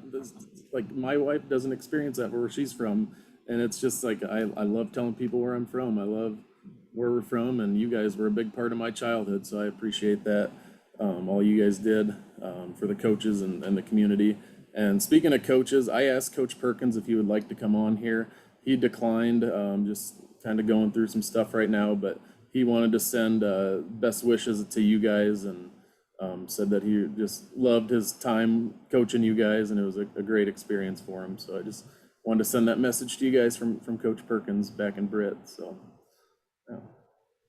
S1: Like my wife doesn't experience that where she's from, and it's just like I love telling people where I'm from. I love where we're from, and you guys were a big part of my childhood, so I appreciate that. All you guys did for the coaches and the community. And speaking of coaches, I asked Coach Perkins if he would like to come on here. He declined, just kind of going through some stuff right now, but he wanted to send best wishes to you guys and said that he just loved his time coaching you guys, and it was a great experience for him. So I just wanted to send that message to you guys from Coach Perkins back in Britt. So, yeah.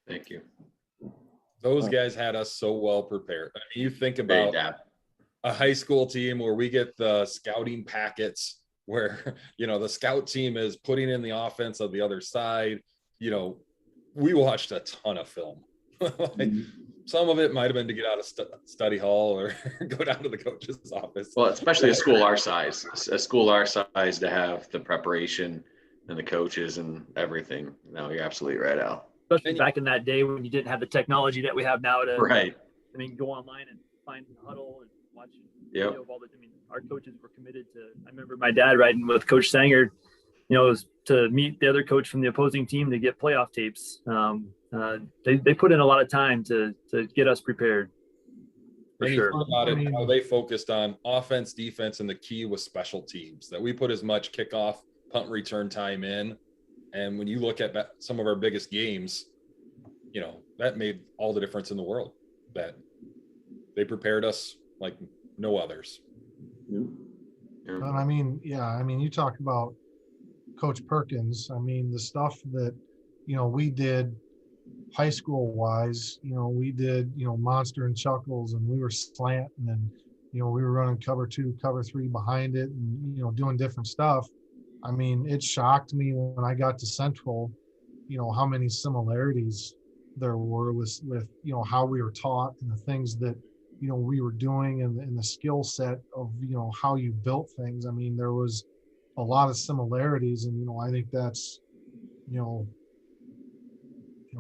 S5: Thank you.
S6: Those guys had us so well prepared. I mean, you think
S5: Very
S6: about
S5: dap.
S6: a high school team where we get the scouting packets where, the scout team is putting in the offense of the other side. We watched a ton of film. Some of it might have been to get out of study hall or go down to the coach's office.
S5: Well, especially a school our size, to have the preparation and the coaches and everything. No, you're absolutely right, Al.
S4: Especially back in that day when you didn't have the technology that we have now to,
S5: Right.
S4: Go online and find huddle and watch
S5: Yep.
S4: video of all the. Our coaches were committed to. I remember my dad riding with Coach Sanger, was to meet the other coach from the opposing team to get playoff tapes. They put in a lot of time to get us prepared. For
S6: and
S4: sure.
S6: You think about it, how they focused on offense, defense, and the key was special teams. That we put as much kickoff, punt return time in. And when you look at some of our biggest games, that made all the difference in the world. That they prepared us like no others.
S2: And you talk about Coach Perkins. The stuff that, we did high school wise, we did, Monster and Chuckles, and we were slant, and then, we were running cover 2, cover 3 behind it, and, doing different stuff. It shocked me when I got to Central, how many similarities there were with how we were taught and the things that, we were doing and the skill set of, how you built things. There was a lot of similarities, and, I think that's,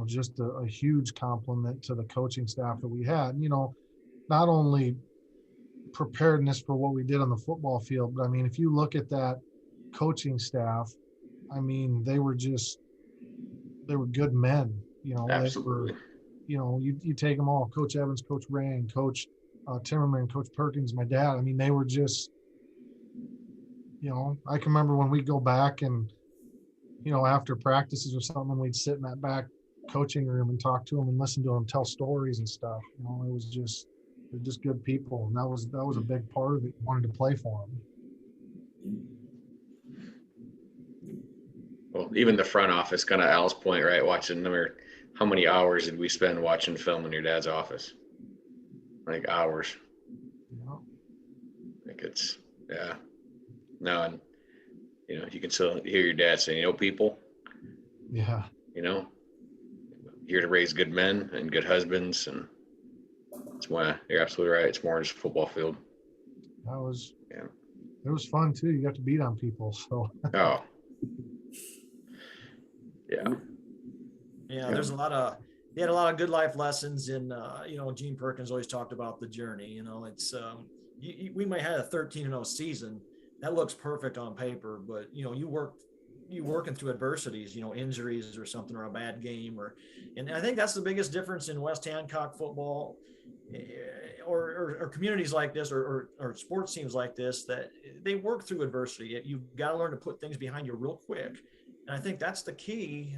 S2: just a huge compliment to the coaching staff that we had. Not only preparedness for what we did on the football field, but if you look at that coaching staff, they were good men.
S5: Absolutely.
S2: They were, you take them all, Coach Evans, Coach Rand, Coach Timmerman, Coach Perkins, my dad. They were just, I can remember when we go back and, after practices or something, we'd sit in that back coaching room and talk to them and listen to them tell stories and stuff. It was just, they're just good people. And that was a big part of it. You wanted to play for them.
S5: Well, even the front office, kind of Al's point, right? Watching them, how many hours did we spend watching film in your dad's office? Like hours. Like it's, yeah. No, and you can still hear your dad saying, people.
S2: Yeah.
S5: Here to raise good men and good husbands, and it's why you're absolutely right. It's more than just a football field.
S2: It was fun too. You got to beat on people, so.
S5: Oh. Yeah.
S7: Yeah, there's they had a lot of good life lessons, and Gene Perkins always talked about the journey. It's we might have a 13-0 season that looks perfect on paper, but you working through adversities, injuries or something, or a bad game, and I think that's the biggest difference in West Hancock football or communities like this or sports teams like this, that they work through adversity. You've got to learn to put things behind you real quick. And I think that's the key.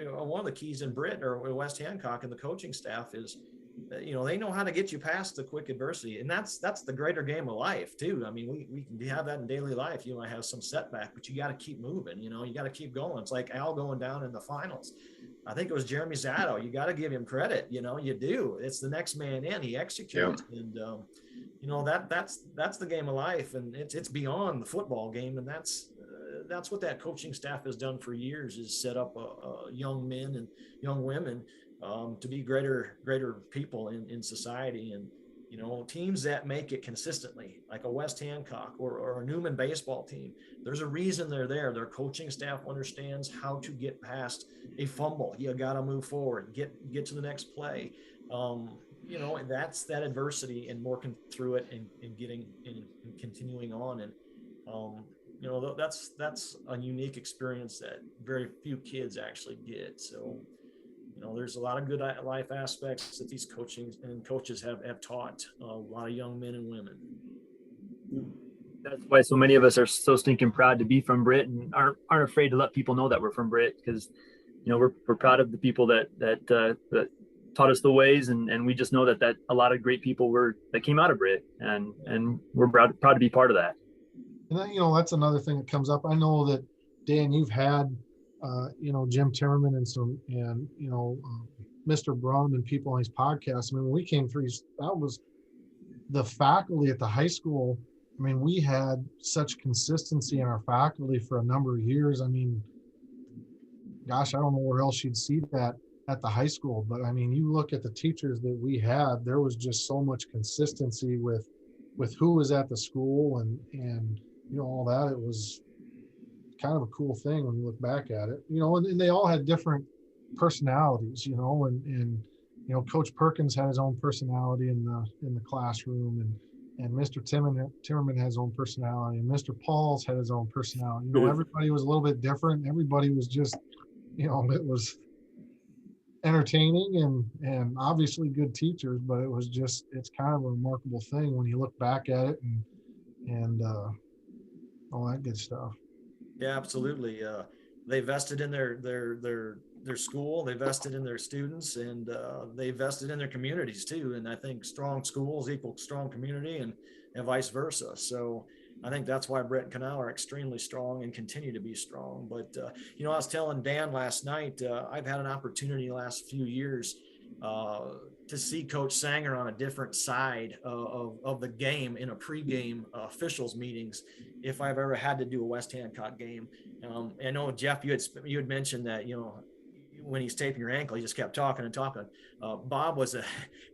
S7: One of the keys in Britt or West Hancock and the coaching staff is, they know how to get you past the quick adversity. And that's the greater game of life too. We can have that in daily life. You might have some setback, but you got to keep moving. You got to keep going. It's like Al going down in the finals. I think it was Jeremy Zatto. You got to give him credit. You do. It's the next man in. He executes. Yeah. And that's the game of life, and it's beyond the football game, and that's what that coaching staff has done for years, is set up young men and young women to be greater people in society. And You know, teams that make it consistently, like a West Hancock or a Newman baseball team, there's a reason they're there. Their coaching staff understands how to get past a fumble. You got to move forward, get to the next play. You know, and that's that adversity and working through it and getting and continuing on. And, you know, that's a unique experience that very few kids actually get. So, you know, there's a lot of good life aspects that these coaches have taught a lot of young men and women.
S4: That's why so many of us are so stinking proud to be from Britt and aren't afraid to let people know that we're from Britt, because, you know, we're proud of the people that taught us the ways, and we just know that a lot of great people that came out of Britt, and we're proud to be part of that.
S2: And then, you know, that's another thing that comes up. I know that, Dan, you've had you know, Jim Timmerman and you know, Mr. Brum and people on his podcast. I mean, when we came through, that was the faculty at the high school. I mean, we had such consistency in our faculty for a number of years. I mean, gosh, I don't know where else you'd see that at the high school, but I mean, you look at the teachers that we had, there was just so much consistency with who was at the school and you know, all that. It was kind of a cool thing when you look back at it, you know, and they all had different personalities, you know, and you know, Coach Perkins had his own personality in the classroom, and Mr. Timmerman had his own personality, and Mr. Pauls had his own personality. You know, everybody was a little bit different. Everybody was just, you know, it was entertaining and obviously good teachers, but it was just, it's kind of a remarkable thing when you look back at it and all that good stuff.
S7: Yeah, absolutely. They vested in their school, they vested in their students, and they vested in their communities too. And I think strong schools equal strong community, and vice versa. So I think that's why Britt and Kanawha are extremely strong and continue to be strong. But you know, I was telling Dan last night, I've had an opportunity the last few years to see Coach Sanger on a different side of the game in a pregame officials meetings. If I've ever had to do a West Hancock game, I know, Jeff, you had mentioned that, you know, when he's taping your ankle, he just kept talking and talking. Bob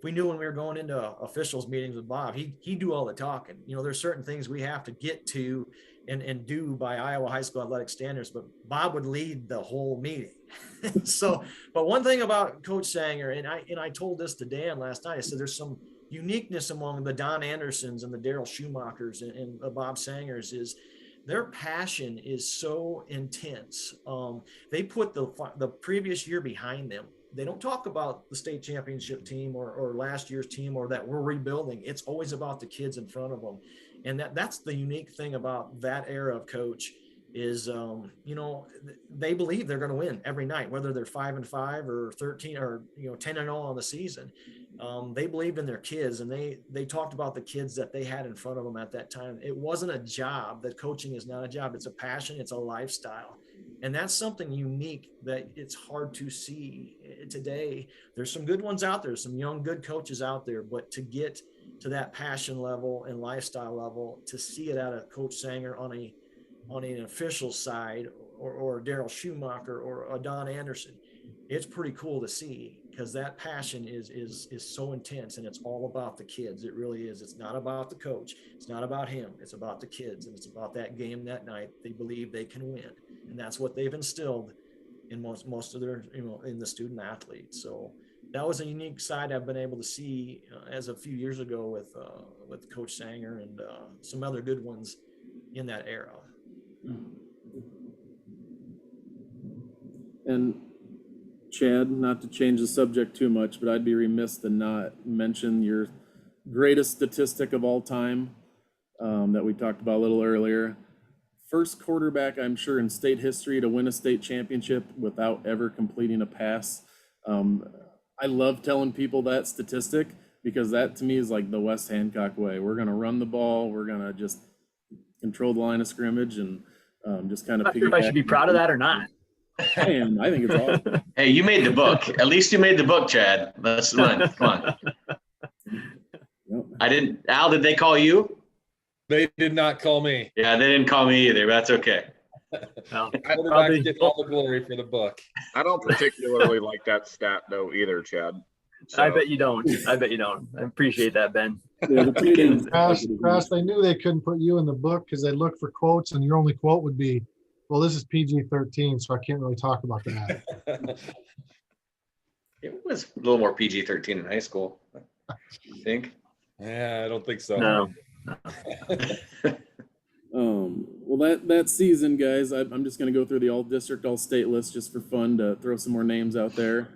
S7: we knew when we were going into officials meetings with Bob, he'd do all the talking. You know, there's certain things we have to get to and do by Iowa high school athletic standards, but Bob would lead the whole meeting. So, but one thing about Coach Sanger, and I told this to Dan last night, I said, there's some uniqueness among the Don Andersons and the Daryl Schumachers and Bob Sangers is their passion is so intense. They put the previous year behind them. They don't talk about the state championship team or last year's team or that we're rebuilding. It's always about the kids in front of them. And that's the unique thing about that era of coach is, you know, they believe they're going to win every night, whether they're 5-5 or 13 or, you know, 10-0 on the season. They believed in their kids, and they talked about the kids that they had in front of them at that time. It wasn't a job. That coaching is not a job. It's a passion. It's a lifestyle. And that's something unique that it's hard to see today. There's some good ones out there, some young, good coaches out there, but to get to that passion level and lifestyle level, to see it out of Coach Sanger on an official side or Daryl Schumacher or a Don Anderson, it's pretty cool to see, because that passion is so intense, and it's all about the kids. It really is. It's not about the coach. It's not about him. It's about the kids, and it's about that game that night. They believe they can win, and that's what they've instilled in most of their, you know, in the student athletes. So that was a unique side I've been able to see as a few years ago with Coach Sanger and some other good ones in that era.
S1: And Chad, not to change the subject too much, but I'd be remiss to not mention your greatest statistic of all time that we talked about a little earlier. First quarterback, I'm sure, in state history to win a state championship without ever completing a pass. I love telling people that statistic, because that to me is like the West Hancock way. We're going to run the ball. We're going to just control the line of scrimmage and just kind of.
S4: I'm not sure if I should be proud of that or not.
S1: I am. I think it's awesome.
S5: Hey, you made the book. At least you made the book, Chad. Let's run. Come on.
S1: Yep.
S5: I didn't. Al, did they call you?
S6: They did not call me.
S5: Yeah, they didn't call me either, but that's okay.
S4: Well,
S6: Quarterbacks get all the glory for the book.
S3: I don't particularly like that stat though either, Chad.
S4: I bet you don't. I bet you don't. I appreciate that, Ben.
S1: Yeah, the tight ends.
S2: Crass, they knew they couldn't put you in the book because they looked for quotes, and your only quote would be, "Well, this is PG-13, so I can't really talk about that."
S5: It was a little more PG-13 in high school, I think.
S6: Yeah, I don't think so.
S4: No.
S1: Well, that season, guys, I'm just going to go through the all-district, all-state list just for fun to throw some more names out there.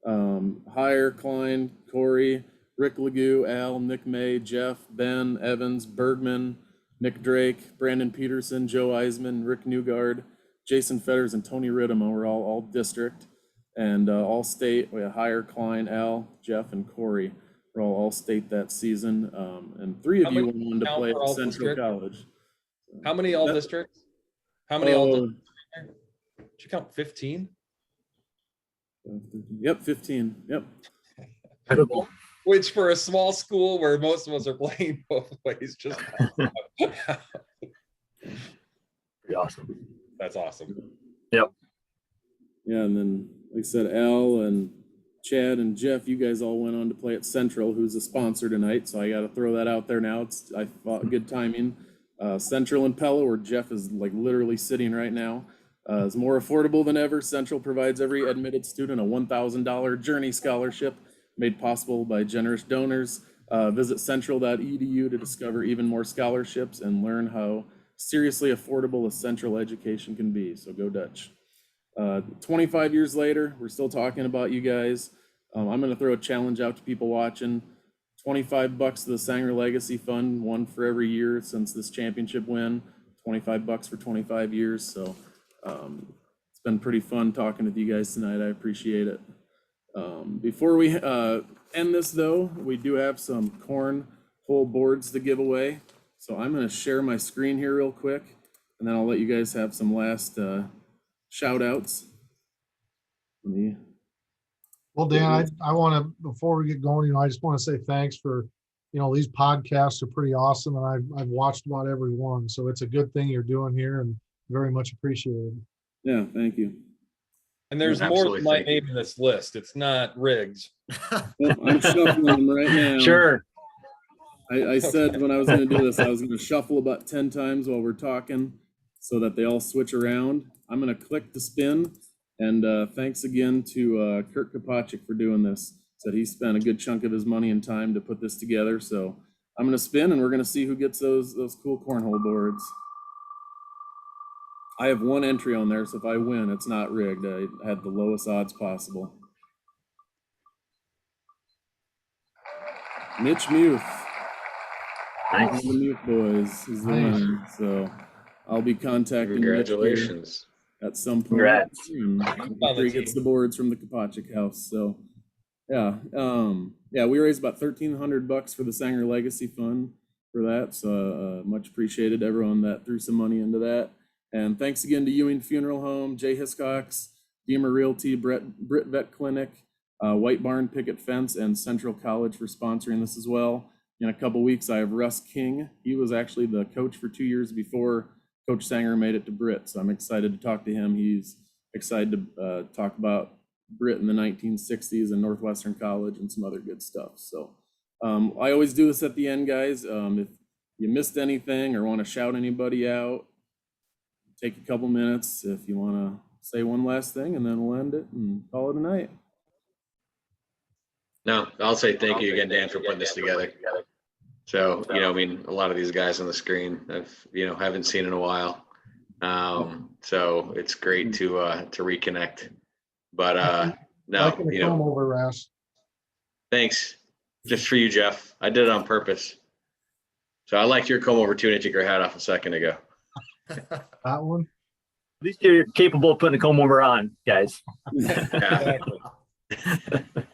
S1: Hire, Klein, Corey, Rick Legoo, Al, Nick May, Jeff, Ben, Evans, Bergman, Nick Drake, Brandon Peterson, Joe Eisman, Rick Newgard, Jason Fetters, and Tony Ridham were all district. And all-state, we had Hire, Klein, Al, Jeff, and Corey were all state that season. And three of you went on to play at Central College.
S6: How many all districts? How many all districts? Did you count 15?
S1: Yep, 15. Yep.
S4: Incredible.
S6: Which for a small school where most of us are playing both ways, just
S4: Pretty awesome.
S6: that's awesome.
S4: Yep.
S1: Yeah, and then like I said, Al and Chad and Jeff, you guys all went on to play at Central, who's a sponsor tonight. So I got to throw that out there now. I thought good timing. Central and Pella, where Jeff is like literally sitting right now, is more affordable than ever. Central provides every admitted student a $1,000 Journey Scholarship made possible by generous donors. Visit central.edu to discover even more scholarships and learn how seriously affordable a Central education can be. So go Dutch. 25 years later, we're still talking about you guys. I'm going to throw a challenge out to people watching. $25 to the Sanger Legacy Fund, one for every year since this championship win. $25 for 25 years. So it's been pretty fun talking with you guys tonight. I appreciate it. Before we end this, though, we do have some cornhole boards to give away. So I'm going to share my screen here real quick, and then I'll let you guys have some last shout outs.
S2: Well, Dan, I want to, before we get going, I just want to say thanks for, these podcasts are pretty awesome, and I've watched about every one. So it's a good thing you're doing here, and very much appreciated.
S1: Yeah, thank you.
S6: And there's more than my name in this list. It's not Riggs.
S1: Well, I'm shuffling them right now.
S4: Sure.
S1: I said when I was going to do this, I was going to shuffle about 10 times while we're talking so that they all switch around. I'm going to click to spin. And thanks again to Kurt Kopacik for doing this. Said he spent a good chunk of his money and time to put this together. So I'm going to spin, and we're going to see who gets those cool cornhole boards. I have one entry on there, so if I win, it's not rigged. I had the lowest odds possible. Mitch Muth.
S4: Nice.
S1: The Muth boys is the winner. So I'll be contacting
S5: Congratulations.
S1: at some point.
S4: Congrats.
S1: After he gets the boards from the Kopacik house. So yeah. We raised about $1,300 for the Sanger Legacy Fund for that. So much appreciated everyone that threw some money into that. And thanks again to Ewing Funeral Home, Jay Hiscox, Deemer Realty, Britt Vet Clinic, White Barn Picket Fence, and Central College for sponsoring this as well. In a couple weeks, I have Russ King. He was actually the coach for 2 years before Coach Sanger made it to Britt, so I'm excited to talk to him. He's excited to talk about Britt in the 1960s and Northwestern College and some other good stuff. So I always do this at the end, guys. If you missed anything or want to shout anybody out, take a couple minutes if you want to say one last thing, and then we'll end it and call it a night.
S5: No, I'll say thank you again, Dan, for putting this together. So, a lot of these guys on the screen I've, haven't seen in a while. So it's great to reconnect. But no,
S2: Come over, Ras.
S5: Thanks. Just for you, Jeff. I did it on purpose. So I liked your comb over too, and I took your hat off a second ago.
S2: That one?
S4: At least you're capable of putting a comb over on, guys.
S5: Yeah.
S6: Exactly.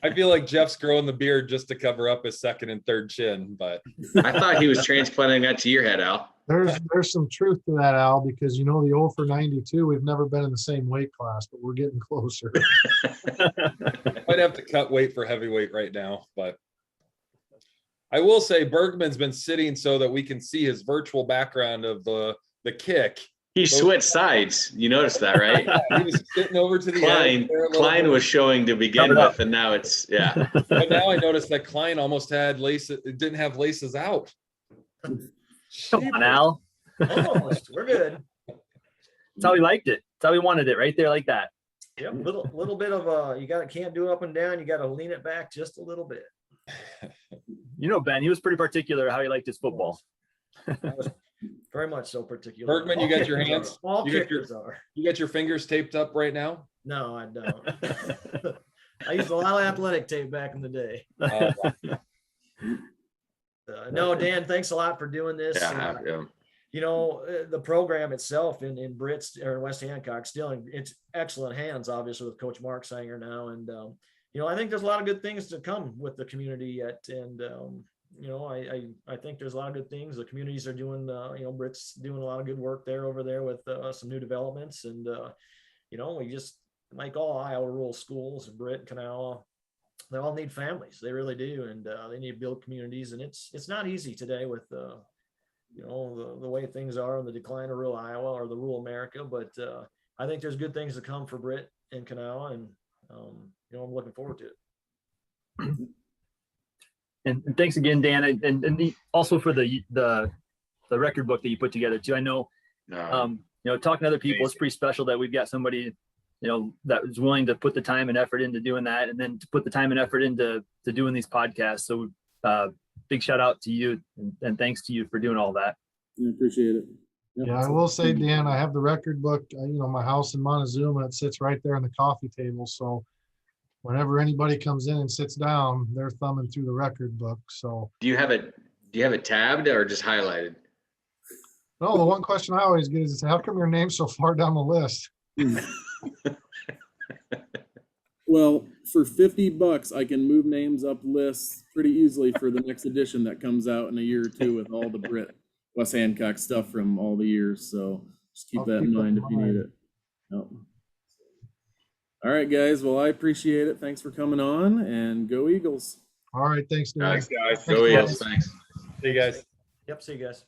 S6: I feel like Jeff's growing the beard just to cover up his second and third chin, but
S5: I thought he was transplanting that to your head, Al.
S2: There's some truth to that, Al, because the 0 for 92, we've never been in the same weight class, but we're getting closer.
S6: I'd have to cut weight for heavyweight right now, but I will say Bergman's been sitting so that we can see his virtual background of the kick
S5: He switched sides. You noticed that, right?
S6: He was sitting over to the
S5: Klein,
S6: edge there a little
S5: Klein
S6: bit.
S5: was showing to begin
S4: Covered up.
S5: with, and now it's, yeah.
S6: But now I noticed that Klein almost had laces, it didn't have laces out.
S4: Come on, Al.
S7: Almost. We're good.
S4: That's how we liked it. That's how we wanted it, right there, like that.
S7: Yep. Little bit of can't do it up and down. You got to lean it back just a little bit.
S4: You know, Ben, he was pretty particular how he liked his football.
S7: That was very much so particular.
S6: Bergman, you got your hands-
S7: All
S6: you got your-
S7: kickers are.
S6: You got your fingers taped up right now?
S7: No, I don't. I used a lot of athletic tape back in the day. No, Dan, thanks a lot for doing this.
S5: Yeah, yeah.
S7: You know, the program itself in Britt's or West Hancock still in it's excellent hands, obviously, with Coach Mark Sanger now. And, you know, I think there's a lot of good things to come with the community yet. And, you know, I think there's a lot of good things. The communities are doing, you know, Britt's doing a lot of good work there over there with some new developments. And, you know, we just, like all Iowa rural schools, Britt, Kanawha, they all need families. They really do. And they need to build communities. And it's not easy today with, you know, the way things are and the decline of rural Iowa or the rural America. But I think there's good things to come for Britt and Kanawha. And, you know, I'm looking forward to it.
S4: And thanks again, Dan, and also for the record book that you put together too. I know, you know, talking to other people, it's pretty special that we've got somebody, you know, that was willing to put the time and effort into doing that, and then to put the time and effort into doing these podcasts. So, big shout out to you and thanks to you for doing all that.
S1: I appreciate it. Yep.
S2: Yeah, I will say, Dan, I have the record book, you know, my house in Montezuma, it sits right there on the coffee table. So whenever anybody comes in and sits down, they're thumbing through the record book. So
S5: Do you have it tabbed or just highlighted?
S2: no, the one question I always get is how come your name's so far down the list?
S1: Well, for $50, I can move names up lists pretty easily for the next edition that comes out in a year or two with all the Britt West Hancock stuff from all the years. So just keep that in mind if you need it. Yep. All right, guys. Well, I appreciate it. Thanks for coming on, and go Eagles.
S2: All right, thanks, Dan.
S3: Thanks, guys.
S5: Go Eagles, thanks.
S6: Hey, guys.
S7: Yep. See you guys.